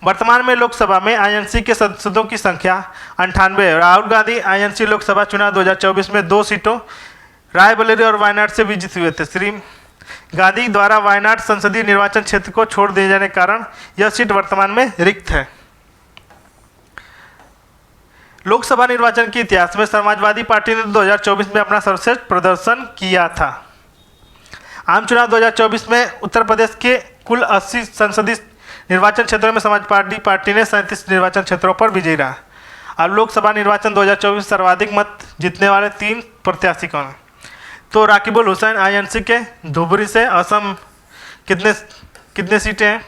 वर्तमान में लोकसभा में INC के सांसदों की संख्या 98 है। राहुल गांधी INC लोकसभा चुनाव 2024 में 2 सीटों रायबरेली और वायनाड से विजित हुए थे। श्री गांधी द्वारा वायनाड संसदीय निर्वाचन क्षेत्र को छोड़ दिए जाने के कारण यह सीट वर्तमान में रिक्त है। लोकसभा निर्वाचन के इतिहास में समाजवादी पार्टी ने 2024 में अपना सर्वश्रेष्ठ प्रदर्शन किया था। आम चुनाव 2024 में उत्तर प्रदेश के कुल 80 संसदीय निर्वाचन क्षेत्रों में समाजवादी पार्टी ने 37 निर्वाचन क्षेत्रों पर विजयी रहा। अब लोकसभा निर्वाचन 2024 सर्वाधिक मत जीतने वाले 3 प्रत्याशी कौन हैं? तो राकिबुल हुसैन INC के धुबरी से असम कितने सीटें हैं?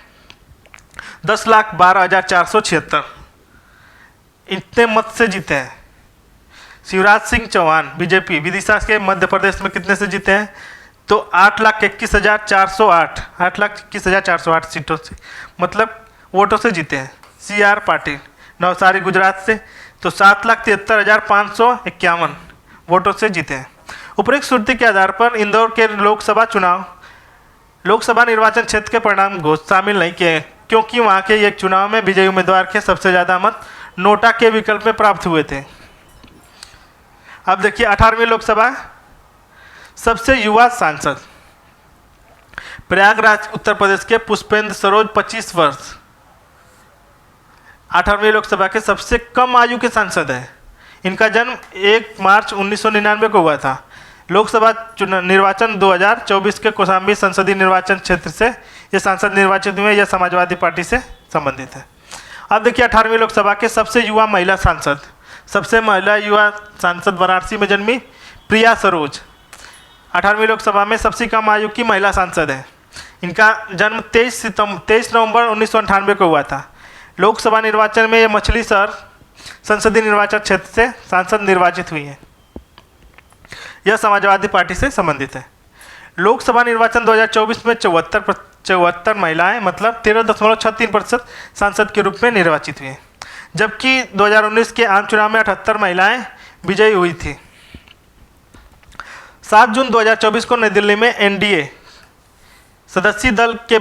10,12,476 इतने मत से जीते हैं। शिवराज सिंह चौहान BJP विदिशा के मध्य प्रदेश में कितने से जीते हैं? तो 8,21,408 8,21,408 सीटों से मतलब वोटों से जीते हैं। CR पाटिल नवसारी गुजरात से तो 7,73,551 वोटों से जीते हैं। उपरोक्त सूची के आधार पर इंदौर के लोकसभा निर्वाचन क्षेत्र के परिणाम शामिल नहीं किए क्योंकि वहां के एक चुनाव में विजयी उम्मीदवार के सबसे ज़्यादा मत नोटा के विकल्प में प्राप्त हुए थे। अब देखिए 18वीं लोकसभा सबसे युवा सांसद प्रयागराज उत्तर प्रदेश के पुष्पेंद्र सरोज 25 वर्ष 18वीं लोकसभा के सबसे कम आयु के सांसद हैं। इनका जन्म 1 मार्च 1999 को हुआ था। लोकसभा निर्वाचन 2024 के कौशाम्बी संसदीय निर्वाचन क्षेत्र से ये सांसद निर्वाचित हुए। यह समाजवादी पार्टी से संबंधित है। अब देखिए 18वीं लोकसभा के सबसे युवा महिला सांसद युवा सांसद वाराणसी में जन्मी प्रिया सरोज 18वीं लोकसभा में सबसे कम आयु की महिला सांसद है। इनका जन्म 23 नवंबर 1998 को हुआ था। लोकसभा निर्वाचन में ये मछली शहर संसदीय निर्वाचन क्षेत्र से सांसद निर्वाचित हुई हैं। यह समाजवादी पार्टी से संबंधित है। लोकसभा निर्वाचन 2024 में 74 महिलाएं मतलब 13.36% सांसद के रूप में निर्वाचित हुई हैं, जबकि 2019 के आम चुनाव में 78 महिलाएं विजयी हुई थी। 7 जून 2024 को नई दिल्ली में एनडीए सदस्यीय दल की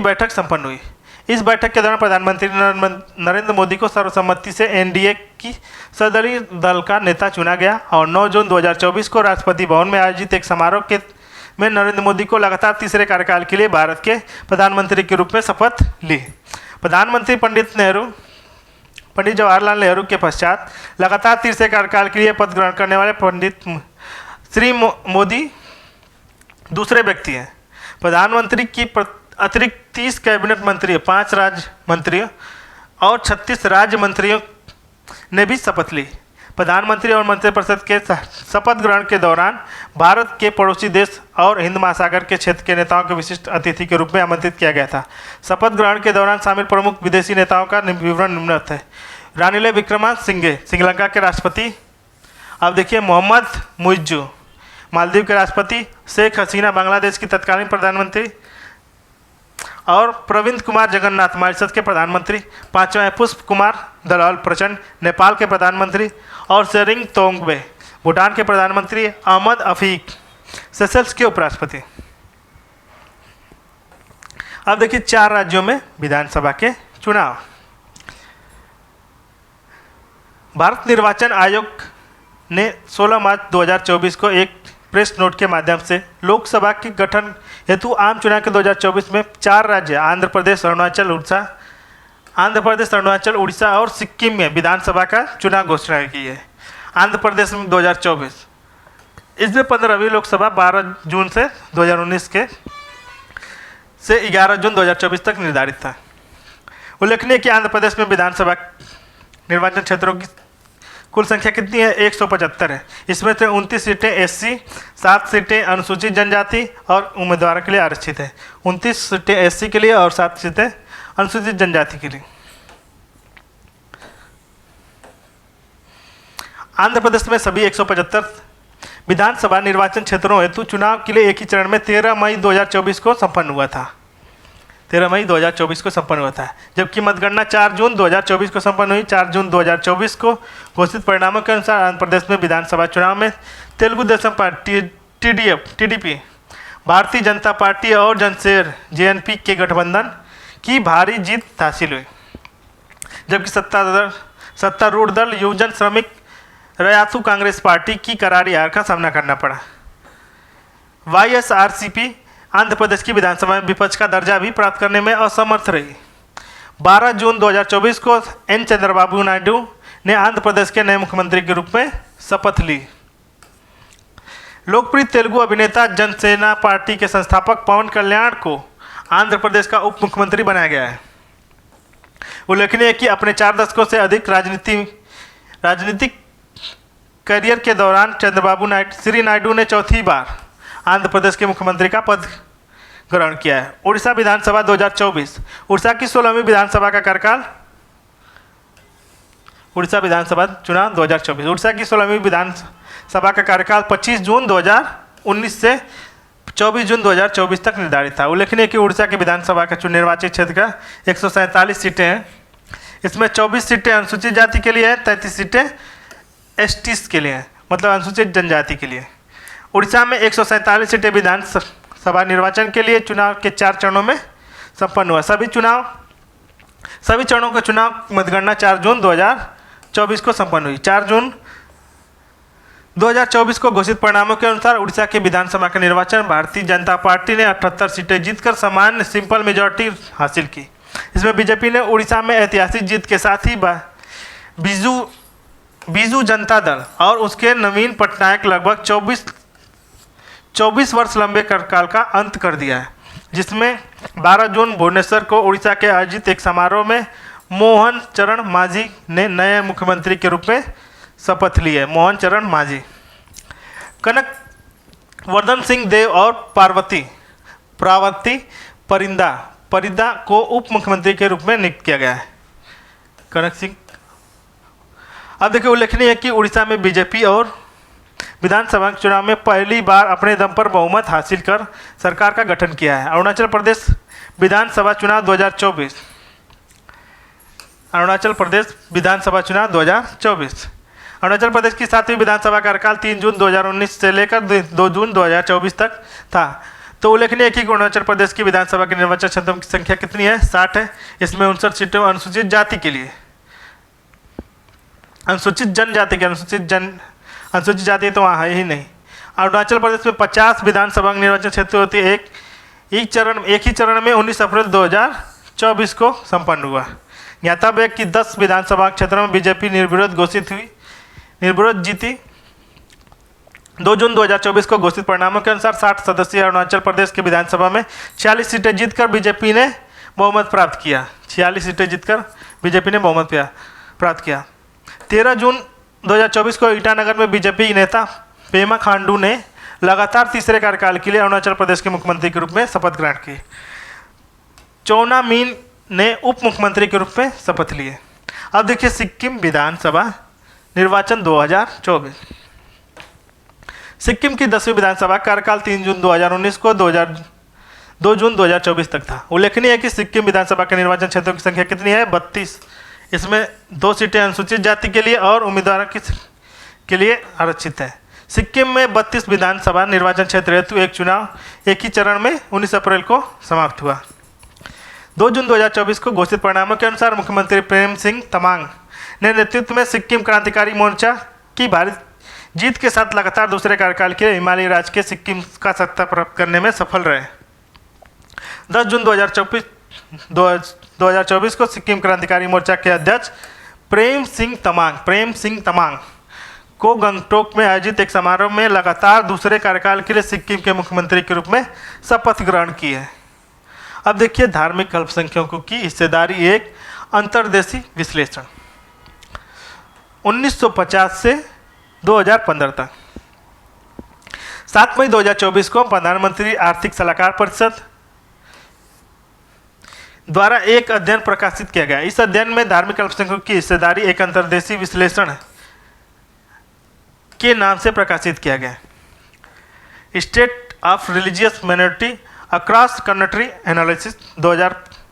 बैठक संपन्न हुई। इस बैठक के दौरान प्रधानमंत्री नरेंद्र मोदी को सर्वसम्मति से एनडीए की सर्वदलीय दल का नेता चुना गया और 9 जून 2024 को राष्ट्रपति भवन में आयोजित एक समारोह में नरेंद्र मोदी को लगातार तीसरे कार्यकाल के लिए भारत के प्रधानमंत्री के रूप में शपथ ली। प्रधानमंत्री पंडित जवाहरलाल नेहरू के पश्चात लगातार तीसरे कार्यकाल के लिए पद ग्रहण करने वाले पंडित श्री मोदी दूसरे व्यक्ति हैं। प्रधानमंत्री की अतिरिक्त 30 कैबिनेट मंत्री, 5 राज्य मंत्रियों और 36 राज्य मंत्रियों ने भी शपथ ली। प्रधानमंत्री और मंत्रिपरिषद के शपथ ग्रहण के दौरान भारत के पड़ोसी देश और हिंद महासागर के क्षेत्र के नेताओं को विशिष्ट अतिथि के रूप में आमंत्रित किया गया था। शपथ ग्रहण के दौरान शामिल प्रमुख विदेशी नेताओं का विवरण निम्नलिखित है। रानिल विक्रमसिंघे श्रीलंका के राष्ट्रपति, अब देखिए मोहम्मद मुइज्जू मालदीव के राष्ट्रपति, शेख हसीना बांग्लादेश की तत्कालीन प्रधानमंत्री और प्रविंद कुमार जगन्नाथ मॉरिशस के प्रधानमंत्री। 5वां है पुष्प कुमार दलाल प्रचंड नेपाल के प्रधानमंत्री और सेरिंग तोंगबे भूटान के प्रधानमंत्री। अहमद अफीक सेशल्स के उपराष्ट्रपति। अब देखिए 4 राज्यों में विधानसभा के चुनाव। भारत निर्वाचन आयोग ने 16 मार्च 2024 को एक प्रेस नोट के माध्यम से लोकसभा के गठन हेतु आम चुनाव के 2024 में 4 राज्य आंध्र प्रदेश, अरुणाचल, उड़ीसा और सिक्किम में विधानसभा का चुनाव घोषणा की है। आंध्र प्रदेश में 2024, इसमें 15वीं लोकसभा 12 जून से 2019 से 11 जून 2024 तक निर्धारित था। उल्लेखनीय कि आंध्र प्रदेश में विधानसभा निर्वाचन क्षेत्रों की कुल संख्या कितनी है? 175 है। इसमें से 29 सीटें एससी, 7 सीटें अनुसूचित जनजाति और उम्मीदवारों के लिए आरक्षित है। 29 सीटें एससी के लिए और 7 सीटें अनुसूचित जनजाति के लिए। आंध्र प्रदेश में सभी 175 विधानसभा निर्वाचन क्षेत्रों हेतु चुनाव के लिए एक ही चरण में 13 मई 2024 को संपन्न हुआ था। 13 मई 2024 को संपन्न हुआ था, जबकि मतगणना 4 जून 2024 को संपन्न हुई। 4 जून 2024 को घोषित परिणामों के अनुसार आंध्र प्रदेश में विधानसभा चुनाव में Telugu Desam party TDP, Bharatiya Janata party और जनसेर जेएनपी के गठबंधन की भारी जीत हासिल हुई, जबकि सत्तारूढ़ दल युवजन श्रमिक रयातू कांग्रेस पार्टी की करारी हार का सामना करना पड़ा। वाईएसआरसीपी आंध्र प्रदेश की विधानसभा में विपक्ष का दर्जा भी प्राप्त करने में असमर्थ रही। 12 जून 2024 को एन चंद्रबाबू नायडू ने आंध्र प्रदेश के नए मुख्यमंत्री के रूप में शपथ ली। लोकप्रिय तेलुगु अभिनेता जनसेना पार्टी के संस्थापक पवन कल्याण को आंध्र प्रदेश का उप मुख्यमंत्री बनाया गया है। उल्लेखनीय है कि अपने 4 दशकों से अधिक राजनीतिक करियर के दौरान श्री नायडू ने चौथी बार आंध्र प्रदेश के मुख्यमंत्री का पद ग्रहण किया है। उड़ीसा विधानसभा 2024, उड़ीसा की 16वीं विधानसभा का कार्यकाल, उड़ीसा विधानसभा चुनाव 2024, उड़ीसा की 16वीं विधानसभा का कार्यकाल 25 जून 2019 से 24 जून 2024 तक निर्धारित था। उल्लेखनीय कि उड़ीसा के विधानसभा का निर्वाचित क्षेत्र का 147 सीटें हैं। इसमें 24 सीटें अनुसूचित जाति के लिए है, 33 सीटें एसटीज के लिए हैं, मतलब अनुसूचित जनजाति के लिए। उड़ीसा में 147 सीटें विधानसभा निर्वाचन के लिए चुनाव के 4 चरणों में संपन्न हुआ। सभी चरणों का चुनाव मतगणना 4 जून 2024 को संपन्न हुई। 4 जून 2024 को घोषित परिणामों के अनुसार उड़ीसा के विधानसभा का निर्वाचन भारतीय जनता पार्टी ने 78 सीटें जीतकर सामान्य सिंपल मेजॉरिटी हासिल की। इसमें बीजेपी ने उड़ीसा में ऐतिहासिक जीत के साथ ही बीजू जनता दल और उसके नवीन पटनायक लगभग 24 वर्ष लंबे कार्यकाल का अंत कर दिया है, जिसमें 12 जून भुवनेश्वर को उड़ीसा के आयोजित एक समारोह में मोहन चरण मांझी ने नए मुख्यमंत्री के रूप में शपथ ली है। मोहन चरण मांझी, कनक वर्धन सिंह देव और प्रावती परिदा को उप मुख्यमंत्री के रूप में नियुक्त किया गया है। कनक सिंह। अब देखिए, उल्लेखनीय है कि उड़ीसा में बीजेपी और विधानसभा चुनाव में पहली बार अपने दम पर बहुमत हासिल कर सरकार का गठन किया है। अरुणाचल प्रदेश विधानसभा चुनाव 2024, अरुणाचल प्रदेश विधानसभा चुनाव 2024। अरुणाचल प्रदेश की 7वीं विधानसभा का कार्यकाल 3 जून 2019 से लेकर 2 जून 2024 तक था। तो उल्लेखनीय है कि अरुणाचल प्रदेश की विधानसभा के निर्वाचन क्षेत्रों की संख्या कितनी है? 60 है। इसमें 59 सीटें अनुसूचित जाति के लिए, अनुसूचित जनजाति के, अनुसूचित जाति तो वहाँ है ही नहीं। अरुणाचल प्रदेश में 50 विधानसभा निर्वाचन क्षेत्र होती है। एक ही चरण में 19 अप्रैल 2024 को संपन्न हुआ। ज्ञातव्य है कि 10 विधानसभा क्षेत्रों में बीजेपी निर्विरोध घोषित हुई, निर्विरोध जीती। 2 जून 2024 को घोषित परिणामों के अनुसार 60 सदस्यीय अरुणाचल प्रदेश की विधानसभा में 46 सीटें जीतकर बीजेपी ने बहुमत प्राप्त किया। 46 सीटें जीतकर बीजेपी ने बहुमत प्राप्त किया। 13 जून 2024 को ईटानगर में बीजेपी नेता पेमा खांडू ने लगातार तीसरे कार्यकाल के लिए अरुणाचल प्रदेश के मुख्यमंत्री के रूप में शपथ ग्रहण की। चौना मीन ने उप मुख्यमंत्री के रूप में शपथ लिए। अब देखिए सिक्किम विधानसभा निर्वाचन 2024। सिक्किम की 10वीं विधानसभा कार्यकाल 3 जून 2019 को 2 जून 2024 तक था। उल्लेखनीय है कि सिक्किम विधानसभा के निर्वाचन क्षेत्रों की संख्या कितनी है? 32। इसमें 2 सीटें अनुसूचित जाति के लिए और उम्मीदवारों के लिए आरक्षित है। सिक्किम में 32 विधानसभा निर्वाचन क्षेत्र हेतु एक चुनाव एक ही चरण में 19 अप्रैल को समाप्त हुआ। 2 जून 2024 को घोषित परिणामों के अनुसार मुख्यमंत्री प्रेम सिंह तमांग ने नेतृत्व में सिक्किम क्रांतिकारी मोर्चा की भारी जीत के साथ लगातार दूसरे कार्यकाल के लिए हिमालयी राज्य के सिक्किम का सत्ता प्राप्त करने में सफल रहे। 10 जून 2024 को सिक्किम क्रांतिकारी मोर्चा के अध्यक्ष प्रेम सिंह तमांग को गंगटोक में आयोजित एक समारोह में लगातार दूसरे कार्यकाल के लिए सिक्किम के मुख्यमंत्री के रूप में शपथ ग्रहण की है। अब देखिए धार्मिक अल्पसंख्यकों की हिस्सेदारी, एक अंतर्देशीय विश्लेषण। 1950 से 2015 तक। 7 मई 2024 को प्रधानमंत्री आर्थिक सलाहकार परिषद द्वारा एक अध्ययन प्रकाशित किया गया। इस अध्ययन में धार्मिक अल्पसंख्यकों की हिस्सेदारी, एक अंतर्देशीय विश्लेषण के नाम से प्रकाशित किया गया। State of religious minority across country analysis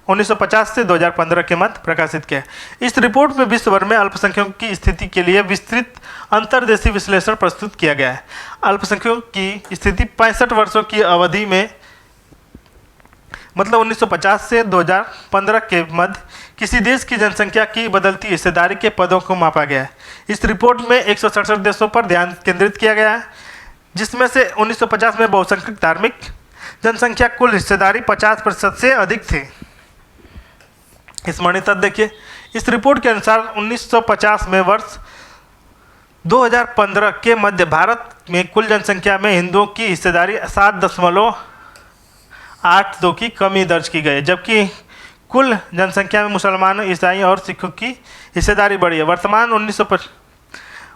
1950 से 2015 के मध्य प्रकाशित किया। इस रिपोर्ट में विश्व भर में अल्पसंख्यकों की स्थिति के लिए विस्तृत अंतर्देशीय विश्लेषण प्रस्तुत किया गया है। अल्पसंख्यकों की स्थिति 65 वर्षों की अवधि में, मतलब 1950 से 2015 के मध्य किसी देश की जनसंख्या की बदलती हिस्सेदारी के पदों को मापा गया है। इस रिपोर्ट में 167 देशों पर ध्यान केंद्रित किया गया है, जिसमें से 1950 में बहुसंख्यक धार्मिक जनसंख्या कुल हिस्सेदारी 50% से अधिक थी। स्मरणीय तथ्य देखिए, इस रिपोर्ट के अनुसार 1950 में वर्ष 2015 के मध्य भारत में कुल जनसंख्या में हिंदुओं की हिस्सेदारी 7.82 की कमी दर्ज की गई, जबकि कुल जनसंख्या में मुसलमानों, ईसाई और सिखों की हिस्सेदारी बढ़ी है।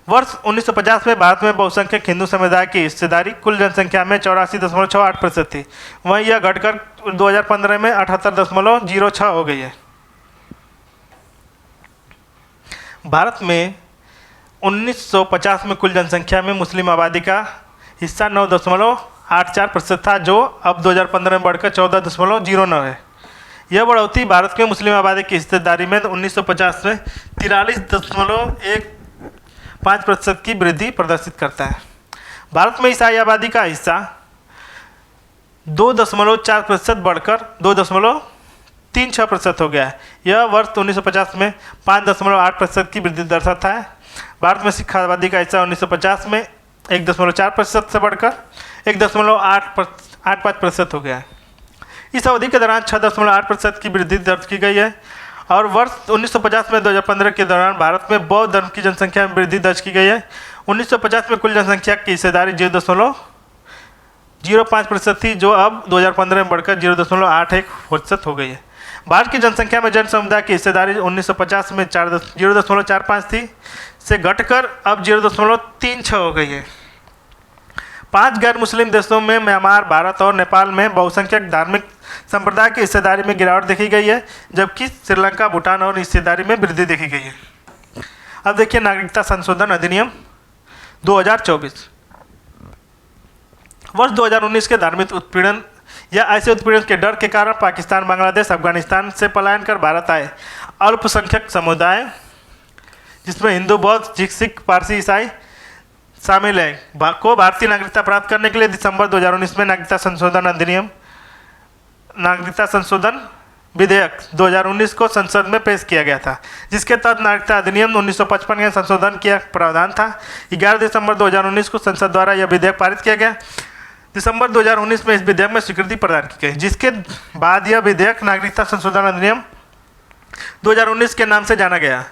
वर्ष 1950 में भारत में बहुसंख्यक हिंदू समुदाय की हिस्सेदारी कुल जनसंख्या में 84.68% थी। वहीं यह घटकर 2015 में 78.06 हो गई है। भारत में 1950 में कुल जनसंख्या में मुस्लिम आबादी का हिस्सा 9.84% था, जो अब 2015 में बढ़कर 14.09 है। यह बढ़ोतरी भारत में मुस्लिम आबादी की हिस्सेदारी में 1950 में 43.15% की वृद्धि प्रदर्शित करता है। भारत में ईसाई आबादी का हिस्सा 2.4% बढ़कर 2.36% हो गया है। यह वर्ष 1950 में 5.8% की वृद्धि दर्शाता है। भारत में सिख आबादी का हिस्सा 1950 में 1.4% से बढ़कर 1.85% हो गया है। इस अवधि के दौरान 6.8% की वृद्धि दर्ज की गई है। और वर्ष 1950 में 2015 के दौरान भारत में बौद्ध धर्म की जनसंख्या में वृद्धि दर्ज की गई है। 1950 में कुल जनसंख्या की हिस्सेदारी 0.05% थी, जो अब 2015 में बढ़कर 0.81% हो गई है। भारत की जनसंख्या में जैन समुदाय की हिस्सेदारी 1950 में 0.45 थी, से घटकर अब 0.36 हो गई है। 5 गैर मुस्लिम देशों में म्यांमार, भारत और नेपाल में बहुसंख्यक धार्मिक संप्रदाय की हिस्सेदारी में गिरावट देखी गई है, जबकि श्रीलंका, भूटान और हिस्सेदारी में वृद्धि देखी गई है। अब देखिए नागरिकता संशोधन अधिनियम 2024। वर्ष 2019 के धार्मिक उत्पीड़न या ऐसे उत्पीड़न के डर के कारण पाकिस्तान, बांग्लादेश, अफगानिस्तान से पलायन कर भारत आए अल्पसंख्यक समुदाय जिसमें हिंदू, बौद्ध, सिख, पारसी, ईसाई शामिल है को भारतीय नागरिकता प्राप्त करने के लिए दिसंबर 2019 में नागरिकता संशोधन विधेयक 2019 को संसद में पेश किया गया था, जिसके तहत नागरिकता अधिनियम 1955 के संशोधन किया प्रावधान था। 11 दिसंबर 2019 को संसद द्वारा यह विधेयक पारित किया गया। दिसंबर 2019 में इस विधेयक में स्वीकृति प्रदान की गई, जिसके बाद यह विधेयक नागरिकता संशोधन अधिनियम 2019 के नाम से जाना गया।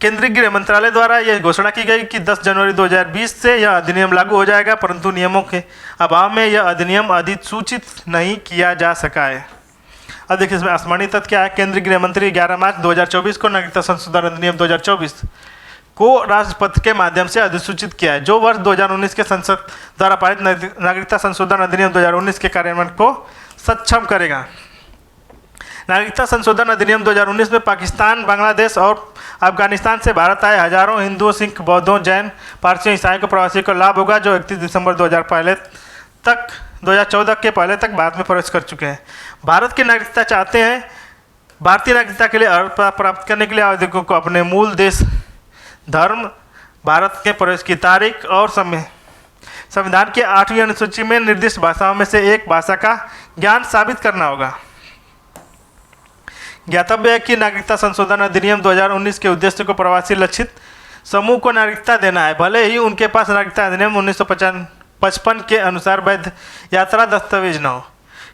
केंद्रीय गृह मंत्रालय द्वारा यह घोषणा की गई कि 10 जनवरी 2020 से यह अधिनियम लागू हो जाएगा, परंतु नियमों के अभाव में यह अधिनियम अधिसूचित नहीं किया जा सका है। अब देखिए इसमें आसमानी तथ्य क्या है। केंद्रीय गृह मंत्री 11 मार्च 2024 को नागरिकता संशोधन अधिनियम 2024 को राष्ट्रपति के माध्यम से अधिसूचित किया है, जो वर्ष 2019 के संसद द्वारा पारित नागरिकता संशोधन अधिनियम 2019 के कार्यान्वयन को सक्षम करेगा। नागरिकता संशोधन अधिनियम 2019 में पाकिस्तान, बांग्लादेश और अफगानिस्तान से भारत आए हजारों हिंदुओं, सिख, बौद्धों, जैन, पारसियों, ईसाइयों को प्रवासियों को लाभ होगा, जो 31 दिसंबर 2014 के पहले तक भारत में प्रवेश कर चुके हैं। भारत की नागरिकता चाहते हैं। भारतीय नागरिकता के लिए अर्हता प्राप्त करने के लिए आवेदकों को अपने मूल देश, धर्म, भारत के प्रवेश की तारीख और संविधान की 8वीं अनुसूची में निर्दिष्ट भाषाओं में से एक भाषा का ज्ञान साबित करना होगा। ज्ञातव्य है कि नागरिकता संशोधन अधिनियम 2019 के उद्देश्य को प्रवासी लक्षित समूह को नागरिकता देना है, भले ही उनके पास नागरिकता अधिनियम 1955 के अनुसार वैध यात्रा दस्तावेज न हो।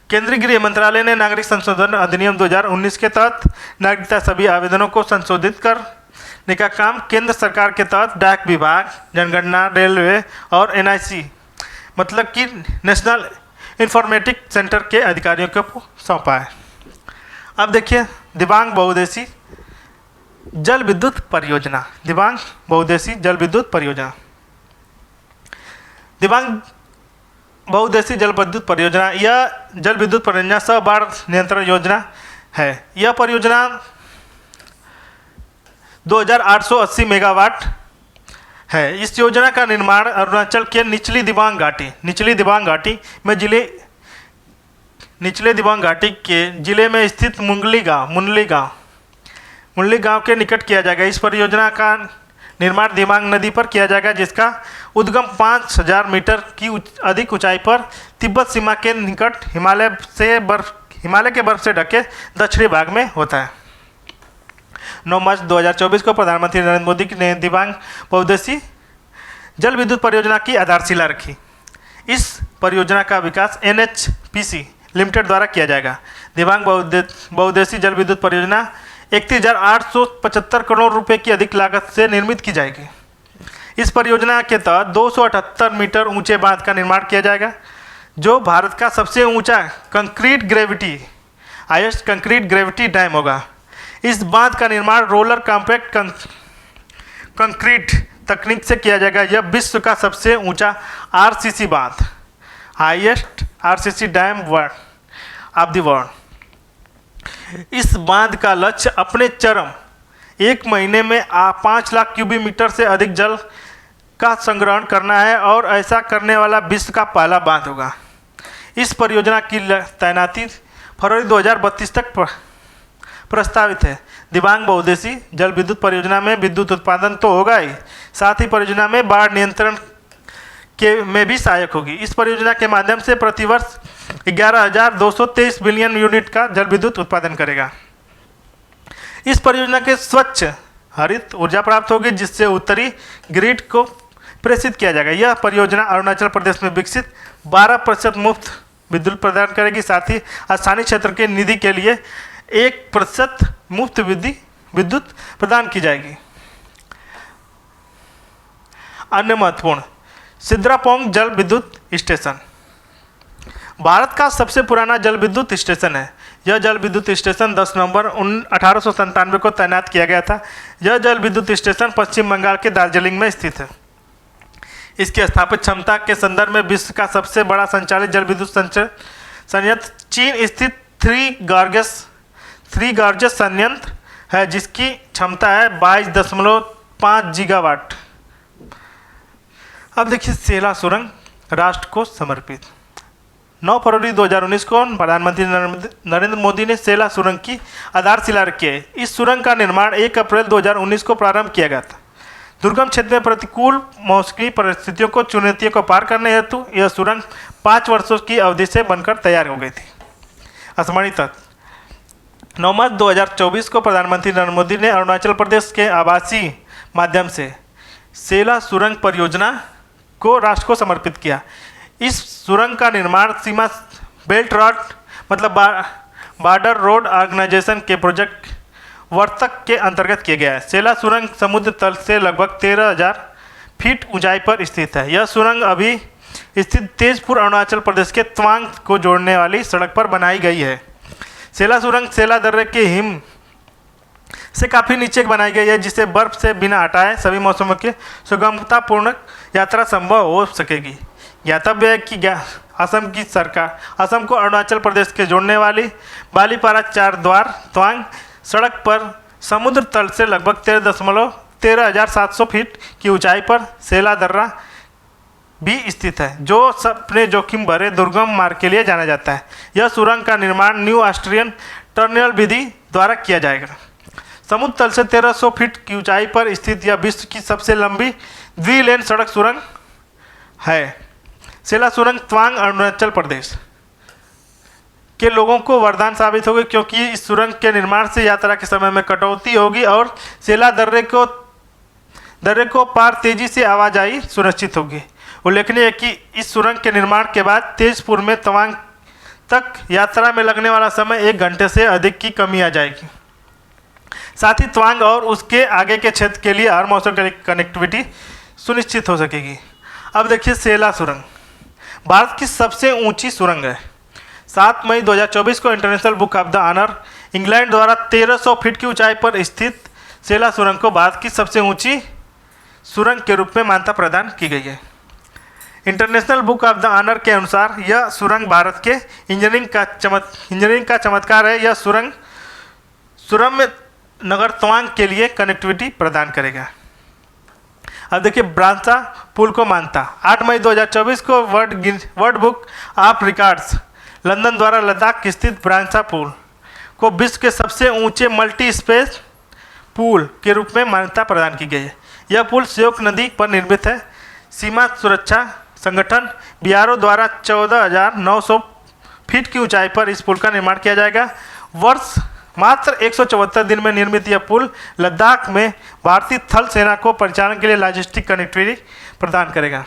केंद्रीय गृह मंत्रालय ने नागरिक संशोधन अधिनियम 2019 के तहत नागरिकता सभी आवेदनों को संशोधित करने का काम केंद्र सरकार के तहत डाक विभाग, जनगणना, रेलवे और NIC मतलब कि नेशनल इंफॉर्मेटिक सेंटर के अधिकारियों को सौंपा है। अब देखिए दिबांग बहुउद्देशीय जल विद्युत परियोजना। दिबांग बहुउद्देशीय जल विद्युत परियोजना। दिबांग बहुउद्देशीय जल विद्युत परियोजना यह जल विद्युत परियोजना सह बाढ़ नियंत्रण योजना है। यह परियोजना 2880 मेगावाट है। इस योजना का निर्माण अरुणाचल के निचली दिबांग घाटी के जिले में स्थित मुंडली गांव के निकट किया जाएगा। इस परियोजना का निर्माण दिबांग नदी पर किया जाएगा, जिसका उद्गम 5000 मीटर की अधिक ऊंचाई पर तिब्बत सीमा के निकट हिमालय के बर्फ से ढके दक्षिणी भाग में होता है। 9 मार्च 2024 को प्रधानमंत्री नरेंद्र मोदी ने दिबांग बहुउद्देशीय जल विद्युत परियोजना की आधारशिला रखी। इस परियोजना का विकास NHPC लिमिटेड द्वारा किया जाएगा। दिबांग बहुउद्देशीय जल विद्युत परियोजना 31,875 करोड़ रुपए की अधिक लागत से निर्मित की जाएगी। इस परियोजना के तहत 278 मीटर ऊंचे बांध का निर्माण किया जाएगा, जो भारत का सबसे ऊंचा हाईएस्ट कंक्रीट ग्रेविटी डैम होगा। इस बांध का निर्माण रोलर कॉम्पैक्ट कंक्रीट तकनीक से किया जाएगा। यह विश्व का सबसे ऊंचा RCC बांध, highest RCC dam of the world. इस बांध का लक्ष्य अपने चरम 1 महीने में 5 लाख क्यूबिक मीटर से अधिक जल का संग्रहण करना है और ऐसा करने वाला विश्व का पहला बांध होगा। इस परियोजना की तैनाती फरवरी 2032 तक प्रस्तावित है। दिबांग बहुउद्देशीय जल विद्युत परियोजना में विद्युत उत्पादन तो होगा ही, साथ ही परियोजना में बाढ़ नियंत्रण में भी सहायक होगी। इस परियोजना के माध्यम से प्रतिवर्ष 11,223 बिलियन यूनिट का जल विद्युत उत्पादन करेगा। इस परियोजना के स्वच्छ हरित ऊर्जा प्राप्त होगी, जिससे उत्तरी ग्रिड को प्रेषित किया जाएगा। यह परियोजना अरुणाचल प्रदेश में विकसित 12% मुफ्त विद्युत प्रदान करेगी। साथ ही स्थानीय क्षेत्र के निधि के लिए 1% मुफ्त विद्युत प्रदान की जाएगी। अन्य महत्वपूर्ण सिद्रापोंग जल विद्युत स्टेशन भारत का सबसे पुराना जल विद्युत स्टेशन है। यह जल विद्युत स्टेशन 10 नवंबर 1897 को तैनात किया गया था। यह जल विद्युत स्टेशन पश्चिम बंगाल के दार्जिलिंग में स्थित है। इसकी स्थापित क्षमता के संदर्भ में विश्व का सबसे बड़ा संचालित जल विद्युत संयंत्र चीन स्थित थ्री गॉर्जस संयंत्र है, जिसकी क्षमता है 22.5 गीगावाट। अब देखिए सेला सुरंग राष्ट्र को समर्पित। 9 फरवरी 2019 को प्रधानमंत्री नरेंद्र मोदी ने सेला सुरंग की आधारशिला रखी है। इस सुरंग का निर्माण 1 अप्रैल 2019 को प्रारंभ किया गया था। दुर्गम क्षेत्र में प्रतिकूल मौसमी परिस्थितियों को चुनौतियों को पार करने हेतु यह सुरंग 5 वर्षों की अवधि से बनकर तैयार हो गई थी। स्मरणीय तथ्य 9 मार्च 2024 को प्रधानमंत्री नरेंद्र मोदी ने अरुणाचल प्रदेश के आवासीय माध्यम से सेला सुरंग परियोजना को राष्ट्र को समर्पित किया। इस सुरंग का निर्माण सीमा बेल्ट रोड मतलब बॉर्डर रोड ऑर्गेनाइजेशन के प्रोजेक्ट वर्तक के अंतर्गत किया गया है। सेला सुरंग समुद्र तल से लगभग 13,000 फीट ऊंचाई पर स्थित है। यह सुरंग अभी स्थित तेजपुर अरुणाचल प्रदेश के तवांग को जोड़ने वाली सड़क पर बनाई गई है। सेला सुरंग सेला दर्रे के हिम से काफ़ी नीचे बनाई गई है, जिससे बर्फ से बिना हटाए सभी मौसमों के सुगमतापूर्ण यात्रा संभव हो सकेगी। ज्ञातव्य है कि असम की सरकार असम को अरुणाचल प्रदेश के जोड़ने वाली बालीपारा 4 द्वार तवांग सड़क पर समुद्र तल से लगभग 13,700 फीट की ऊंचाई पर सेला दर्रा भी स्थित है, जो अपने जोखिम भरे दुर्गम मार्ग के लिए जाना जाता है। यह सुरंग का निर्माण न्यू ऑस्ट्रियन टनल विधि द्वारा किया जाएगा। समुद्र तल से 1300 फीट की ऊंचाई पर स्थित यह विश्व की सबसे लंबी द्विलेन सड़क सुरंग है। सेला सुरंग तवांग अरुणाचल प्रदेश के लोगों को वरदान साबित होगी, क्योंकि इस सुरंग के निर्माण से यात्रा के समय में कटौती होगी और सेला दर्रे को पार तेजी से आवाजाही सुनिश्चित होगी। उल्लेखनीय है कि इस सुरंग के निर्माण के बाद तेजपुर में तवांग तक यात्रा में लगने वाला समय 1 घंटे से अधिक की कमी आ जाएगी। साथ ही तवांग और उसके आगे के क्षेत्र के लिए हर मौसम की कनेक्टिविटी सुनिश्चित हो सकेगी। अब देखिए सेला सुरंग भारत की सबसे ऊंची सुरंग है। 7 मई 2024 को international book of the honour England द्वारा 1300 फीट की ऊंचाई पर स्थित सेला सुरंग को भारत की सबसे ऊंची सुरंग के रूप में मान्यता प्रदान की गई है। International book of the honour के अनुसार यह सुरंग भारत के इंजीनियरिंग का चमत्कार है। यह सुरंग सुरम्य नगर तवांग के लिए कनेक्टिविटी प्रदान करेगा। अब देखिए ब्रांसा पुल को मान्यता 8 मई 2024 को world book of records London द्वारा लद्दाख स्थित ब्रांसा पुल को विश्व के सबसे ऊंचे मल्टी स्पेस पुल के रूप में मान्यता प्रदान की गई है। यह पुल श्योक नदी पर निर्मित है। सीमा सुरक्षा संगठन BRO द्वारा 14,900 फीट की ऊंचाई पर इस पुल का निर्माण किया जाएगा। मात्र 174 दिन में निर्मित यह पुल लद्दाख में भारतीय थल सेना को परिचालन के लिए लॉजिस्टिक कनेक्टिविटी प्रदान करेगा।